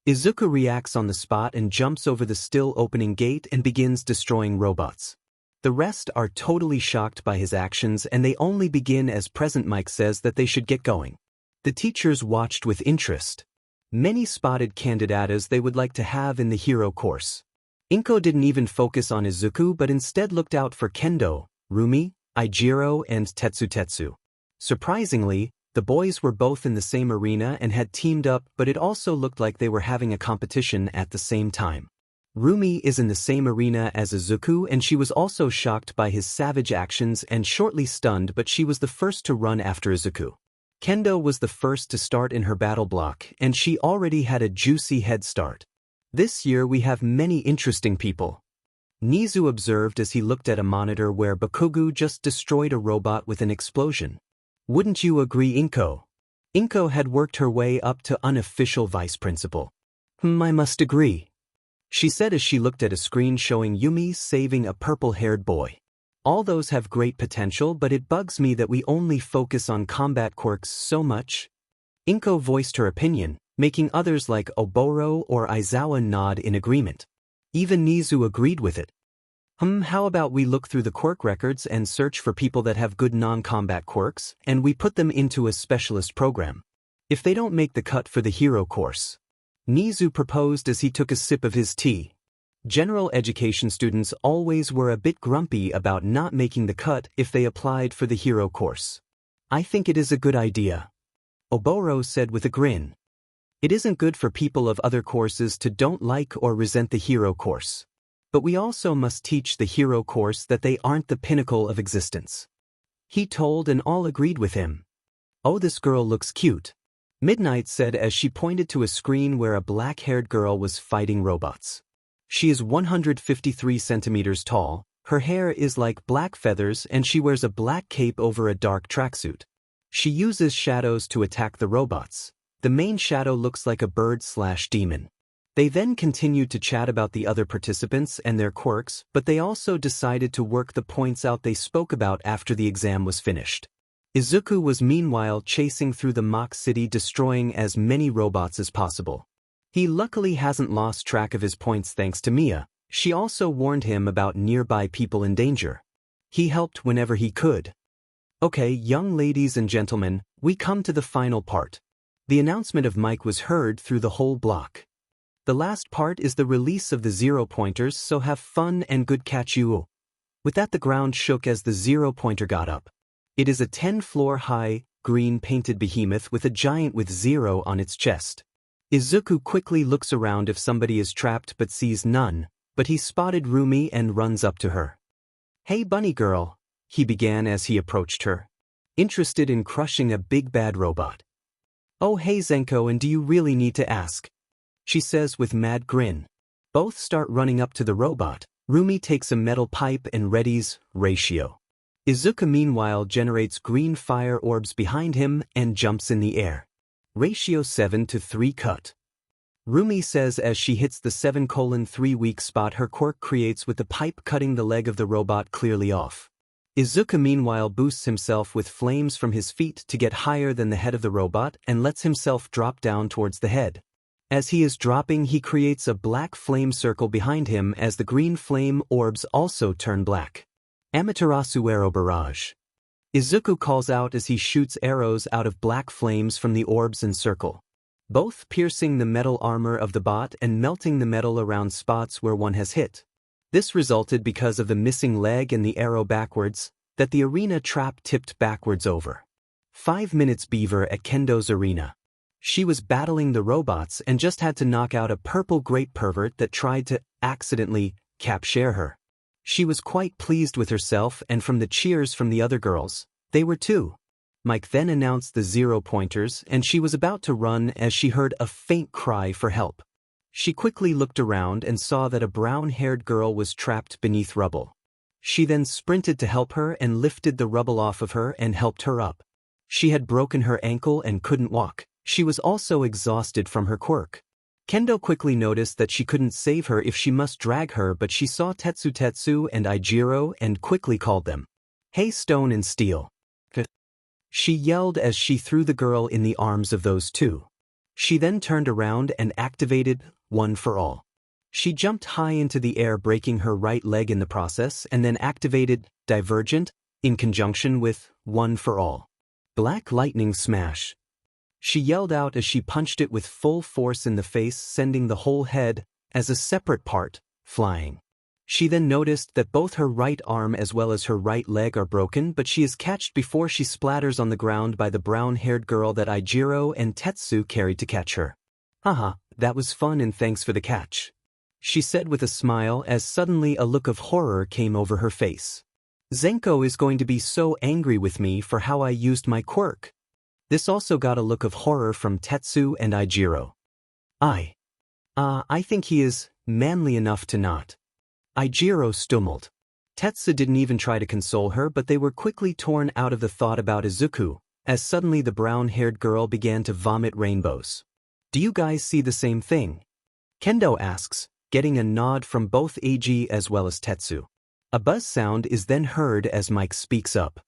Izuku reacts on the spot and jumps over the still opening gate and begins destroying robots. The rest are totally shocked by his actions and they only begin as Present Mike says that they should get going. The teachers watched with interest. Many spotted candidatas they would like to have in the hero course. Inko didn't even focus on Izuku but instead looked out for Kendo, Rumi, Ijiro and Tetsu. Surprisingly, the boys were both in the same arena and had teamed up, but it also looked like they were having a competition at the same time. Rumi is in the same arena as Izuku and she was also shocked by his savage actions and shortly stunned, but she was the first to run after Izuku. Kendo was the first to start in her battle block and she already had a juicy head start. This year we have many interesting people. Nizu observed as he looked at a monitor where Bakugu just destroyed a robot with an explosion. Wouldn't you agree, Inko? Inko had worked her way up to unofficial vice principal. I must agree, she said as she looked at a screen showing Yumi saving a purple-haired boy. All those have great potential, but it bugs me that we only focus on combat quirks so much. Inko voiced her opinion, making others like Oboro or Aizawa nod in agreement. Even Nizu agreed with it. How about we look through the quirk records and search for people that have good non-combat quirks, and we put them into a specialist program. If they don't make the cut for the hero course. Nizu proposed as he took a sip of his tea. General education students always were a bit grumpy about not making the cut if they applied for the hero course. I think it is a good idea, Oboro said with a grin. It isn't good for people of other courses to don't like or resent the hero course. But we also must teach the hero course that they aren't the pinnacle of existence. He told and all agreed with him. Oh, this girl looks cute, Midnight said as she pointed to a screen where a black-haired girl was fighting robots. She is 153 centimeters tall, her hair is like black feathers and she wears a black cape over a dark tracksuit. She uses shadows to attack the robots. The main shadow looks like a bird/demon. They then continued to chat about the other participants and their quirks, but they also decided to work the points out they spoke about after the exam was finished. Izuku was meanwhile chasing through the mock city, destroying as many robots as possible. He luckily hasn't lost track of his points thanks to Mia. She also warned him about nearby people in danger. He helped whenever he could. Okay, young ladies and gentlemen, we come to the final part. The announcement of Mike was heard through the whole block. The last part is the release of the 0-pointers, so have fun and good catch you. With that the ground shook as the 0-pointer got up. It is a 10-floor high, green painted behemoth with a giant with 0 on its chest. Izuku quickly looks around if somebody is trapped but sees none, but he spotted Rumi and runs up to her. "Hey bunny girl," he began as he approached her. Interested in crushing a big bad robot. "Oh hey Zenko, and do you really need to ask?" she says with mad grin. Both start running up to the robot. Rumi takes a metal pipe and readies ratio. Izuku meanwhile generates green fire orbs behind him and jumps in the air. Ratio 7:3 cut. Rumi says as she hits the 7:3 weak spot her quirk creates with the pipe cutting the leg of the robot clearly off. Izuku meanwhile boosts himself with flames from his feet to get higher than the head of the robot and lets himself drop down towards the head. As he is dropping he creates a black flame circle behind him as the green flame orbs also turn black. Amaterasu arrow barrage. Izuku calls out as he shoots arrows out of black flames from the orbs and circle, both piercing the metal armor of the bot and melting the metal around spots where one has hit. This resulted because of the missing leg and the arrow backwards, that the arena trap tipped backwards over. 5 minutes Beaver at Kendo's arena. She was battling the robots and just had to knock out a purple great pervert that tried to accidentally capture her. She was quite pleased with herself and from the cheers from the other girls, they were too. Mike then announced the 0-pointers and she was about to run as she heard a faint cry for help. She quickly looked around and saw that a brown-haired girl was trapped beneath rubble. She then sprinted to help her and lifted the rubble off of her and helped her up. She had broken her ankle and couldn't walk. She was also exhausted from her quirk. Kendo quickly noticed that she couldn't save her if she must drag her, but she saw Tetsu and Ijiro and quickly called them. "Hey Stone and Steel." She yelled as she threw the girl in the arms of those two. She then turned around and activated One for All. She jumped high into the air, breaking her right leg in the process, and then activated Divergent in conjunction with One for All. Black Lightning Smash. She yelled out as she punched it with full force in the face, sending the whole head, as a separate part, flying. She then noticed that both her right arm as well as her right leg are broken, but she is catched before she splatters on the ground by the brown-haired girl that Ijiro and Tetsu carried to catch her. "Haha, that was fun and thanks for the catch," she said with a smile as suddenly a look of horror came over her face. "Zenko is going to be so angry with me for how I used my quirk." This also got a look of horror from Tetsu and Ijiro. I think he is manly enough to not." Ijiro stumbled. Tetsu didn't even try to console her, but they were quickly torn out of the thought about Izuku, as suddenly the brown-haired girl began to vomit rainbows. "Do you guys see the same thing?" Kendo asks, getting a nod from both Eiji as well as Tetsu. A buzz sound is then heard as Mike speaks up.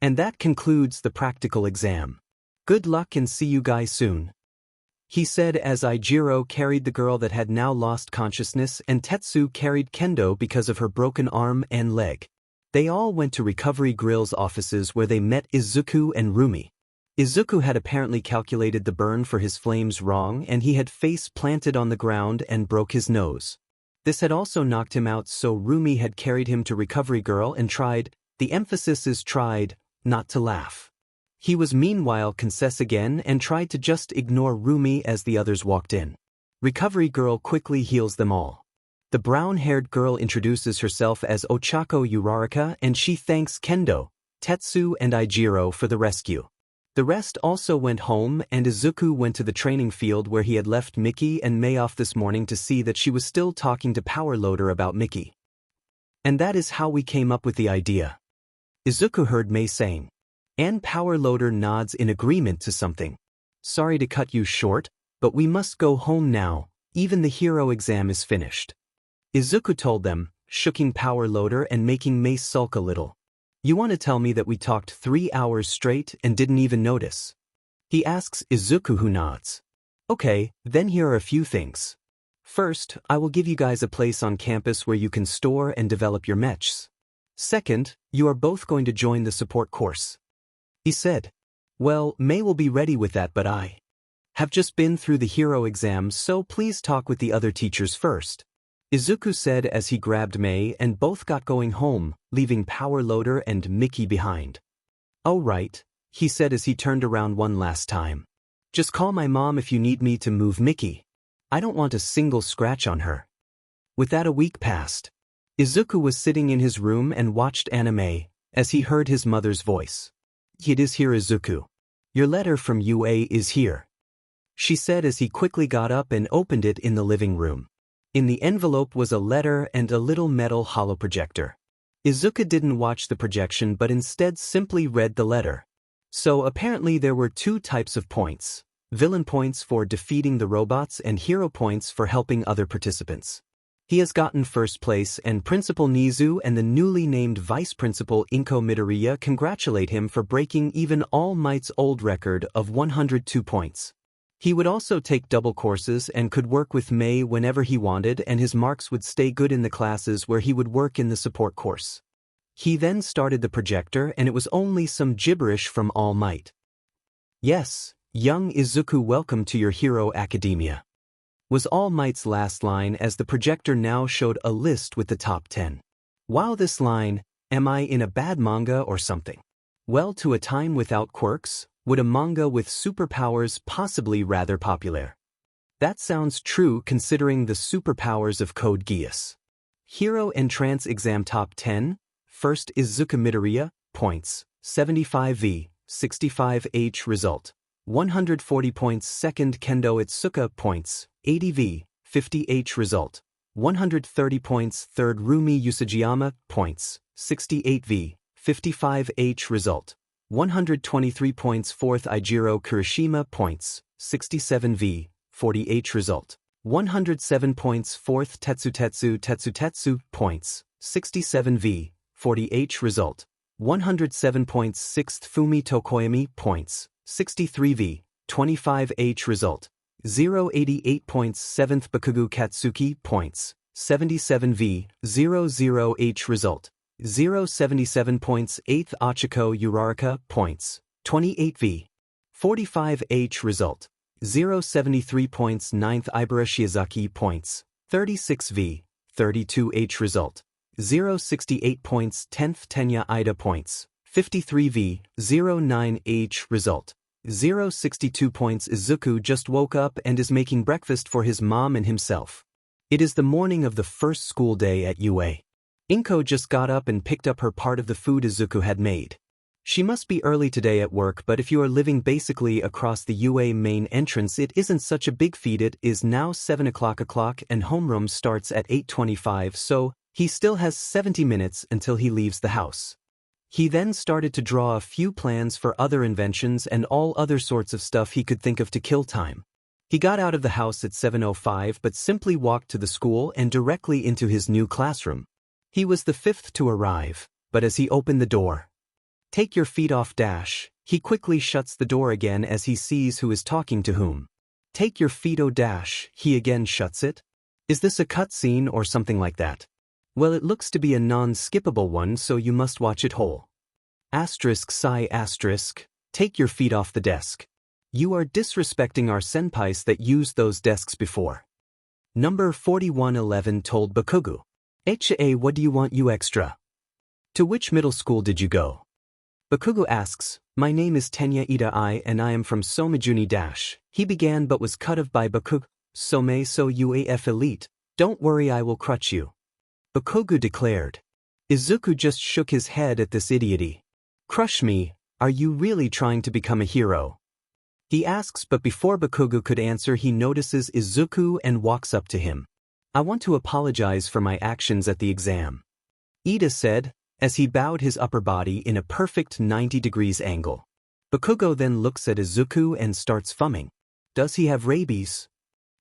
"And that concludes the practical exam. Good luck and see you guys soon," he said as Ijiro carried the girl that had now lost consciousness and Tetsu carried Kendo because of her broken arm and leg. They all went to Recovery Grill's offices where they met Izuku and Rumi. Izuku had apparently calculated the burn for his flames wrong and he had face planted on the ground and broke his nose. This had also knocked him out, so Rumi had carried him to Recovery Girl and tried, the emphasis is tried, not to laugh. He was meanwhile confess again and tried to just ignore Rumi as the others walked in. Recovery Girl quickly heals them all. The brown-haired girl introduces herself as Ochako Uraraka and she thanks Kendo, Tetsu and Ijiro for the rescue. The rest also went home and Izuku went to the training field where he had left Miki and Mei off this morning to see that she was still talking to Power Loader about Miki. "And that is how we came up with the idea," Izuku heard Mei saying. And Power Loader nods in agreement to something. "Sorry to cut you short, but we must go home now, even the hero exam is finished," Izuku told them, shooking Power Loader and making Mei sulk a little. "You want to tell me that we talked 3 hours straight and didn't even notice?" he asks Izuku, who nods. "Okay, then here are a few things. First, I will give you guys a place on campus where you can store and develop your mechs. Second, you are both going to join the support course," he said. "Well, Mei will be ready with that, but Have just been through the hero exam, so please talk with the other teachers first. Izuku said as he grabbed Mei and both got going home, leaving Power Loader and Mickey behind. Oh right, he said as he turned around one last time. Just call my mom if you need me to move Mickey. I don't want a single scratch on her. With that, a week passed. Izuku was sitting in his room and watched anime, as he heard his mother's voice. It is here, Izuku. Your letter from UA is here. She said as he quickly got up and opened it in the living room. In the envelope was a letter and a little metal holoprojector. Izuku didn't watch the projection but instead simply read the letter. So apparently there were two types of points: villain points for defeating the robots and hero points for helping other participants. He has gotten first place, and Principal Nizu and the newly named Vice Principal Inko Midoriya congratulate him for breaking even All Might's old record of 102 points. He would also take double courses and could work with Mei whenever he wanted, and his marks would stay good in the classes where he would work in the support course. He then started the projector and it was only some gibberish from All Might. Yes, young Izuku, welcome to your hero academia, was All Might's last line as the projector now showed a list with the top 10. Wow, this line, am I in a bad manga or something? Well, to a time without quirks, would a manga with superpowers possibly rather popular? That sounds true considering the superpowers of Code Geass. Hero Entrance Exam Top 10. First Izuku Midoriya, points, 75V, 65H result, 140 points. Second Kendo Itsuka, points, 80V, 50H result, 130 points. Third Rumi Usajiyama, points, 68V, 55H result, 123 points. Fourth Eijiro Kirishima, points, 67V, 40H result, 107 points. Fourth Tetsutetsu, points, 67V, 40H result, 107 points. Sixth Fumi Tokoyami, points, 63V, 25H result, 088 points. Seventh Bakugo Katsuki, points, 77V, 00H result, 077 points. Eighth Achiko Uraraka, points, 28V, 45H result, 073 points. Ninth Ibara Shiozaki, points, 36V, 32H result, 068 points. 10th Tenya Ida, points, 53V, 09H result, 062 points. Izuku just woke up and is making breakfast for his mom and himself. It is the morning of the first school day at UA. Inko just got up and picked up her part of the food Izuku had made. She must be early today at work, but if you are living basically across the UA main entrance, it isn't such a big feat. It is now 7 o'clock and homeroom starts at 8:25, so he still has 70 minutes until he leaves the house. He then started to draw a few plans for other inventions and all other sorts of stuff he could think of to kill time. He got out of the house at 7:05 but simply walked to the school and directly into his new classroom. He was the fifth to arrive, but as he opened the door, "Take your feet off dash," he quickly shuts the door again as he sees who is talking to whom. "Take your feet oh dash," he again shuts it. Is this a cutscene or something like that? Well, it looks to be a non-skippable one, so you must watch it whole. Asterisk sigh asterisk, take your feet off the desk. You are disrespecting our senpais that used those desks before. Number 4111 told Bakugo. "HA, what do you want you extra? To which middle school did you go?" Bakugo asks, "My name is Tenya Ida and I am from Somijuni Dash," he began but was cut off by Bakugo. "Some so UAF elite, don't worry, I will crush you," Bakugo declared. Izuku just shook his head at this idiocy. "Crush me? Are you really trying to become a hero?" he asks, but before Bakugo could answer he notices Izuku and walks up to him. "I want to apologize for my actions at the exam," Ida said, as he bowed his upper body in a perfect 90 degrees angle. Bakugo then looks at Izuku and starts fumming. "Does he have rabies?"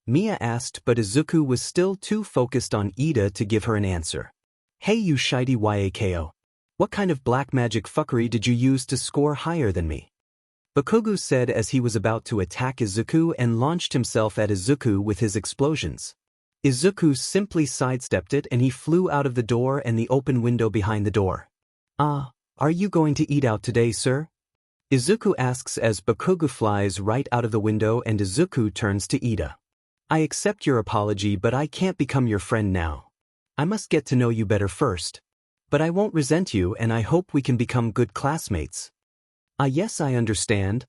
Mia asked, but Izuku was still too focused on Ida to give her an answer. "Hey you shitey Yako. What kind of black magic fuckery did you use to score higher than me?" Bakugo said as he was about to attack Izuku and launched himself at Izuku with his explosions. Izuku simply sidestepped it and he flew out of the door and the open window behind the door. Are you going to eat out today, sir?" Izuku asks as Bakugo flies right out of the window and Izuku turns to Ida. I accept your apology, but I can't become your friend now. I must get to know you better first. But I won't resent you and I hope we can become good classmates. Ah, yes, I understand,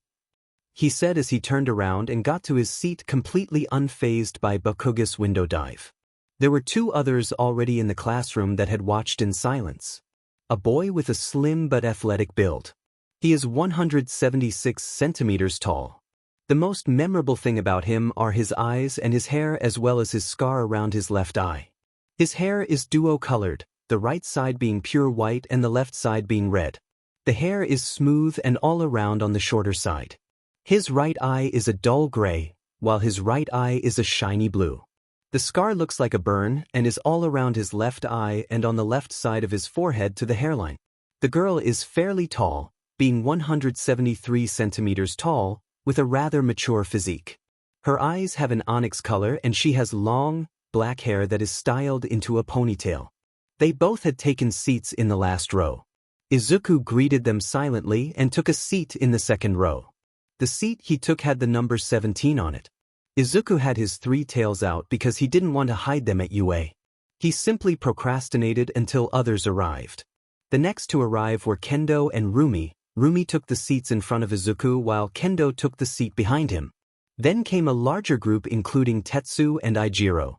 he said as he turned around and got to his seat completely unfazed by Bakugo's window dive. There were two others already in the classroom that had watched in silence. A boy with a slim but athletic build. He is 176 centimeters tall. The most memorable thing about him are his eyes and his hair as well as his scar around his left eye. His hair is duo-colored, the right side being pure white and the left side being red. The hair is smooth and all around on the shorter side. His right eye is a dull gray, while his right eye is a shiny blue. The scar looks like a burn and is all around his left eye and on the left side of his forehead to the hairline. The girl is fairly tall, being 173 centimeters tall, with a rather mature physique. Her eyes have an onyx color and she has long, black hair that is styled into a ponytail. They both had taken seats in the last row. Izuku greeted them silently and took a seat in the second row. The seat he took had the number 17 on it. Izuku had his three tails out because he didn't want to hide them at UA. He simply procrastinated until others arrived. The next to arrive were Kendo and Rumi. Rumi took the seats in front of Izuku while Kendo took the seat behind him. Then came a larger group including Tetsu and Ijiro.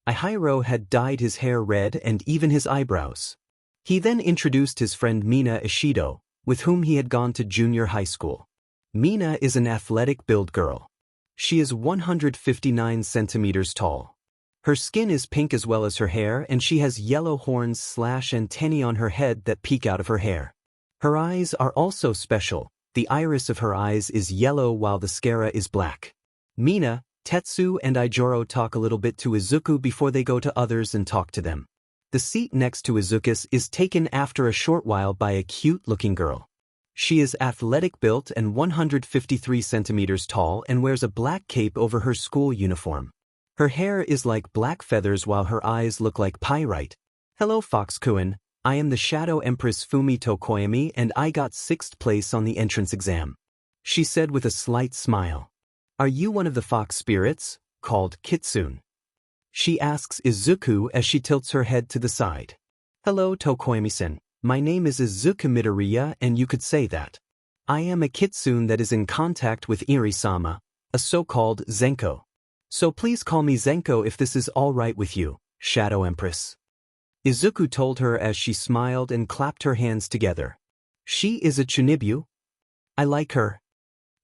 Ihiro had dyed his hair red and even his eyebrows. He then introduced his friend Mina Ishido, with whom he had gone to junior high school. Mina is an athletic build girl. She is 159 centimeters tall. Her skin is pink as well as her hair and she has yellow horns/antennae on her head that peek out of her hair. Her eyes are also special. The iris of her eyes is yellow while the sclera is black. Mina, Tetsu and Ijiro talk a little bit to Izuku before they go to others and talk to them. The seat next to Izuku's is taken after a short while by a cute-looking girl. She is athletic built and 153 centimeters tall and wears a black cape over her school uniform. Her hair is like black feathers while her eyes look like pyrite. Hello Fox-kun, I am the Shadow Empress Fumi Tokoyami and I got 6th place on the entrance exam, she said with a slight smile. Are you one of the fox spirits, called Kitsune? She asks Izuku as she tilts her head to the side. Hello Tokoyami-san. My name is Izuku Midoriya and you could say that. I am a kitsune that is in contact with Iri-sama, a so-called Zenko. So please call me Zenko if this is all right with you, Shadow Empress. Izuku told her as she smiled and clapped her hands together. She is a Chunibyu? I like her,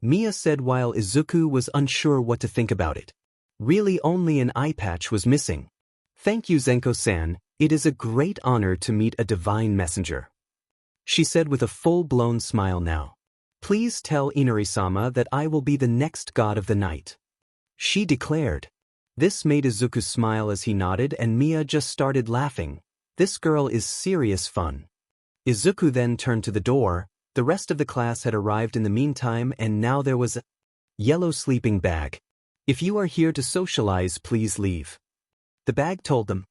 Mia said while Izuku was unsure what to think about it. Really only an eye patch was missing. Thank you Zenko-san. It is a great honor to meet a divine messenger, she said with a full-blown smile now. Please tell Inari-sama that I will be the next god of the night, she declared. This made Izuku smile as he nodded and Mia just started laughing. This girl is serious fun. Izuku then turned to the door. The rest of the class had arrived in the meantime and now there was a yellow sleeping bag. If you are here to socialize, please leave, the bag told them.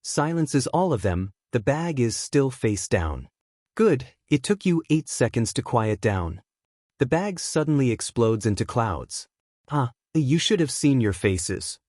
Silences all of them. The bag is still face down. Good, it took you 8 seconds to quiet down. The bag suddenly explodes into clouds. You should have seen your faces,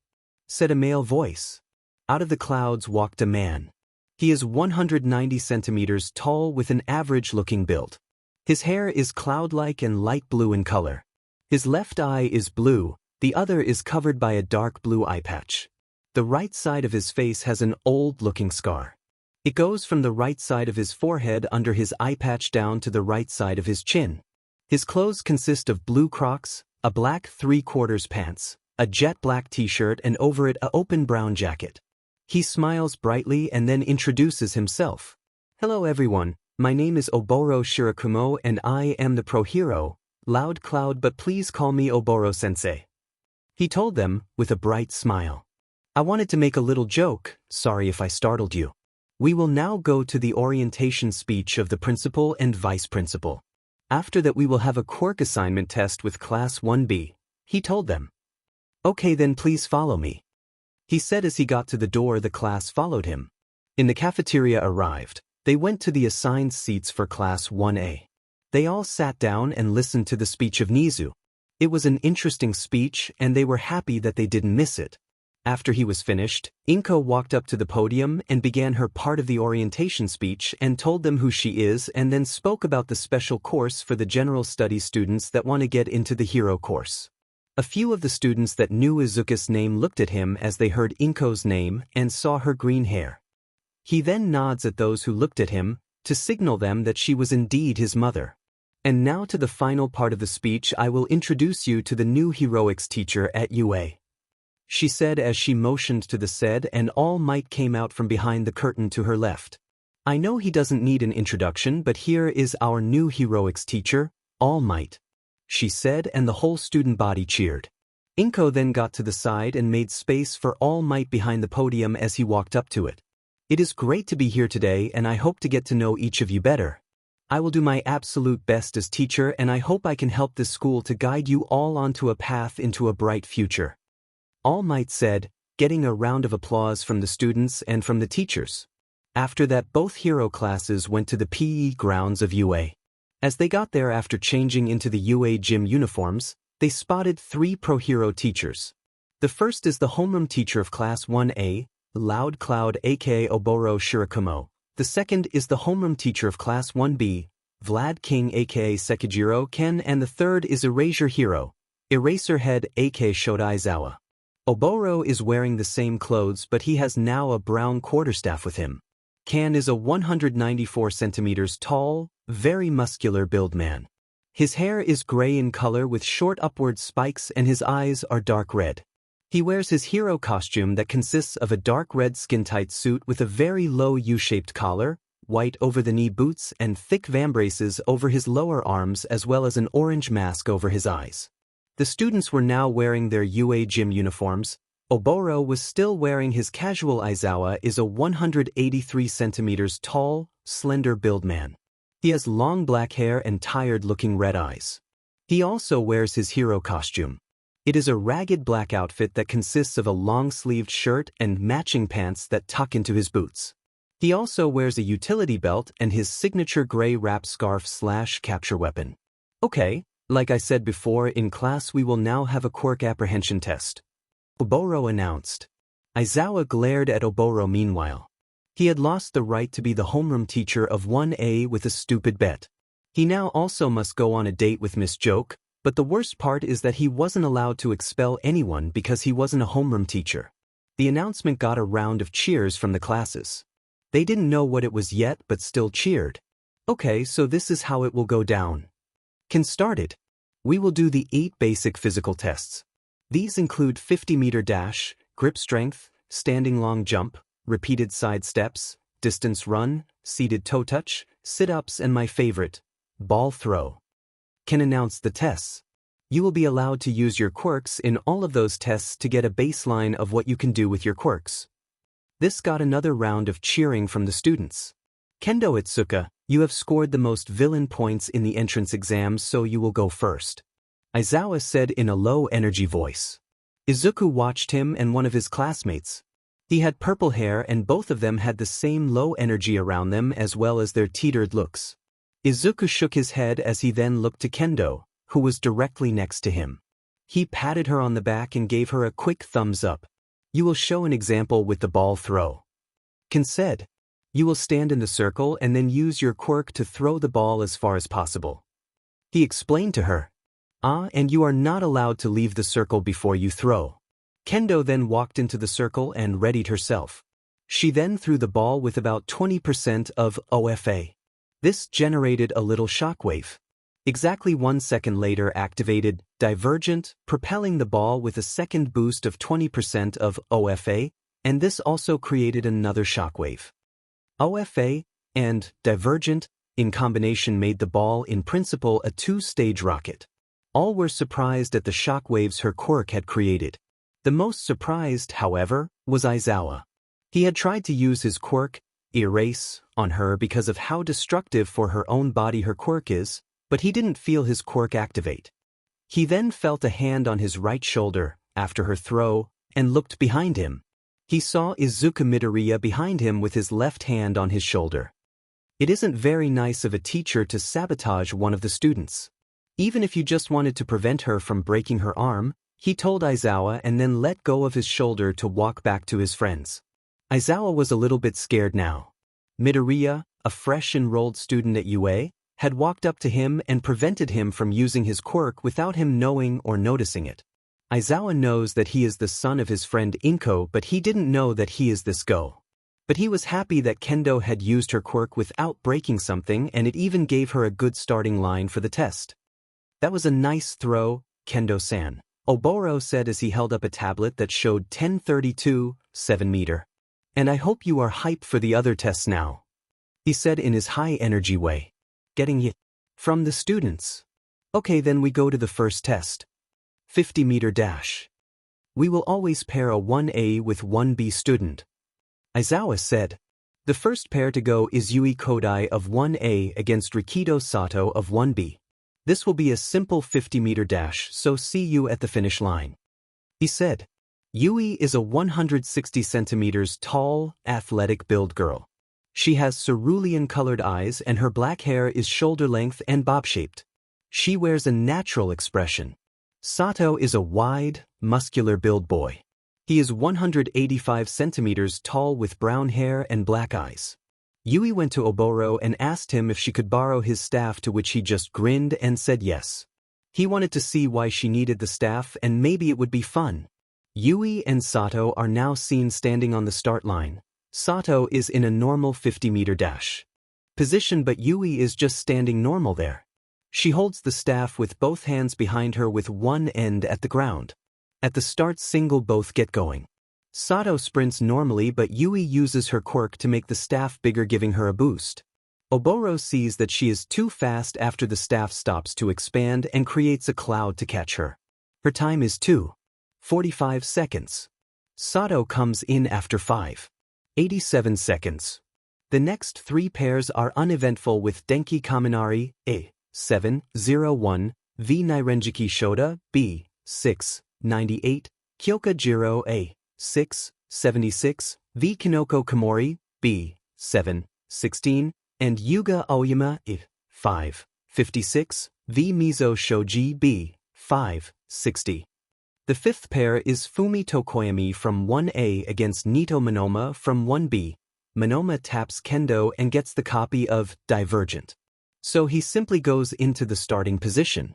said a male voice. Out of the clouds walked a man. He is 190 centimeters tall with an average-looking build. His hair is cloud-like and light blue in color. His left eye is blue, the other is covered by a dark blue eye patch. The right side of his face has an old-looking scar. It goes from the right side of his forehead under his eye patch down to the right side of his chin. His clothes consist of blue Crocs, a black 3/4 pants, a jet black t-shirt and over it a open brown jacket. He smiles brightly and then introduces himself. Hello everyone, my name is Oboro Shirakumo and I am the pro hero, Loud Cloud, but please call me Oboro-sensei, he told them with a bright smile. I wanted to make a little joke, sorry if I startled you. We will now go to the orientation speech of the principal and vice principal. After that we will have a quirk assignment test with class 1B, he told them. Okay then please follow me, he said as he got to the door. The class followed him. In the cafeteria arrived. They went to the assigned seats for class 1A. They all sat down and listened to the speech of Nizu. It was an interesting speech and they were happy that they didn't miss it. After he was finished, Inko walked up to the podium and began her part of the orientation speech and told them who she is and then spoke about the special course for the general studies students that want to get into the hero course. A few of the students that knew Izuku's name looked at him as they heard Inko's name and saw her green hair. He then nods at those who looked at him to signal them that she was indeed his mother. And now to the final part of the speech. I will introduce you to the new heroics teacher at UA. She said as she motioned to the said, and All Might came out from behind the curtain to her left. I know he doesn't need an introduction, but here is our new heroics teacher, All Might, she said, and the whole student body cheered. Inko then got to the side and made space for All Might behind the podium as he walked up to it. It is great to be here today and I hope to get to know each of you better. I will do my absolute best as teacher and I hope I can help this school to guide you all onto a path into a bright future. All Might said, getting a round of applause from the students and from the teachers. After that, both hero classes went to the PE grounds of UA. As they got there after changing into the UA gym uniforms, they spotted 3 pro-hero teachers. The first is the homeroom teacher of Class 1A, Loud Cloud aka Oboro Shirakumo. The second is the homeroom teacher of Class 1B, Vlad King aka Sekijiro Ken, and the third is Erasure Hero, Eraserhead aka Shodaizawa. Oboro is wearing the same clothes but he has now a brown quarterstaff with him. Ken is a 194 centimeters tall, very muscular build man. His hair is gray in color with short upward spikes and his eyes are dark red. He wears his hero costume that consists of a dark red skin-tight suit with a very low U-shaped collar, white over-the-knee boots and thick vambraces over his lower arms as well as an orange mask over his eyes. The students were now wearing their UA gym uniforms. Oboro was still wearing his casual. Aizawa is a 183 centimeters tall, slender build man. He has long black hair and tired-looking red eyes. He also wears his hero costume. It is a ragged black outfit that consists of a long-sleeved shirt and matching pants that tuck into his boots. He also wears a utility belt and his signature gray wrap scarf/capture weapon. Okay, like I said before, in class we will now have a quirk apprehension test, Oboro announced. Aizawa glared at Oboro meanwhile. He had lost the right to be the homeroom teacher of 1A with a stupid bet. He now also must go on a date with Miss Joke, but the worst part is that he wasn't allowed to expel anyone because he wasn't a homeroom teacher. The announcement got a round of cheers from the classes. They didn't know what it was yet but still cheered. Okay, so this is how it will go down. Can start it. We will do the 8 basic physical tests. These include 50-meter dash, grip strength, standing long jump, repeated side steps, distance run, seated toe touch, sit-ups and my favorite, ball throw. Can announce the tests. You will be allowed to use your quirks in all of those tests to get a baseline of what you can do with your quirks. This got another round of cheering from the students. Kendo Itsuka, you have scored the most villain points in the entrance exams, so you will go first, Aizawa said in a low-energy voice. Izuku watched him and one of his classmates. He had purple hair and both of them had the same low energy around them as well as their teetered looks. Izuku shook his head as he then looked to Kendo, who was directly next to him. He patted her on the back and gave her a quick thumbs up. You will show an example with the ball throw. Ken said. You will stand in the circle and then use your quirk to throw the ball as far as possible. He explained to her. And you are not allowed to leave the circle before you throw. Kendo then walked into the circle and readied herself. She then threw the ball with about 20% of OFA. This generated a little shockwave. Exactly 1 second later activated Divergent, propelling the ball with a second boost of 20% of OFA, and this also created another shockwave. OFA and Divergent in combination made the ball in principle a 2-stage rocket. All were surprised at the shockwaves her quirk had created. The most surprised, however, was Aizawa. He had tried to use his quirk, Erase, on her because of how destructive for her own body her quirk is, but he didn't feel his quirk activate. He then felt a hand on his right shoulder, after her throw, and looked behind him. He saw Izuku Midoriya behind him with his left hand on his shoulder. It isn't very nice of a teacher to sabotage one of the students. Even if you just wanted to prevent her from breaking her arm, he told Aizawa and then let go of his shoulder to walk back to his friends. Aizawa was a little bit scared now. Midoriya, a fresh enrolled student at UA, had walked up to him and prevented him from using his quirk without him knowing or noticing it. Aizawa knows that he is the son of his friend Inko, but he didn't know that he is this Go. But he was happy that Kendo had used her quirk without breaking something, and it even gave her a good starting line for the test. That was a nice throw, Kendo-san, Oboro said as he held up a tablet that showed 1032, 7 meter. And I hope you are hyped for the other tests now, he said in his high-energy way. Getting it from the students. Okay, then we go to the first test. 50-meter dash. We will always pair a 1A with 1B student. Aizawa said. The first pair to go is Yui Kodai of 1A against Rikido Sato of 1B. This will be a simple 50-meter dash, so see you at the finish line, he said. Yui is a 160 centimeters tall, athletic build girl. She has cerulean-colored eyes and her black hair is shoulder-length and bob-shaped. She wears a natural expression. Sato is a wide, muscular build boy. He is 185 centimeters tall with brown hair and black eyes. Yui went to Oboro and asked him if she could borrow his staff, to which he just grinned and said yes. He wanted to see why she needed the staff and maybe it would be fun. Yui and Sato are now seen standing on the start line. Sato is in a normal 50-meter dash position, but Yui is just standing normal there. She holds the staff with both hands behind her with one end at the ground. At the start single, both get going. Sato sprints normally, but Yui uses her quirk to make the staff bigger, giving her a boost. Oboro sees that she is too fast after the staff stops to expand and creates a cloud to catch her. Her time is 2:45 seconds. Sato comes in after 5:87 seconds. The next three pairs are uneventful with Denki Kaminari, A701, V Nairenjiki Shoda, B698, Kyoka Jiro, A676, V Kinoko Komori, B716, and Yuga Aoyama, I556, V Mizo Shoji, B560. The fifth pair is Fumi Tokoyami from 1A against Nito Monoma from 1B. Monoma taps Kendo and gets the copy of Divergent. So he simply goes into the starting position.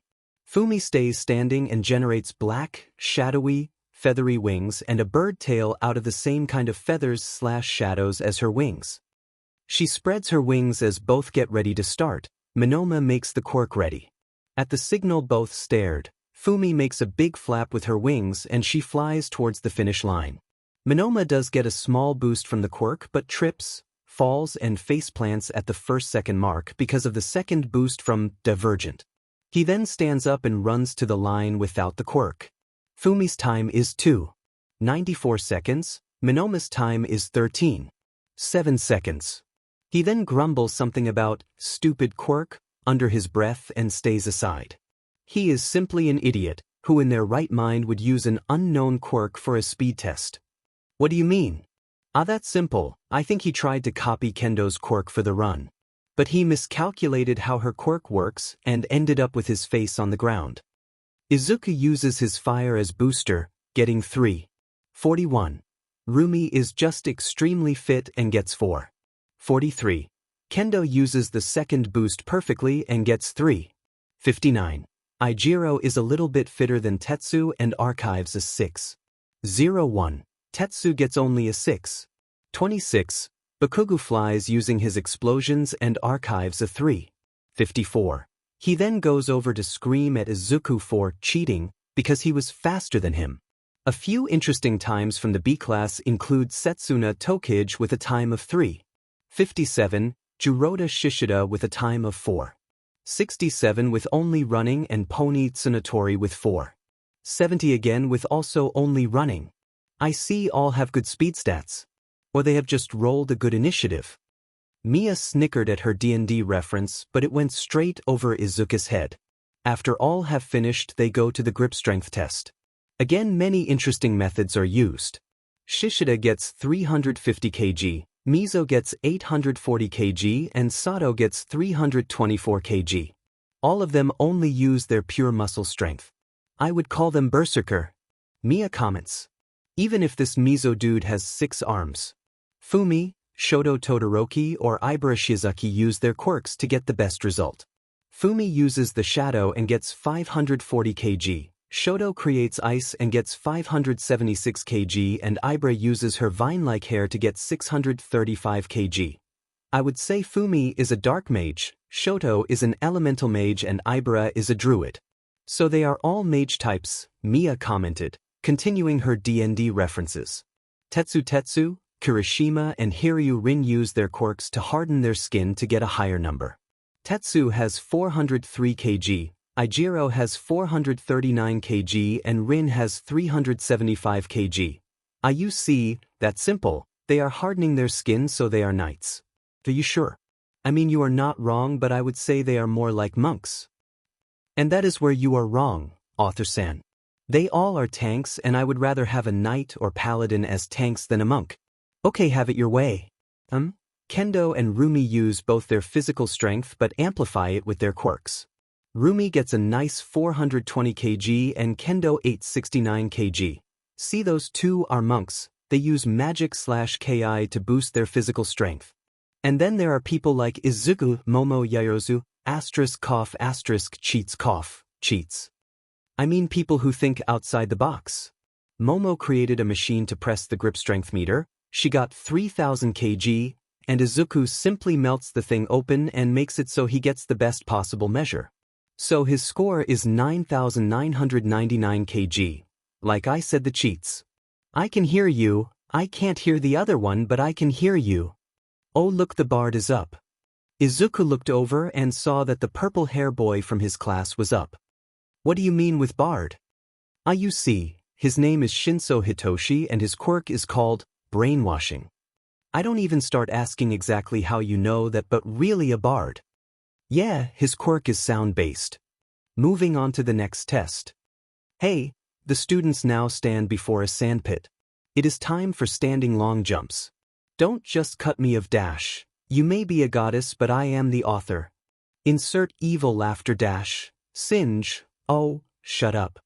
Fumi stays standing and generates black, shadowy, feathery wings and a bird tail out of the same kind of feathers/shadows as her wings. She spreads her wings as both get ready to start. Monoma makes the quirk ready. At the signal both stared, Fumi makes a big flap with her wings and she flies towards the finish line. Monoma does get a small boost from the quirk but trips, falls and faceplants at the first-second mark because of the second boost from Divergent. He then stands up and runs to the line without the quirk. Fumi's time is 2:94 seconds, Monoma's time is 13:07 seconds. He then grumbles something about stupid quirk under his breath and stays aside. He is simply an idiot who in their right mind would use an unknown quirk for a speed test. What do you mean? That's simple. I think he tried to copy Kendo's quirk for the run. But he miscalculated how her quirk works and ended up with his face on the ground. Izuku uses his fire as booster, getting 3:41. Rumi is just extremely fit and gets 4:43. Kendo uses the second boost perfectly and gets 3:59. Ijiro is a little bit fitter than Tetsu and archives a 6:01. Tetsu gets only a 6:26. Bakugu flies using his explosions and archives a 3:54. He then goes over to scream at Izuku for cheating because he was faster than him. A few interesting times from the B class include Setsuna Tokage with a time of 3:57, Juroda Shishida with a time of 4:67 with only running, and Pony Tsunatori with 4:70 again with also only running. I see all have good speed stats. Or they have just rolled a good initiative. Mia snickered at her D&D reference, but it went straight over Izuku's head. After all have finished, they go to the grip strength test. Again, many interesting methods are used. Shishida gets 350 kg, Mizo gets 840 kg and Sato gets 324 kg. All of them only use their pure muscle strength. I would call them berserker. Mia comments. Even if this Mizo dude has 6 arms. Fumi, Shoto Todoroki or Ibara Shizuki use their quirks to get the best result. Fumi uses the shadow and gets 540 kg. Shoto creates ice and gets 576 kg and Ibara uses her vine-like hair to get 635 kg. I would say Fumi is a dark mage, Shoto is an elemental mage and Ibara is a druid. So they are all mage types, Mia commented, continuing her D&D references. Tetsu, Kirishima and Hiryu Rin use their quirks to harden their skin to get a higher number. Tetsu has 403 kg, Ijiro has 439 kg and Rin has 375 kg. IUC, that's simple, they are hardening their skin so they are knights. Are you sure? I mean you are not wrong but I would say they are more like monks. And that is where you are wrong, author-san. They all are tanks and I would rather have a knight or paladin as tanks than a monk. Okay, have it your way. Kendo and Rumi use both their physical strength but amplify it with their quirks. Rumi gets a nice 420 kg and Kendo 869 kg. See, those two are monks, they use magic/ki to boost their physical strength. And then there are people like Izuku, Momo Yaozu, cheats. I mean people who think outside the box. Momo created a machine to press the grip strength meter, she got 3000 kg, and Izuku simply melts the thing open and makes it so he gets the best possible measure. So his score is 9999 kg. Like I said, the cheats. I can hear you, I can't hear the other one but I can hear you. Oh look, the bard is up. Izuku looked over and saw that the purple hair boy from his class was up. What do you mean with bard? You see, his name is Shinso Hitoshi and his quirk is called brainwashing. I don't even start asking exactly how you know that, but really a bard. Yeah, his quirk is sound-based. Moving on to the next test. Hey, the students now stand before a sandpit. It is time for standing long jumps. Don't just cut me of dash. You may be a goddess but I am the author. Insert evil laughter dash. Singe. Oh, shut up.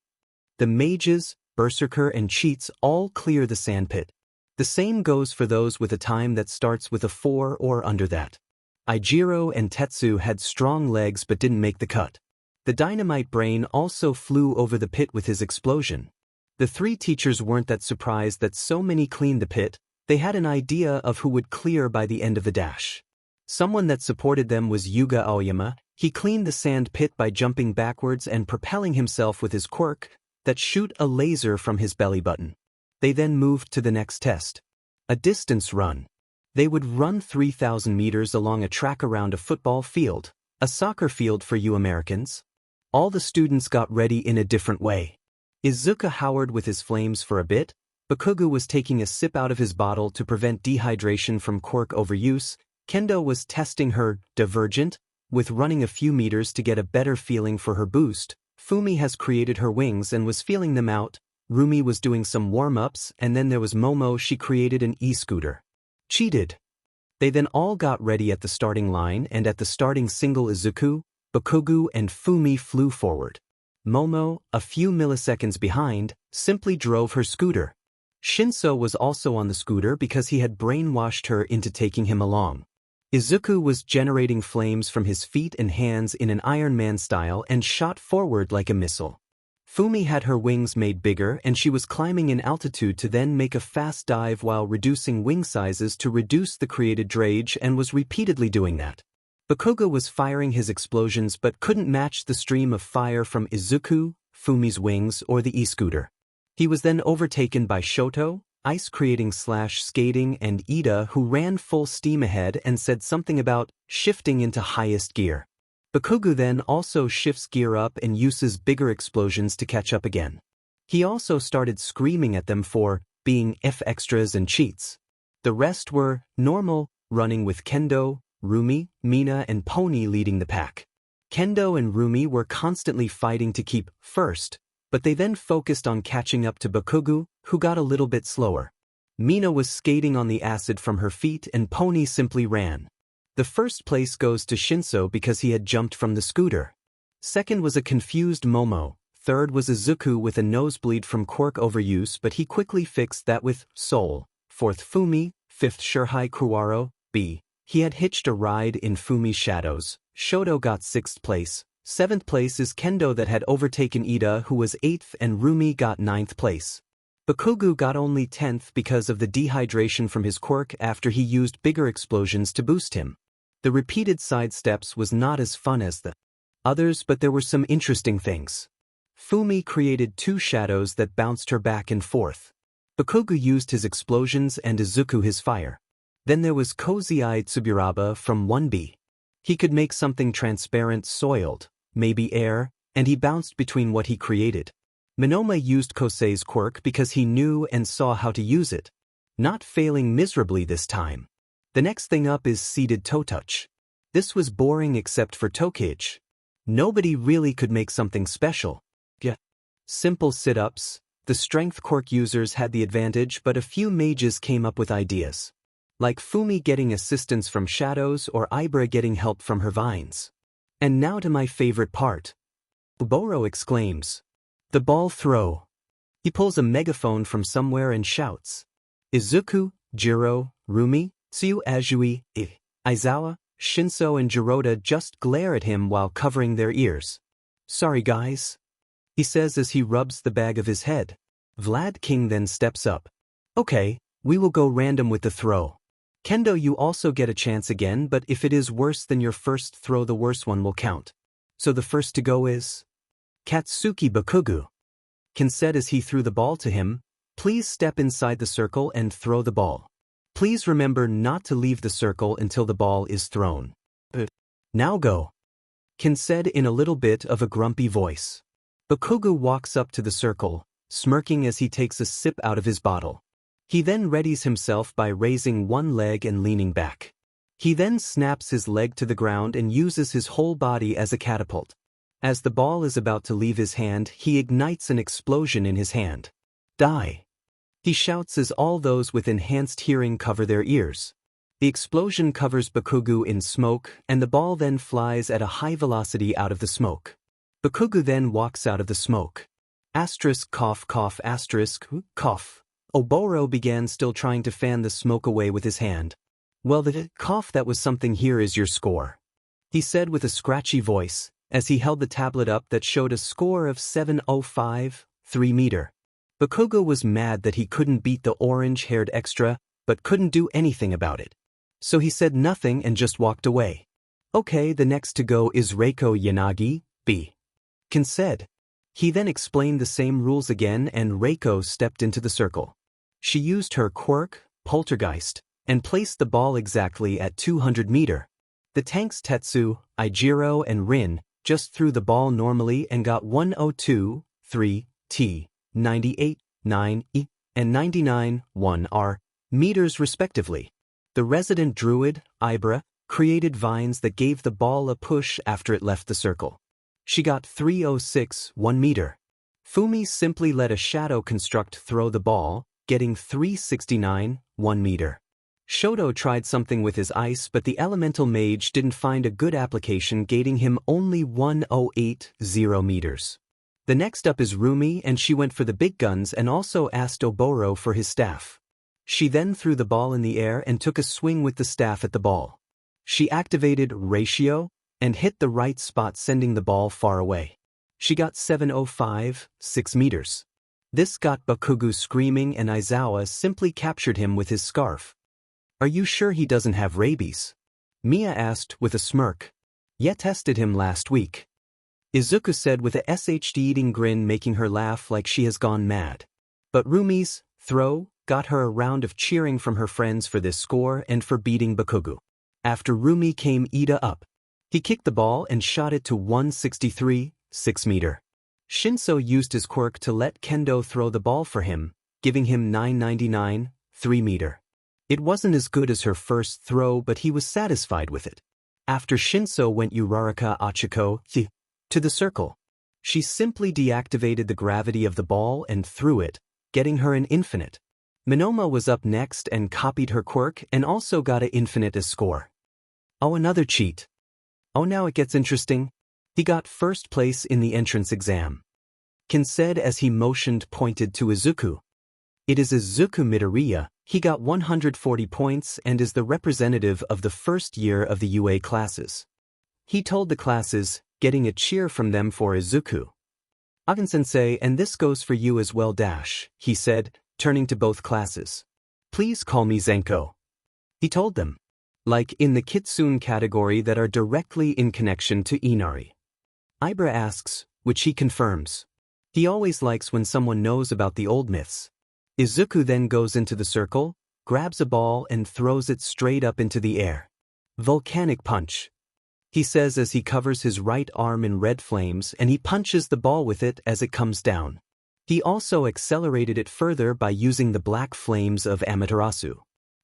The mages, berserker and cheats all clear the sandpit. The same goes for those with a time that starts with a 4 or under that. Ijiro and Tetsu had strong legs but didn't make the cut. The dynamite brain also flew over the pit with his explosion. The 3 teachers weren't that surprised that so many cleaned the pit, they had an idea of who would clear by the end of the dash. Someone that supported them was Yuga Aoyama. He cleaned the sand pit by jumping backwards and propelling himself with his quirk that shoot a laser from his belly button. They then moved to the next test. A distance run. They would run 3,000 meters along a track around a football field, a soccer field for you Americans. All the students got ready in a different way. Izuku Howard with his flames for a bit, Bakugo was taking a sip out of his bottle to prevent dehydration from quirk overuse, Kendo was testing her divergent, with running a few meters to get a better feeling for her boost, Fumi has created her wings and was feeling them out, Rumi was doing some warm-ups and then there was Momo, she created an e-scooter. Cheated. They then all got ready at the starting line and at the starting single Izuku, Bakugo and Fumi flew forward. Momo, a few milliseconds behind, simply drove her scooter. Shinso was also on the scooter because he had brainwashed her into taking him along. Izuku was generating flames from his feet and hands in an Iron Man style and shot forward like a missile. Fumi had her wings made bigger and she was climbing in altitude to then make a fast dive while reducing wing sizes to reduce the created drag and was repeatedly doing that. Bakugo was firing his explosions but couldn't match the stream of fire from Izuku, Fumi's wings or the e-scooter. He was then overtaken by Shoto, ice creating / skating and Ida who ran full steam ahead and said something about shifting into highest gear. Bakugo then also shifts gear up and uses bigger explosions to catch up again. He also started screaming at them for being F extras and cheats. The rest were normal, running with Kendo, Rumi, Mina and Pony leading the pack. Kendo and Rumi were constantly fighting to keep first, but they then focused on catching up to Bakugo, who got a little bit slower. Mina was skating on the acid from her feet and Pony simply ran. The first place goes to Shinso because he had jumped from the scooter. Second was a confused Momo. Third was Izuku with a nosebleed from quirk overuse, but he quickly fixed that with Soul. Fourth Fumi. Fifth Shurhai Kuwaro. B. He had hitched a ride in Fumi's shadows. Shoto got 6th place. 7th place is Kendo that had overtaken Ida, who was 8th, and Rumi got 9th place. Bakugo got only 10th because of the dehydration from his quirk after he used bigger explosions to boost him. The repeated sidesteps was not as fun as the others, but there were some interesting things. Fumi created 2 shadows that bounced her back and forth. Bakugo used his explosions and Izuku his fire. Then there was Cozy-eyed Tsuburaba from 1B. He could make something transparent soiled, maybe air, and he bounced between what he created. Monoma used Kosei's quirk because he knew and saw how to use it, not failing miserably this time. The next thing up is seated toe touch. This was boring except for Tokage. Nobody really could make something special. Yeah. Simple sit-ups. The strength quirk users had the advantage, but a few mages came up with ideas. Like Fumi getting assistance from shadows or Ibra getting help from her vines. And now to my favorite part. Oboro exclaims, "The ball throw." He pulls a megaphone from somewhere and shouts. Izuku, Jiro, Rumi, Tsuyu Azui, Aizawa, Shinso and Jiroda just glare at him while covering their ears. "Sorry guys," he says as he rubs the back of his head. Vlad King then steps up. "Okay, we will go random with the throw. Kendo, you also get a chance again, but if it is worse than your first throw, the worst one will count. So the first to go is Katsuki Bakugo." Ken said as he threw the ball to him, "Please step inside the circle and throw the ball. Please remember not to leave the circle until the ball is thrown. Now go," Ken said in a little bit of a grumpy voice. Bakugo walks up to the circle, smirking as he takes a sip out of his bottle. He then readies himself by raising one leg and leaning back. He then snaps his leg to the ground and uses his whole body as a catapult. As the ball is about to leave his hand, he ignites an explosion in his hand. "Die!" he shouts as all those with enhanced hearing cover their ears. The explosion covers Bakugo in smoke, and the ball then flies at a high velocity out of the smoke. Bakugo then walks out of the smoke. Asterisk cough cough asterisk cough. Oboro began still trying to fan the smoke away with his hand. "Well, the cough, that was something. Here is your score," he said with a scratchy voice, as he held the tablet up that showed a score of 705, 3 meter. Bakugo was mad that he couldn't beat the orange-haired extra, but couldn't do anything about it. So he said nothing and just walked away. "Okay, the next to go is Reiko Yanagi, B," Ken said. He then explained the same rules again and Reiko stepped into the circle. She used her quirk, Poltergeist, and placed the ball exactly at 200 meter. The tanks Tetsu, Ijiro and Rin just threw the ball normally and got 102, 3, T, 98, 9, E, and 99, 1 R meters respectively. The resident druid, Ibra, created vines that gave the ball a push after it left the circle. She got 306, 1 meter. Fumi simply let a shadow construct throw the ball, getting 369, 1 meter. Shoto tried something with his ice, but the elemental mage didn't find a good application, gating him only 1080 meters. The next up is Rumi, and she went for the big guns and also asked Oboro for his staff. She then threw the ball in the air and took a swing with the staff at the ball. She activated Ratio and hit the right spot, sending the ball far away. She got 705, 6 meters. This got Bakugo screaming and Aizawa simply captured him with his scarf. "Are you sure he doesn't have rabies?" Mia asked with a smirk. "Yeah, tested him last week," Izuku said with a shd-eating grin, making her laugh like she has gone mad. But Rumi's throw got her a round of cheering from her friends for this score and for beating Bakugo. After Rumi came Ida up. He kicked the ball and shot it to 163, 6 meter. Shinso used his quirk to let Kendo throw the ball for him, giving him 999, 3 meter. It wasn't as good as her first throw, but he was satisfied with it. After Shinso went Uraraka Achiko to the circle. She simply deactivated the gravity of the ball and threw it, getting her an infinite. Monoma was up next and copied her quirk and also got an infinite as score. Oh, another cheat. Oh, now it gets interesting. He got first place in the entrance exam. Ken said as he pointed to Izuku. It is Izuku Midoriya. He got 140 points and is the representative of the first year of the UA classes. He told the classes, getting a cheer from them for Izuku. Agen-sensei, and this goes for you as well dash, he said, turning to both classes. Please call me Zenko. He told them. Like in the Kitsune category that are directly in connection to Inari. Ibra asks, which he confirms. He always likes when someone knows about the old myths. Izuku then goes into the circle, grabs a ball and throws it straight up into the air. Volcanic punch. He says as he covers his right arm in red flames and he punches the ball with it as it comes down. He also accelerated it further by using the black flames of Amaterasu.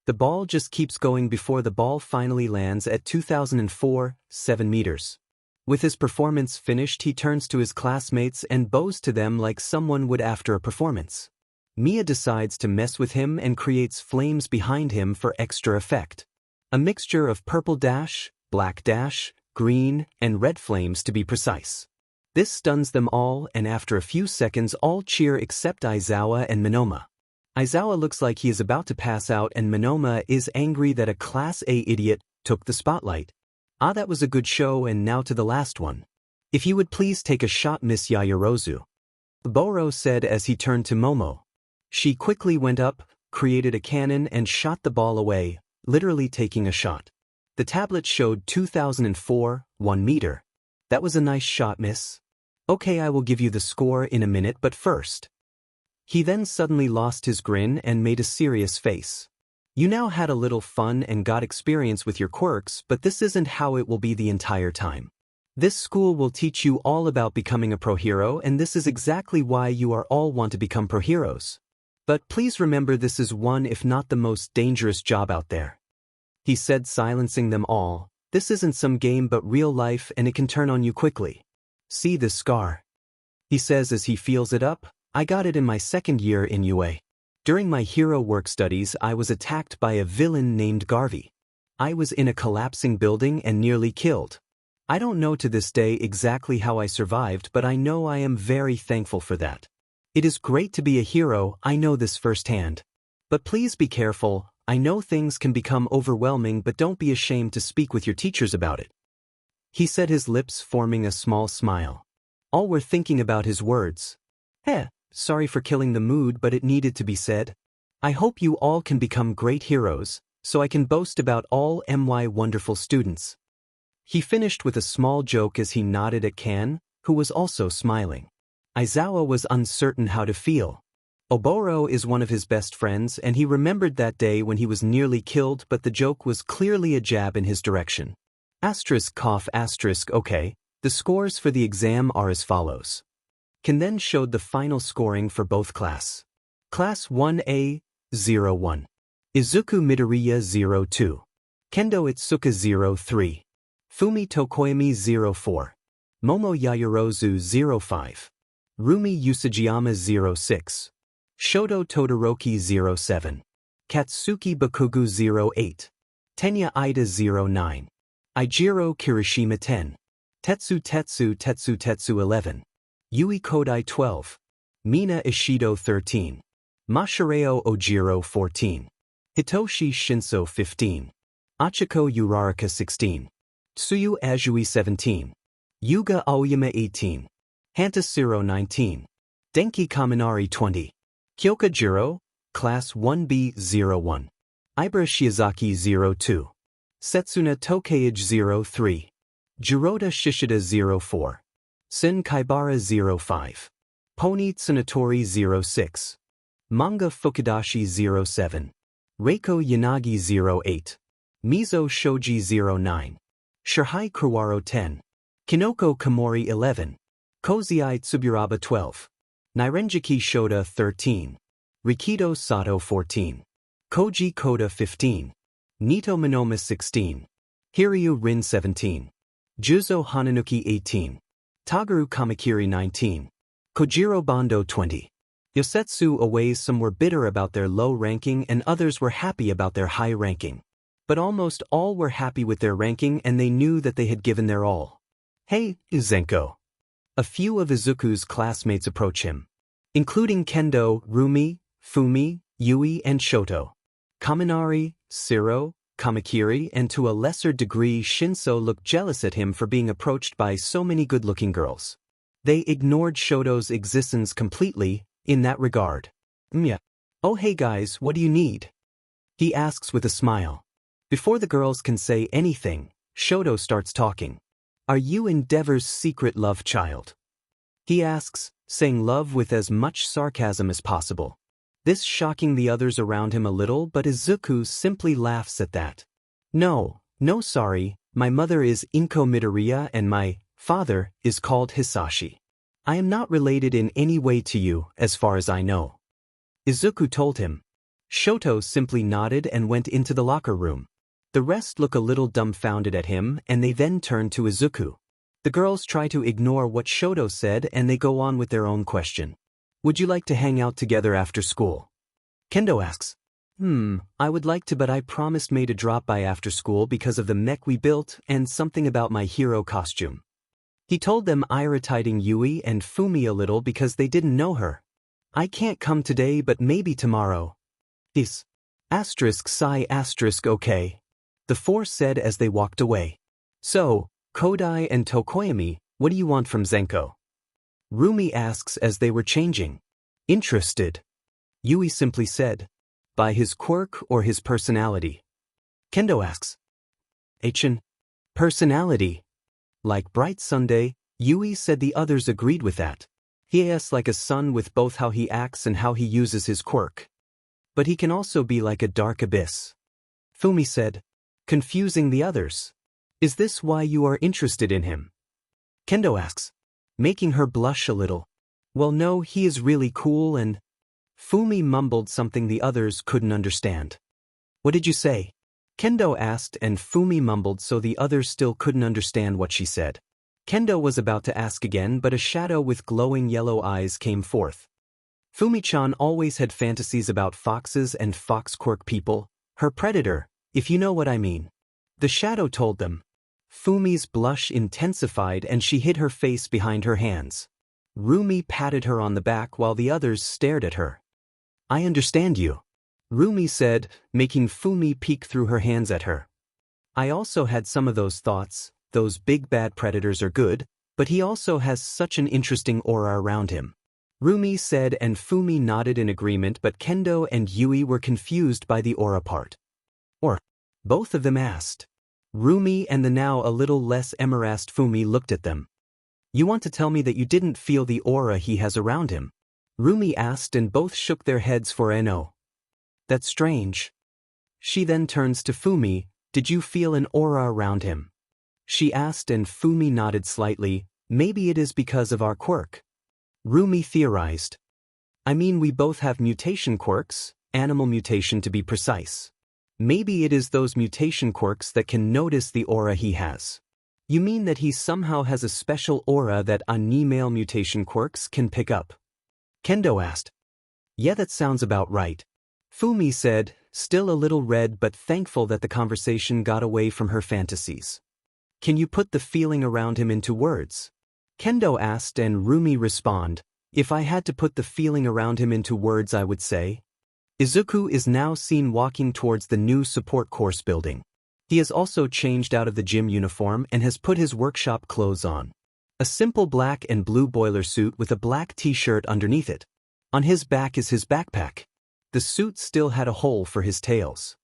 The ball just keeps going before the ball finally lands at 2004, 7 meters. With his performance finished, he turns to his classmates and bows to them like someone would after a performance. Mia decides to mess with him and creates flames behind him for extra effect. A mixture of purple dash, black dash, green, and red flames to be precise. This stuns them all and after a few seconds all cheer except Aizawa and Monoma. Aizawa looks like he is about to pass out and Monoma is angry that a Class A idiot took the spotlight. Ah, that was a good show, and now to the last one. If you would please take a shot, Miss Yayarozu. Boro said as he turned to Momo. She quickly went up, created a cannon and shot the ball away, literally taking a shot. The tablet showed 2004, 1 meter. That was a nice shot, miss. Okay, I will give you the score in a minute, but first. He then suddenly lost his grin and made a serious face. You now had a little fun and got experience with your quirks, but this isn't how it will be the entire time. This school will teach you all about becoming a pro hero, and this is exactly why you are all want to become pro heroes. But please remember, this is one if not the most dangerous job out there. He said, silencing them all. This isn't some game but real life, and it can turn on you quickly. See this scar? He says as he feels it up. I got it in my second year in UA. During my hero work studies, I was attacked by a villain named Garvey. I was in a collapsing building and nearly killed. I don't know to this day exactly how I survived, but I know I am very thankful for that. It is great to be a hero, I know this firsthand. But please be careful, I know things can become overwhelming, but don't be ashamed to speak with your teachers about it. He said, his lips forming a small smile. All were thinking about his words. Sorry for killing the mood, but it needed to be said. I hope you all can become great heroes, so I can boast about all my wonderful students. He finished with a small joke as he nodded at Kan, who was also smiling. Aizawa was uncertain how to feel. Oboro is one of his best friends, and he remembered that day when he was nearly killed, but the joke was clearly a jab in his direction. Okay, the scores for the exam are as follows. Ken then showed the final scoring for both class. Class 1A, 01. Izuku Midoriya 02. Kendo Itsuka 03. Fumi Tokoyami 04. Momo Yayarozu 05. Rumi Usajiyama 06. Shoto Todoroki 07. Katsuki Bakugu 08. Tenya Ida 09. Ijiro Kirishima 10. Tetsu 11. Yui Kodai 12. Mina Ishido 13. Mashireo Ojiro 14. Hitoshi Shinso 15. Achiko Uraraka 16. Tsuyu Azui 17. Yuga Aoyama 18. Hantasiro 19. Denki Kaminari 20. Kyoka Jiro, Class 1B 01. Ibra Shiozaki 02. Setsuna Tokeage 03. Jiroda Shishida 04. Sen Kaibara 05. Pony Tsunatori 06. Manga Fukudashi 07. Reiko Yanagi 08. Mizo Shoji 09. Shirhai Kurwaro 10. Kinoko Komori 11. Koziai Tsuburaba 12. Nairenjiki Shoda 13. Rikido Sato 14. Koji Koda 15. Nito Monoma 16. Hiryu Rin 17. Juzo Hananuki 18. Tagaru Kamakiri 19. Kojiro Bando 20. Yosetsu Aways, some were bitter about their low ranking and others were happy about their high ranking. But almost all were happy with their ranking and they knew that they had given their all. "Hey, Zenko." A few of Izuku's classmates approach him, including Kendo, Rumi, Fumi, Yui and Shoto. Kaminari, Siro, Kamakiri and to a lesser degree Shinso looked jealous at him for being approached by so many good-looking girls. They ignored Shoto's existence completely, in that regard. "Yeah. Oh hey guys, what do you need?" he asks with a smile. Before the girls can say anything, Shoto starts talking. "Are you Endeavor's secret love child?" he asks, saying love with as much sarcasm as possible. This shocking the others around him a little, but Izuku simply laughs at that. No, sorry, my mother is Inko Midoriya and my father is called Hisashi. I am not related in any way to you, as far as I know," Izuku told him. Shoto simply nodded and went into the locker room. The rest look a little dumbfounded at him and they then turn to Izuku. The girls try to ignore what Shoto said and they go on with their own question. "Would you like to hang out together after school?" Kendo asks. I would like to, but I promised May to drop by after school because of the mech we built and something about my hero costume." He told them, irritating Yui and Fumi a little because they didn't know her. "I can't come today but maybe tomorrow." "Is ****, okay," the four said as they walked away. "So, Kodai and Tokoyami, what do you want from Zenko?" Rumi asks as they were changing. "Interested," Yui simply said. "By his quirk or his personality?" Kendo asks. Personality. Like Bright Sunday, Yui said the others agreed with that. He is like a sun with both how he acts and how he uses his quirk. But he can also be like a dark abyss. Fumi said, confusing the others. "Is this why you are interested in him?" Kendo asks, making her blush a little. "Well no, he is really cool and..." Fumi mumbled something the others couldn't understand. "What did you say?" Kendo asked and Fumi mumbled so the others still couldn't understand what she said. Kendo was about to ask again but a shadow with glowing yellow eyes came forth. Fumi-chan always had fantasies about foxes and fox quirk people, her predator, if you know what I mean. The shadow told them. Fumi's blush intensified and she hid her face behind her hands. Rumi patted her on the back while the others stared at her. "I understand you," Rumi said, making Fumi peek through her hands at her. "I also had some of those thoughts. Those big bad predators are good, but he also has such an interesting aura around him," Rumi said and Fumi nodded in agreement, but Kendo and Yui were confused by the aura part. "Or?" both of them asked. Rumi and the now a little less embarrassed Fumi looked at them. "You want to tell me that you didn't feel the aura he has around him?" Rumi asked and both shook their heads for no. "That's strange." She then turns to Fumi, "Did you feel an aura around him?" she asked and Fumi nodded slightly. "Maybe it is because of our quirk," Rumi theorized. "I mean we both have mutation quirks, animal mutation to be precise. Maybe it is those mutation quirks that can notice the aura he has." "You mean that he somehow has a special aura that animal mutation quirks can pick up?" Kendo asked. "Yeah, that sounds about right," Fumi said, still a little red but thankful that the conversation got away from her fantasies. "Can you put the feeling around him into words?" Kendo asked and Rumi responded, "If I had to put the feeling around him into words I would say..." Izuku is now seen walking towards the new support course building. He has also changed out of the gym uniform and has put his workshop clothes on. A simple black and blue boiler suit with a black t-shirt underneath it. On his back is his backpack. The suit still had a hole for his tails.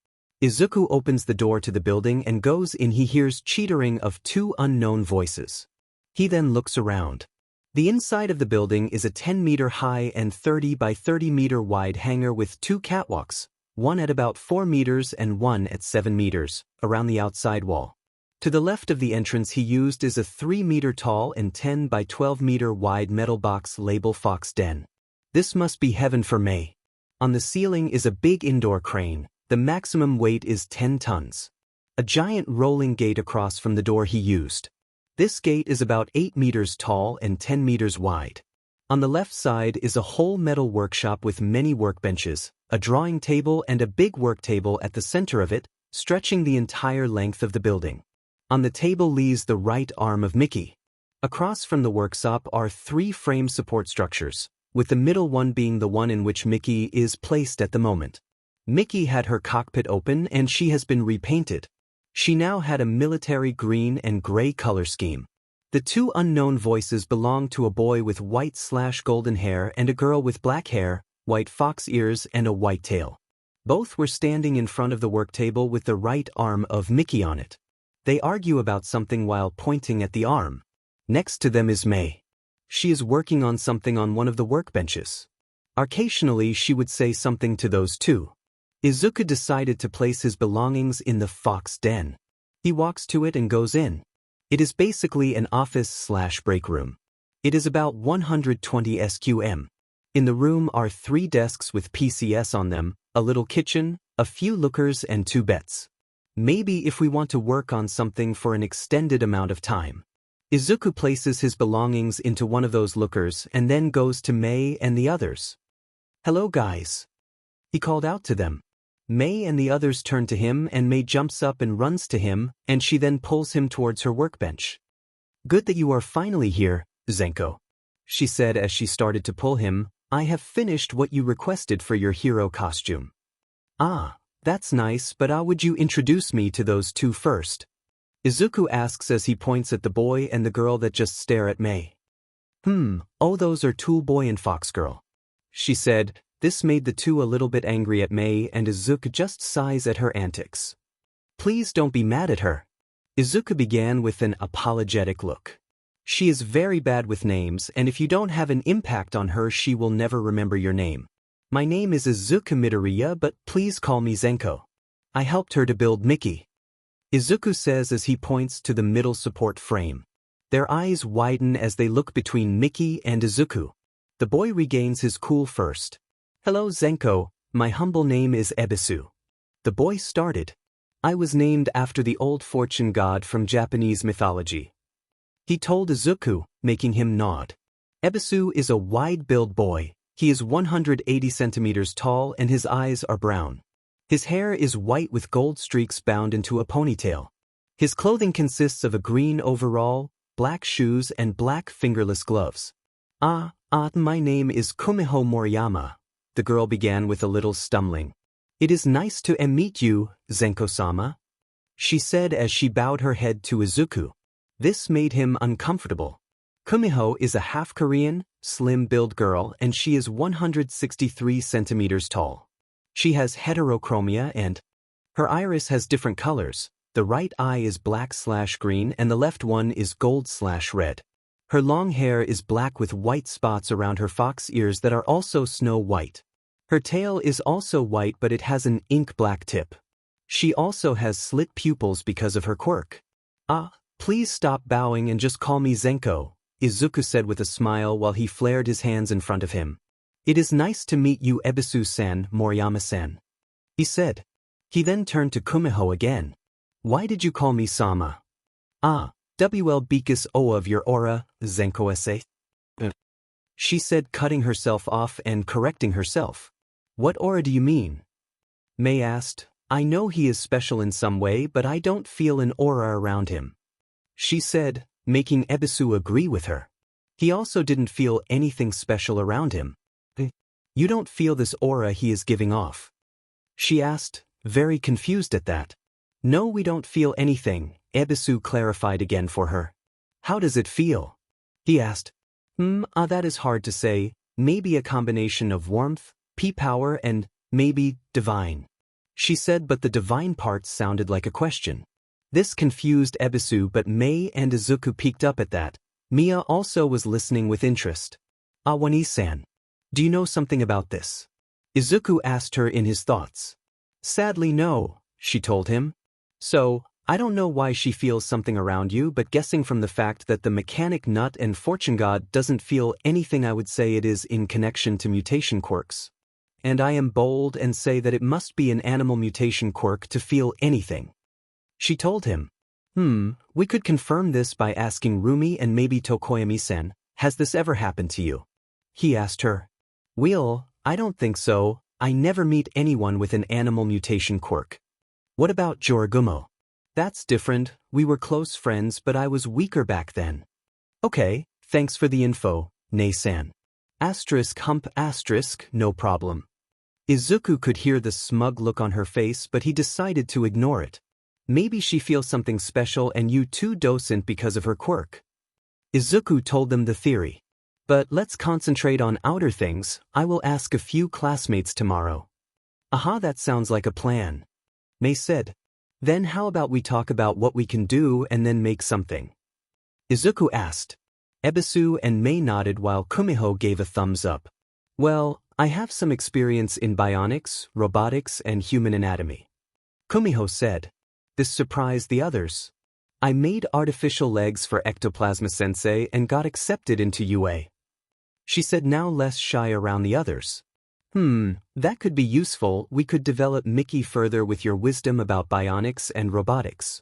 Izuku opens the door to the building and goes in. He hears chittering of two unknown voices. He then looks around. The inside of the building is a 10-meter high and 30 by 30 meter wide hangar with two catwalks, one at about 4 meters and one at 7 meters, around the outside wall. To the left of the entrance he used is a 3-meter tall and 10 by 12 meter wide metal box labeled Fox Den. This must be heaven for May. On the ceiling is a big indoor crane. The maximum weight is 10 tons. A giant rolling gate across from the door he used. This gate is about 8 meters tall and 10 meters wide. On the left side is a whole metal workshop with many workbenches, a drawing table and a big work table at the center of it, stretching the entire length of the building. On the table lies the right arm of Mickey. Across from the workshop are 3 frame support structures, with the middle one being the one in which Mickey is placed at the moment. Mickey had her cockpit open and she has been repainted. She now had a military green and gray color scheme. The 2 unknown voices belong to a boy with white/golden hair and a girl with black hair, white fox ears and a white tail. Both were standing in front of the work table with the right arm of Mickey on it. They argue about something while pointing at the arm. Next to them is May. She is working on something on one of the workbenches. Occasionally she would say something to those 2. Izuku decided to place his belongings in the fox den. He walks to it and goes in. It is basically an office/break room. It is about 120 sqm. In the room are 3 desks with PCs on them, a little kitchen, a few lookers and 2 beds. Maybe if we want to work on something for an extended amount of time. Izuku places his belongings into one of those lookers and then goes to May and the others. "Hello guys." He called out to them. May and the others turn to him and May jumps up and runs to him and she then pulls him towards her workbench. "Good that you are finally here, Zenko," she said as she started to pull him. "I have finished what you requested for your hero costume." "Ah, that's nice, but would you introduce me to those 2 first?" Izuku asks as he points at the boy and the girl that just stare at May. Oh, those are Tool Boy and Fox Girl," she said. This made the 2 a little bit angry at May and Izuku just sighs at her antics. "Please don't be mad at her." Izuku began with an apologetic look. "She is very bad with names and if you don't have an impact on her she will never remember your name. My name is Izuku Midoriya but please call me Zenko. I helped her to build Mickey," Izuku says as he points to the middle support frame. Their eyes widen as they look between Mickey and Izuku. The boy regains his cool first. "Hello Zenko, my humble name is Ebisu." The boy started. "I was named after the old fortune god from Japanese mythology," he told Izuku, making him nod. Ebisu is a wide-build boy. He is 180 centimeters tall and his eyes are brown. His hair is white with gold streaks bound into a ponytail. His clothing consists of a green overall, black shoes and black fingerless gloves. My name is Kumiho Moriyama," the girl began with a little stumbling. "It is nice to meet you, Zenko-sama," she said as she bowed her head to Izuku. This made him uncomfortable. Kumiho is a half-Korean, slim-build girl and she is 163 centimeters tall. She has heterochromia and her iris has different colors. The right eye is black/green and the left one is gold/red. Her long hair is black with white spots around her fox ears that are also snow white. Her tail is also white but it has an ink black tip. She also has slit pupils because of her quirk. Please stop bowing and just call me Zenko," Izuku said with a smile while he flared his hands in front of him. "It is nice to meet you Ebisu-san, Moriyama-san," he said. He then turned to Kumiho again. "Why did you call me Sama?" "WL because of your aura, Zenko-ese," she said, cutting herself off and correcting herself. "What aura do you mean?" May asked. "I know he is special in some way but I don't feel an aura around him," she said, making Ebisu agree with her. He also didn't feel anything special around him. "You don't feel this aura he is giving off?" she asked, very confused at that. "No, we don't feel anything," Ebisu clarified again for her. "How does it feel?" he asked. That is hard to say. Maybe a combination of warmth, P-power and maybe divine," she said, but the divine part sounded like a question. This confused Ebisu but May and Izuku peeked up at that. Mia also was listening with interest. "Awani-san, do you know something about this?" Izuku asked her in his thoughts. "Sadly no," she told him. "So, I don't know why she feels something around you but guessing from the fact that the mechanic nut and fortune god doesn't feel anything I would say it is in connection to mutation quirks. And I am bold and say that it must be an animal mutation quirk to feel anything," she told him. We could confirm this by asking Rumi and maybe Tokoyami-sen, has this ever happened to you?" He asked her. Well, I don't think so. I never meet anyone with an animal mutation quirk. What about Joragumo? That's different. We were close friends, but I was weaker back then. Okay, thanks for the info, Nei-san. Hump no problem. Izuku could hear the smug look on her face, but he decided to ignore it. Maybe she feels something special and you too docent because of her quirk. Izuku told them the theory. But let's concentrate on outer things. I will ask a few classmates tomorrow. Aha, that sounds like a plan. Mei said. Then how about we talk about what we can do and then make something? Izuku asked. Ebisu and Mei nodded while Kumiho gave a thumbs up. Well, I have some experience in bionics, robotics, and human anatomy. Kumiho said. This surprised the others. I made artificial legs for Ectoplasma Sensei and got accepted into UA. She said, now less shy around the others. That could be useful. We could develop Mickey further with your wisdom about bionics and robotics.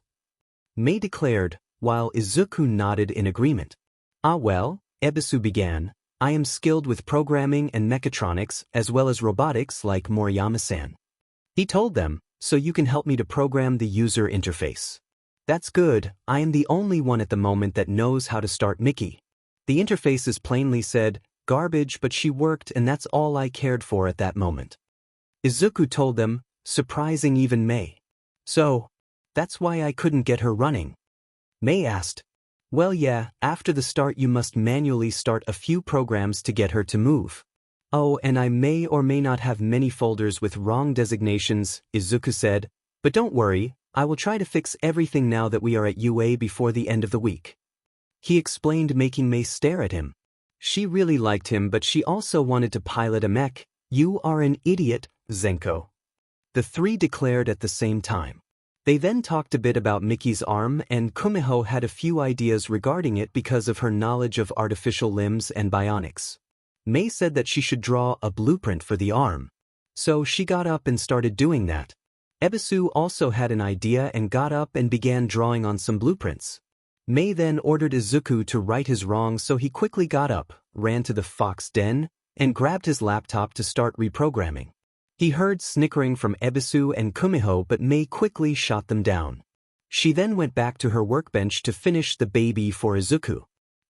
Mei declared, while Izuku nodded in agreement. Ah well, Ebisu began, I am skilled with programming and mechatronics as well as robotics like Moriyama-san. He told them, so you can help me to program the user interface. That's good, I am the only one at the moment that knows how to start Mickey. The interfaces plainly said, garbage, but she worked and that's all I cared for at that moment. Izuku told them, surprising even Mei. So, that's why I couldn't get her running. Mei asked. Well yeah, after the start you must manually start a few programs to get her to move. Oh, and I may or may not have many folders with wrong designations, Izuku said, but don't worry, I will try to fix everything now that we are at UA before the end of the week. He explained, making Mei stare at him. She really liked him, but she also wanted to pilot a mech. You are an idiot, Zenko. The three declared at the same time. They then talked a bit about Mickey's arm, and Kumiho had a few ideas regarding it because of her knowledge of artificial limbs and bionics. Mei said that she should draw a blueprint for the arm. So she got up and started doing that. Ebisu also had an idea and got up and began drawing on some blueprints. Mei then ordered Izuku to right his wrongs, so he quickly got up, ran to the fox den, and grabbed his laptop to start reprogramming. He heard snickering from Ebisu and Kumiho, but Mei quickly shot them down. She then went back to her workbench to finish the baby for Izuku.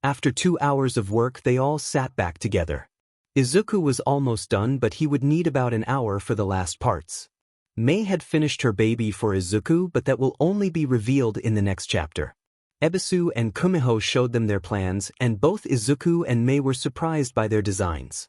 After 2 hours of work, they all sat back together. Izuku was almost done, but he would need about an hour for the last parts. Mei had finished her baby for Izuku, but that will only be revealed in the next chapter. Ebisu and Kumiho showed them their plans, and both Izuku and Mei were surprised by their designs.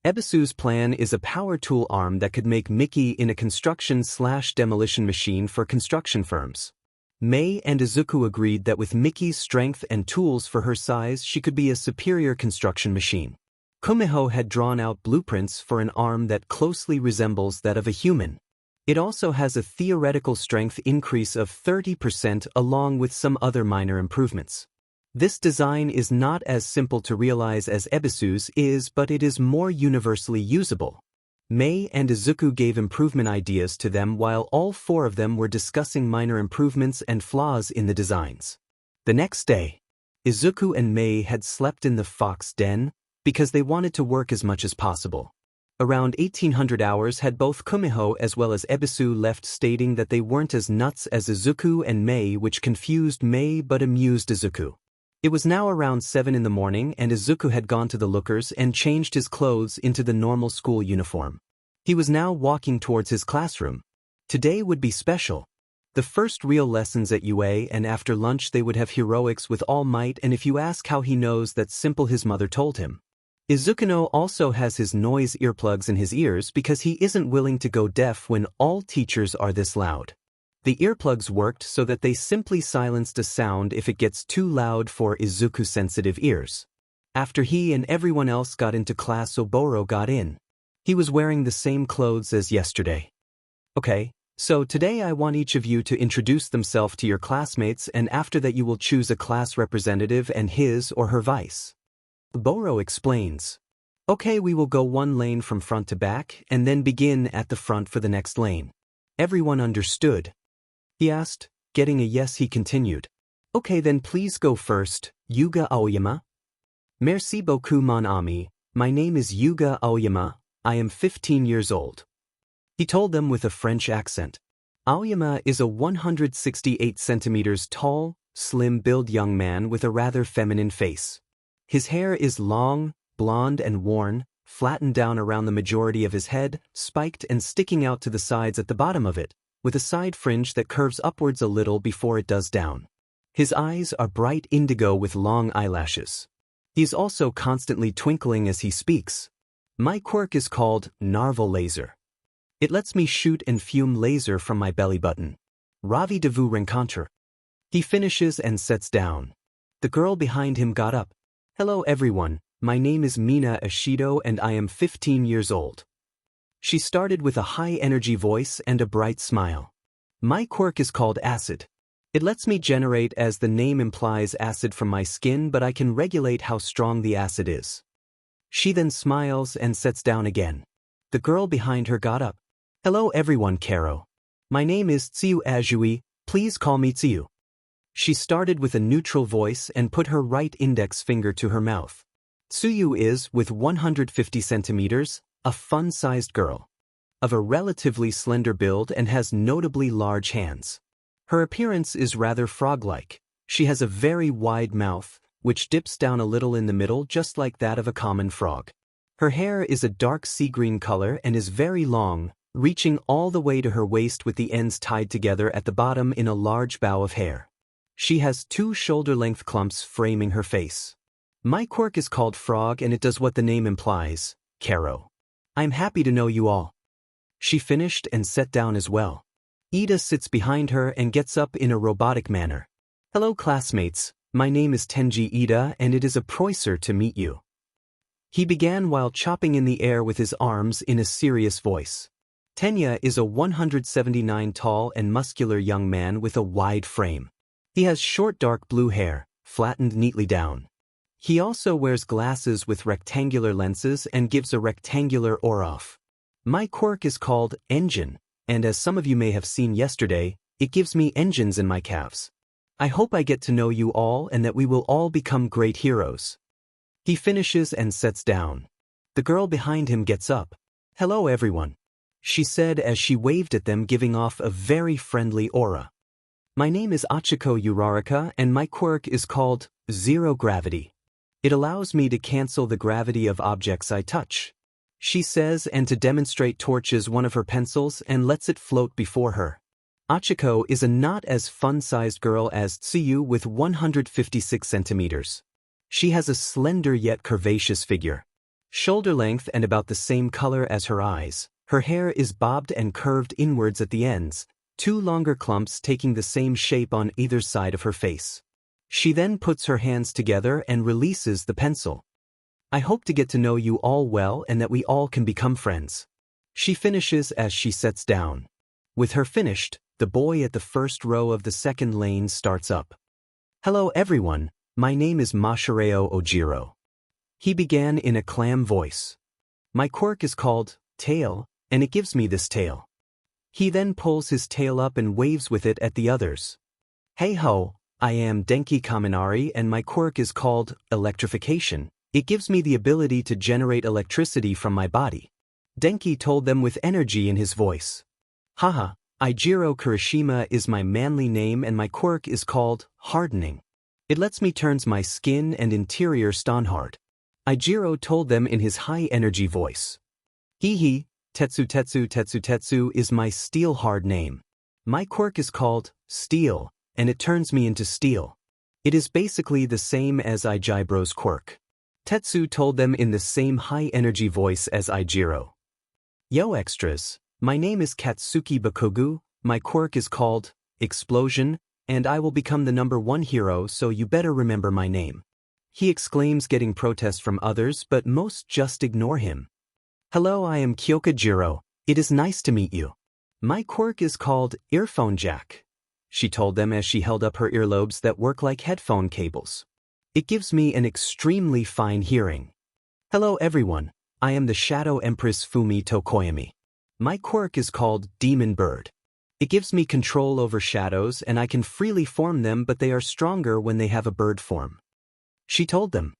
Ebisu's plan is a power tool arm that could make Mickey in a construction/demolition machine for construction firms. Mei and Izuku agreed that with Mickey's strength and tools for her size, she could be a superior construction machine. Kumiho had drawn out blueprints for an arm that closely resembles that of a human. It also has a theoretical strength increase of 30% along with some other minor improvements. This design is not as simple to realize as Ebisu's is, but it is more universally usable. Mei and Izuku gave improvement ideas to them while all four of them were discussing minor improvements and flaws in the designs. The next day, Izuku and Mei had slept in the fox den because they wanted to work as much as possible. Around 1800 hours had both Kumiho as well as Ebisu left, stating that they weren't as nuts as Izuku and Mei, which confused Mei but amused Izuku. It was now around 7 in the morning and Izuku had gone to the lookers and changed his clothes into the normal school uniform. He was now walking towards his classroom. Today would be special. The first real lessons at UA, and after lunch they would have heroics with All Might, and if you ask how he knows, that's simple, his mother told him. Izukuno also has his noise earplugs in his ears because he isn't willing to go deaf when all teachers are this loud. The earplugs worked so that they simply silenced a sound if it gets too loud for Izuku's sensitive ears. After he and everyone else got into class, Oboro got in. He was wearing the same clothes as yesterday. Okay, so today I want each of you to introduce themselves to your classmates, and after that you will choose a class representative and his or her vice. Oboro explains. Okay, we will go one lane from front to back and then begin at the front for the next lane. Everyone understood? He asked. Getting a yes, he continued. Okay, then please go first, Yuga Aoyama. Merci beaucoup mon ami, my name is Yuga Aoyama, I am 15 years old. He told them with a French accent. Aoyama is a 168 centimeters tall, slim-built young man with a rather feminine face. His hair is long, blonde and worn, flattened down around the majority of his head, spiked and sticking out to the sides at the bottom of it, with a side fringe that curves upwards a little before it does down. His eyes are bright indigo with long eyelashes. He is also constantly twinkling as he speaks. My quirk is called Narval Laser. It lets me shoot and fume laser from my belly button. Ravi de vous rencontrer. He finishes and sets down. The girl behind him got up. Hello everyone, my name is Mina Ishido and I am 15 years old. She started with a high-energy voice and a bright smile. My quirk is called Acid. It lets me generate, as the name implies, acid from my skin, but I can regulate how strong the acid is. She then smiles and sets down again. The girl behind her got up. Hello everyone, Karo. My name is Tsuyu Ajui, please call me Tsuyu. She started with a neutral voice and put her right index finger to her mouth. Tsuyu is, with 150 centimeters, a fun-sized girl. Of a relatively slender build and has notably large hands. Her appearance is rather frog-like. She has a very wide mouth, which dips down a little in the middle just like that of a common frog. Her hair is a dark sea green color and is very long, reaching all the way to her waist with the ends tied together at the bottom in a large bow of hair. She has 2 shoulder-length clumps framing her face. My quirk is called Frog and it does what the name implies, Karo. I'm happy to know you all. She finished and sat down as well. Ida sits behind her and gets up in a robotic manner. Hello classmates, my name is Tenji Ida and it is a pleasure to meet you. He began while chopping in the air with his arms in a serious voice. Tenya is a 179 tall and muscular young man with a wide frame. He has short dark blue hair, flattened neatly down. He also wears glasses with rectangular lenses and gives a rectangular aura off. My quirk is called Engine, and as some of you may have seen yesterday, it gives me engines in my calves. I hope I get to know you all and that we will all become great heroes. He finishes and sets down. The girl behind him gets up. Hello everyone, she said as she waved at them, giving off a very friendly aura. My name is Achiko Uraraka and my quirk is called Zero Gravity. It allows me to cancel the gravity of objects I touch. She says, and to demonstrate torches one of her pencils and lets it float before her. Achiko is a not as fun-sized girl as Tsuyu with 156 centimeters. She has a slender yet curvaceous figure. Shoulder length and about the same color as her eyes. Her hair is bobbed and curved inwards at the ends, 2 longer clumps taking the same shape on either side of her face. She then puts her hands together and releases the pencil. I hope to get to know you all well and that we all can become friends. She finishes as she sets down. With her finished, the boy at the first row of the second lane starts up. Hello everyone, my name is Mashareo Ojiro. He began in a clam voice. My quirk is called Tail, and it gives me this tail. He then pulls his tail up and waves with it at the others. Hey ho, I am Denki Kaminari and my quirk is called Electrification. It gives me the ability to generate electricity from my body. Denki told them with energy in his voice. Haha, Ijiro Kirishima is my manly name and my quirk is called Hardening. It lets me turns my skin and interior stone hard. Ijiro told them in his high-energy voice. Hee, Tetsu is my steel-hard name. My quirk is called Steel, and it turns me into steel. It is basically the same as Ijiro's quirk. Tetsu told them in the same high-energy voice as Ijiro. Yo extras, my name is Katsuki Bakugu, my quirk is called Explosion, and I will become the #1 hero, so you better remember my name. He exclaims, getting protests from others, but most just ignore him. Hello, I am Kyoka Jiro. It is nice to meet you. My quirk is called Earphone Jack, she told them as she held up her earlobes that work like headphone cables. It gives me an extremely fine hearing. Hello everyone, I am the Shadow Empress Fumi Tokoyami. My quirk is called Demon Bird. It gives me control over shadows and I can freely form them, but they are stronger when they have a bird form. She told them.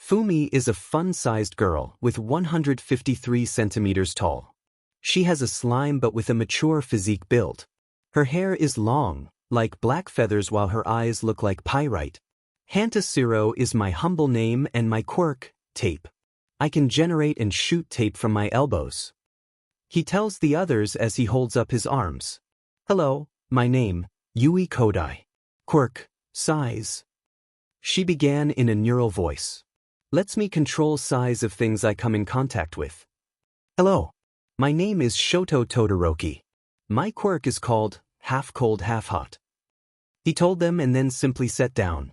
Fumi is a fun-sized girl with 153 centimeters tall. She has a slime but with a mature physique build. Her hair is long, like black feathers, while her eyes look like pyrite. Hantasiro is my humble name, and my quirk, tape. I can generate and shoot tape from my elbows. He tells the others as he holds up his arms. Hello, my name, Yui Kodai. Quirk, size. She began in a neural voice. Lets me control size of things I come in contact with. Hello, my name is Shoto Todoroki. My quirk is called half cold half hot. He told them and then simply sat down.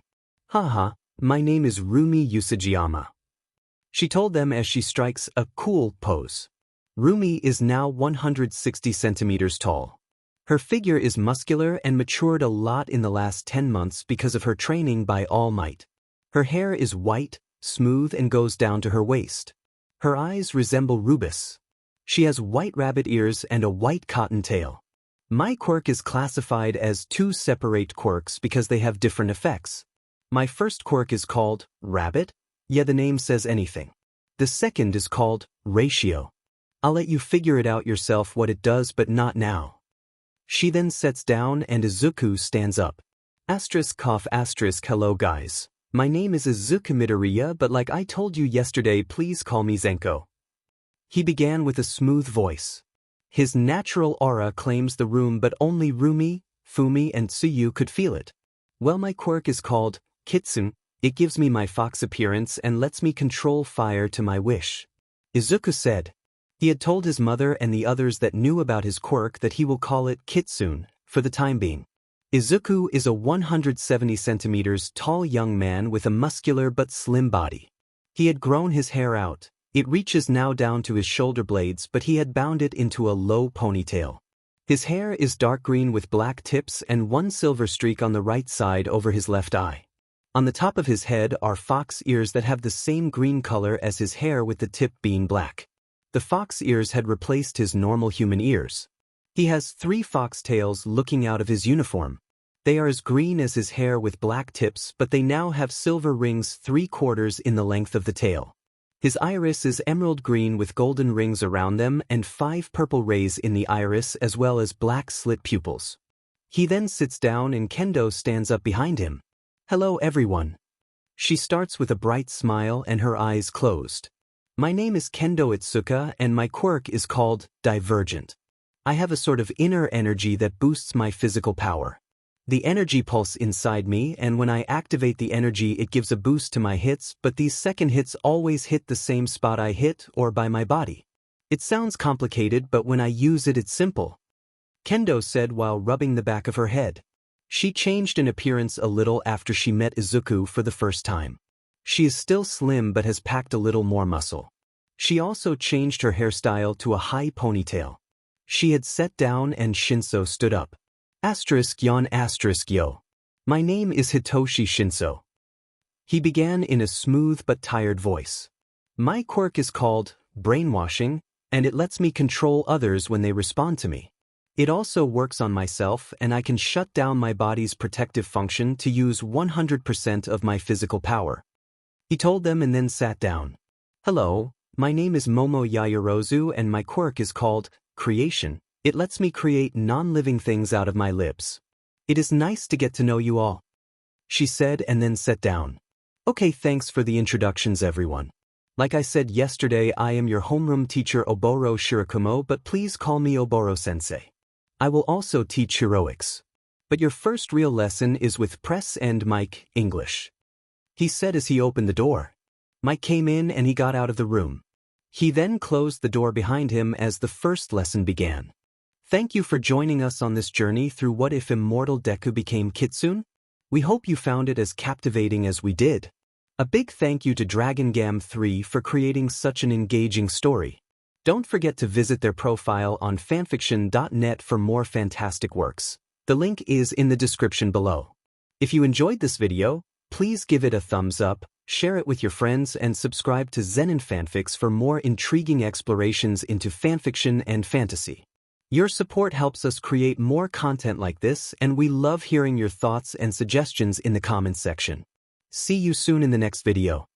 Haha, my name is Rumi Usajiyama. She told them as she strikes a cool pose. Rumi is now 160 centimeters tall. Her figure is muscular and matured a lot in the last 10 months because of her training by All Might. Her hair is white, smooth, and goes down to her waist. Her eyes resemble rubus. She has white rabbit ears and a white cotton tail. My quirk is classified as two separate quirks because they have different effects. My first quirk is called rabbit. Yeah, the name says anything. The second is called ratio. I'll let you figure it out yourself what it does, but not now. She then sits down and Izuku stands up. Hello guys. My name is Izuku Midoriya, but like I told you yesterday, please call me Zenko. He began with a smooth voice. His natural aura claims the room, but only Rumi, Fumi, and Tsuyu could feel it. Well, my quirk is called Kitsune. It gives me my fox appearance and lets me control fire to my wish. Izuku said. He had told his mother and the others that knew about his quirk that he will call it Kitsune for the time being. Izuku is a 170 centimeters tall young man with a muscular but slim body. He had grown his hair out. It reaches now down to his shoulder blades, but he had bound it into a low ponytail. His hair is dark green with black tips and one silver streak on the right side over his left eye. On the top of his head are fox ears that have the same green color as his hair, with the tip being black. The fox ears had replaced his normal human ears. He has 3 fox tails looking out of his uniform. They are as green as his hair with black tips, but they now have silver rings 3/4 in the length of the tail. His iris is emerald green with golden rings around them and 5 purple rays in the iris, as well as black slit pupils. He then sits down and Kendo stands up behind him. Hello everyone. She starts with a bright smile and her eyes closed. My name is Kendo Itsuka and my quirk is called Divergent. I have a sort of inner energy that boosts my physical power. The energy pulse inside me, and when I activate the energy it gives a boost to my hits, but these second hits always hit the same spot I hit or by my body. It sounds complicated, but when I use it it's simple. Kendo said while rubbing the back of her head. She changed in appearance a little after she met Izuku for the first time. She is still slim but has packed a little more muscle. She also changed her hairstyle to a high ponytail. She had sat down and Shinso stood up. *Yo. My name is Hitoshi Shinso. He began in a smooth but tired voice. My quirk is called brainwashing, and it lets me control others when they respond to me. It also works on myself, and I can shut down my body's protective function to use 100% of my physical power. He told them and then sat down. Hello, my name is Momo Yayorozu and my quirk is called creation. It lets me create non-living things out of my lips. It is nice to get to know you all. She said and then sat down. Okay, thanks for the introductions everyone. Like I said yesterday, I am your homeroom teacher Oboro Shirakumo, but please call me Oboro-sensei. I will also teach heroics. But your first real lesson is with Press and Mike, English. He said as he opened the door. Mike came in and he got out of the room. He then closed the door behind him as the first lesson began. Thank you for joining us on this journey through What If Immortal Deku Became Kitsune? We hope you found it as captivating as we did. A big thank you to Dragon Gam 3 for creating such an engaging story. Don't forget to visit their profile on fanfiction.net for more fantastic works. The link is in the description below. If you enjoyed this video, please give it a thumbs up, share it with your friends, and subscribe to Zenin Fanfics for more intriguing explorations into fanfiction and fantasy. Your support helps us create more content like this, and we love hearing your thoughts and suggestions in the comments section. See you soon in the next video.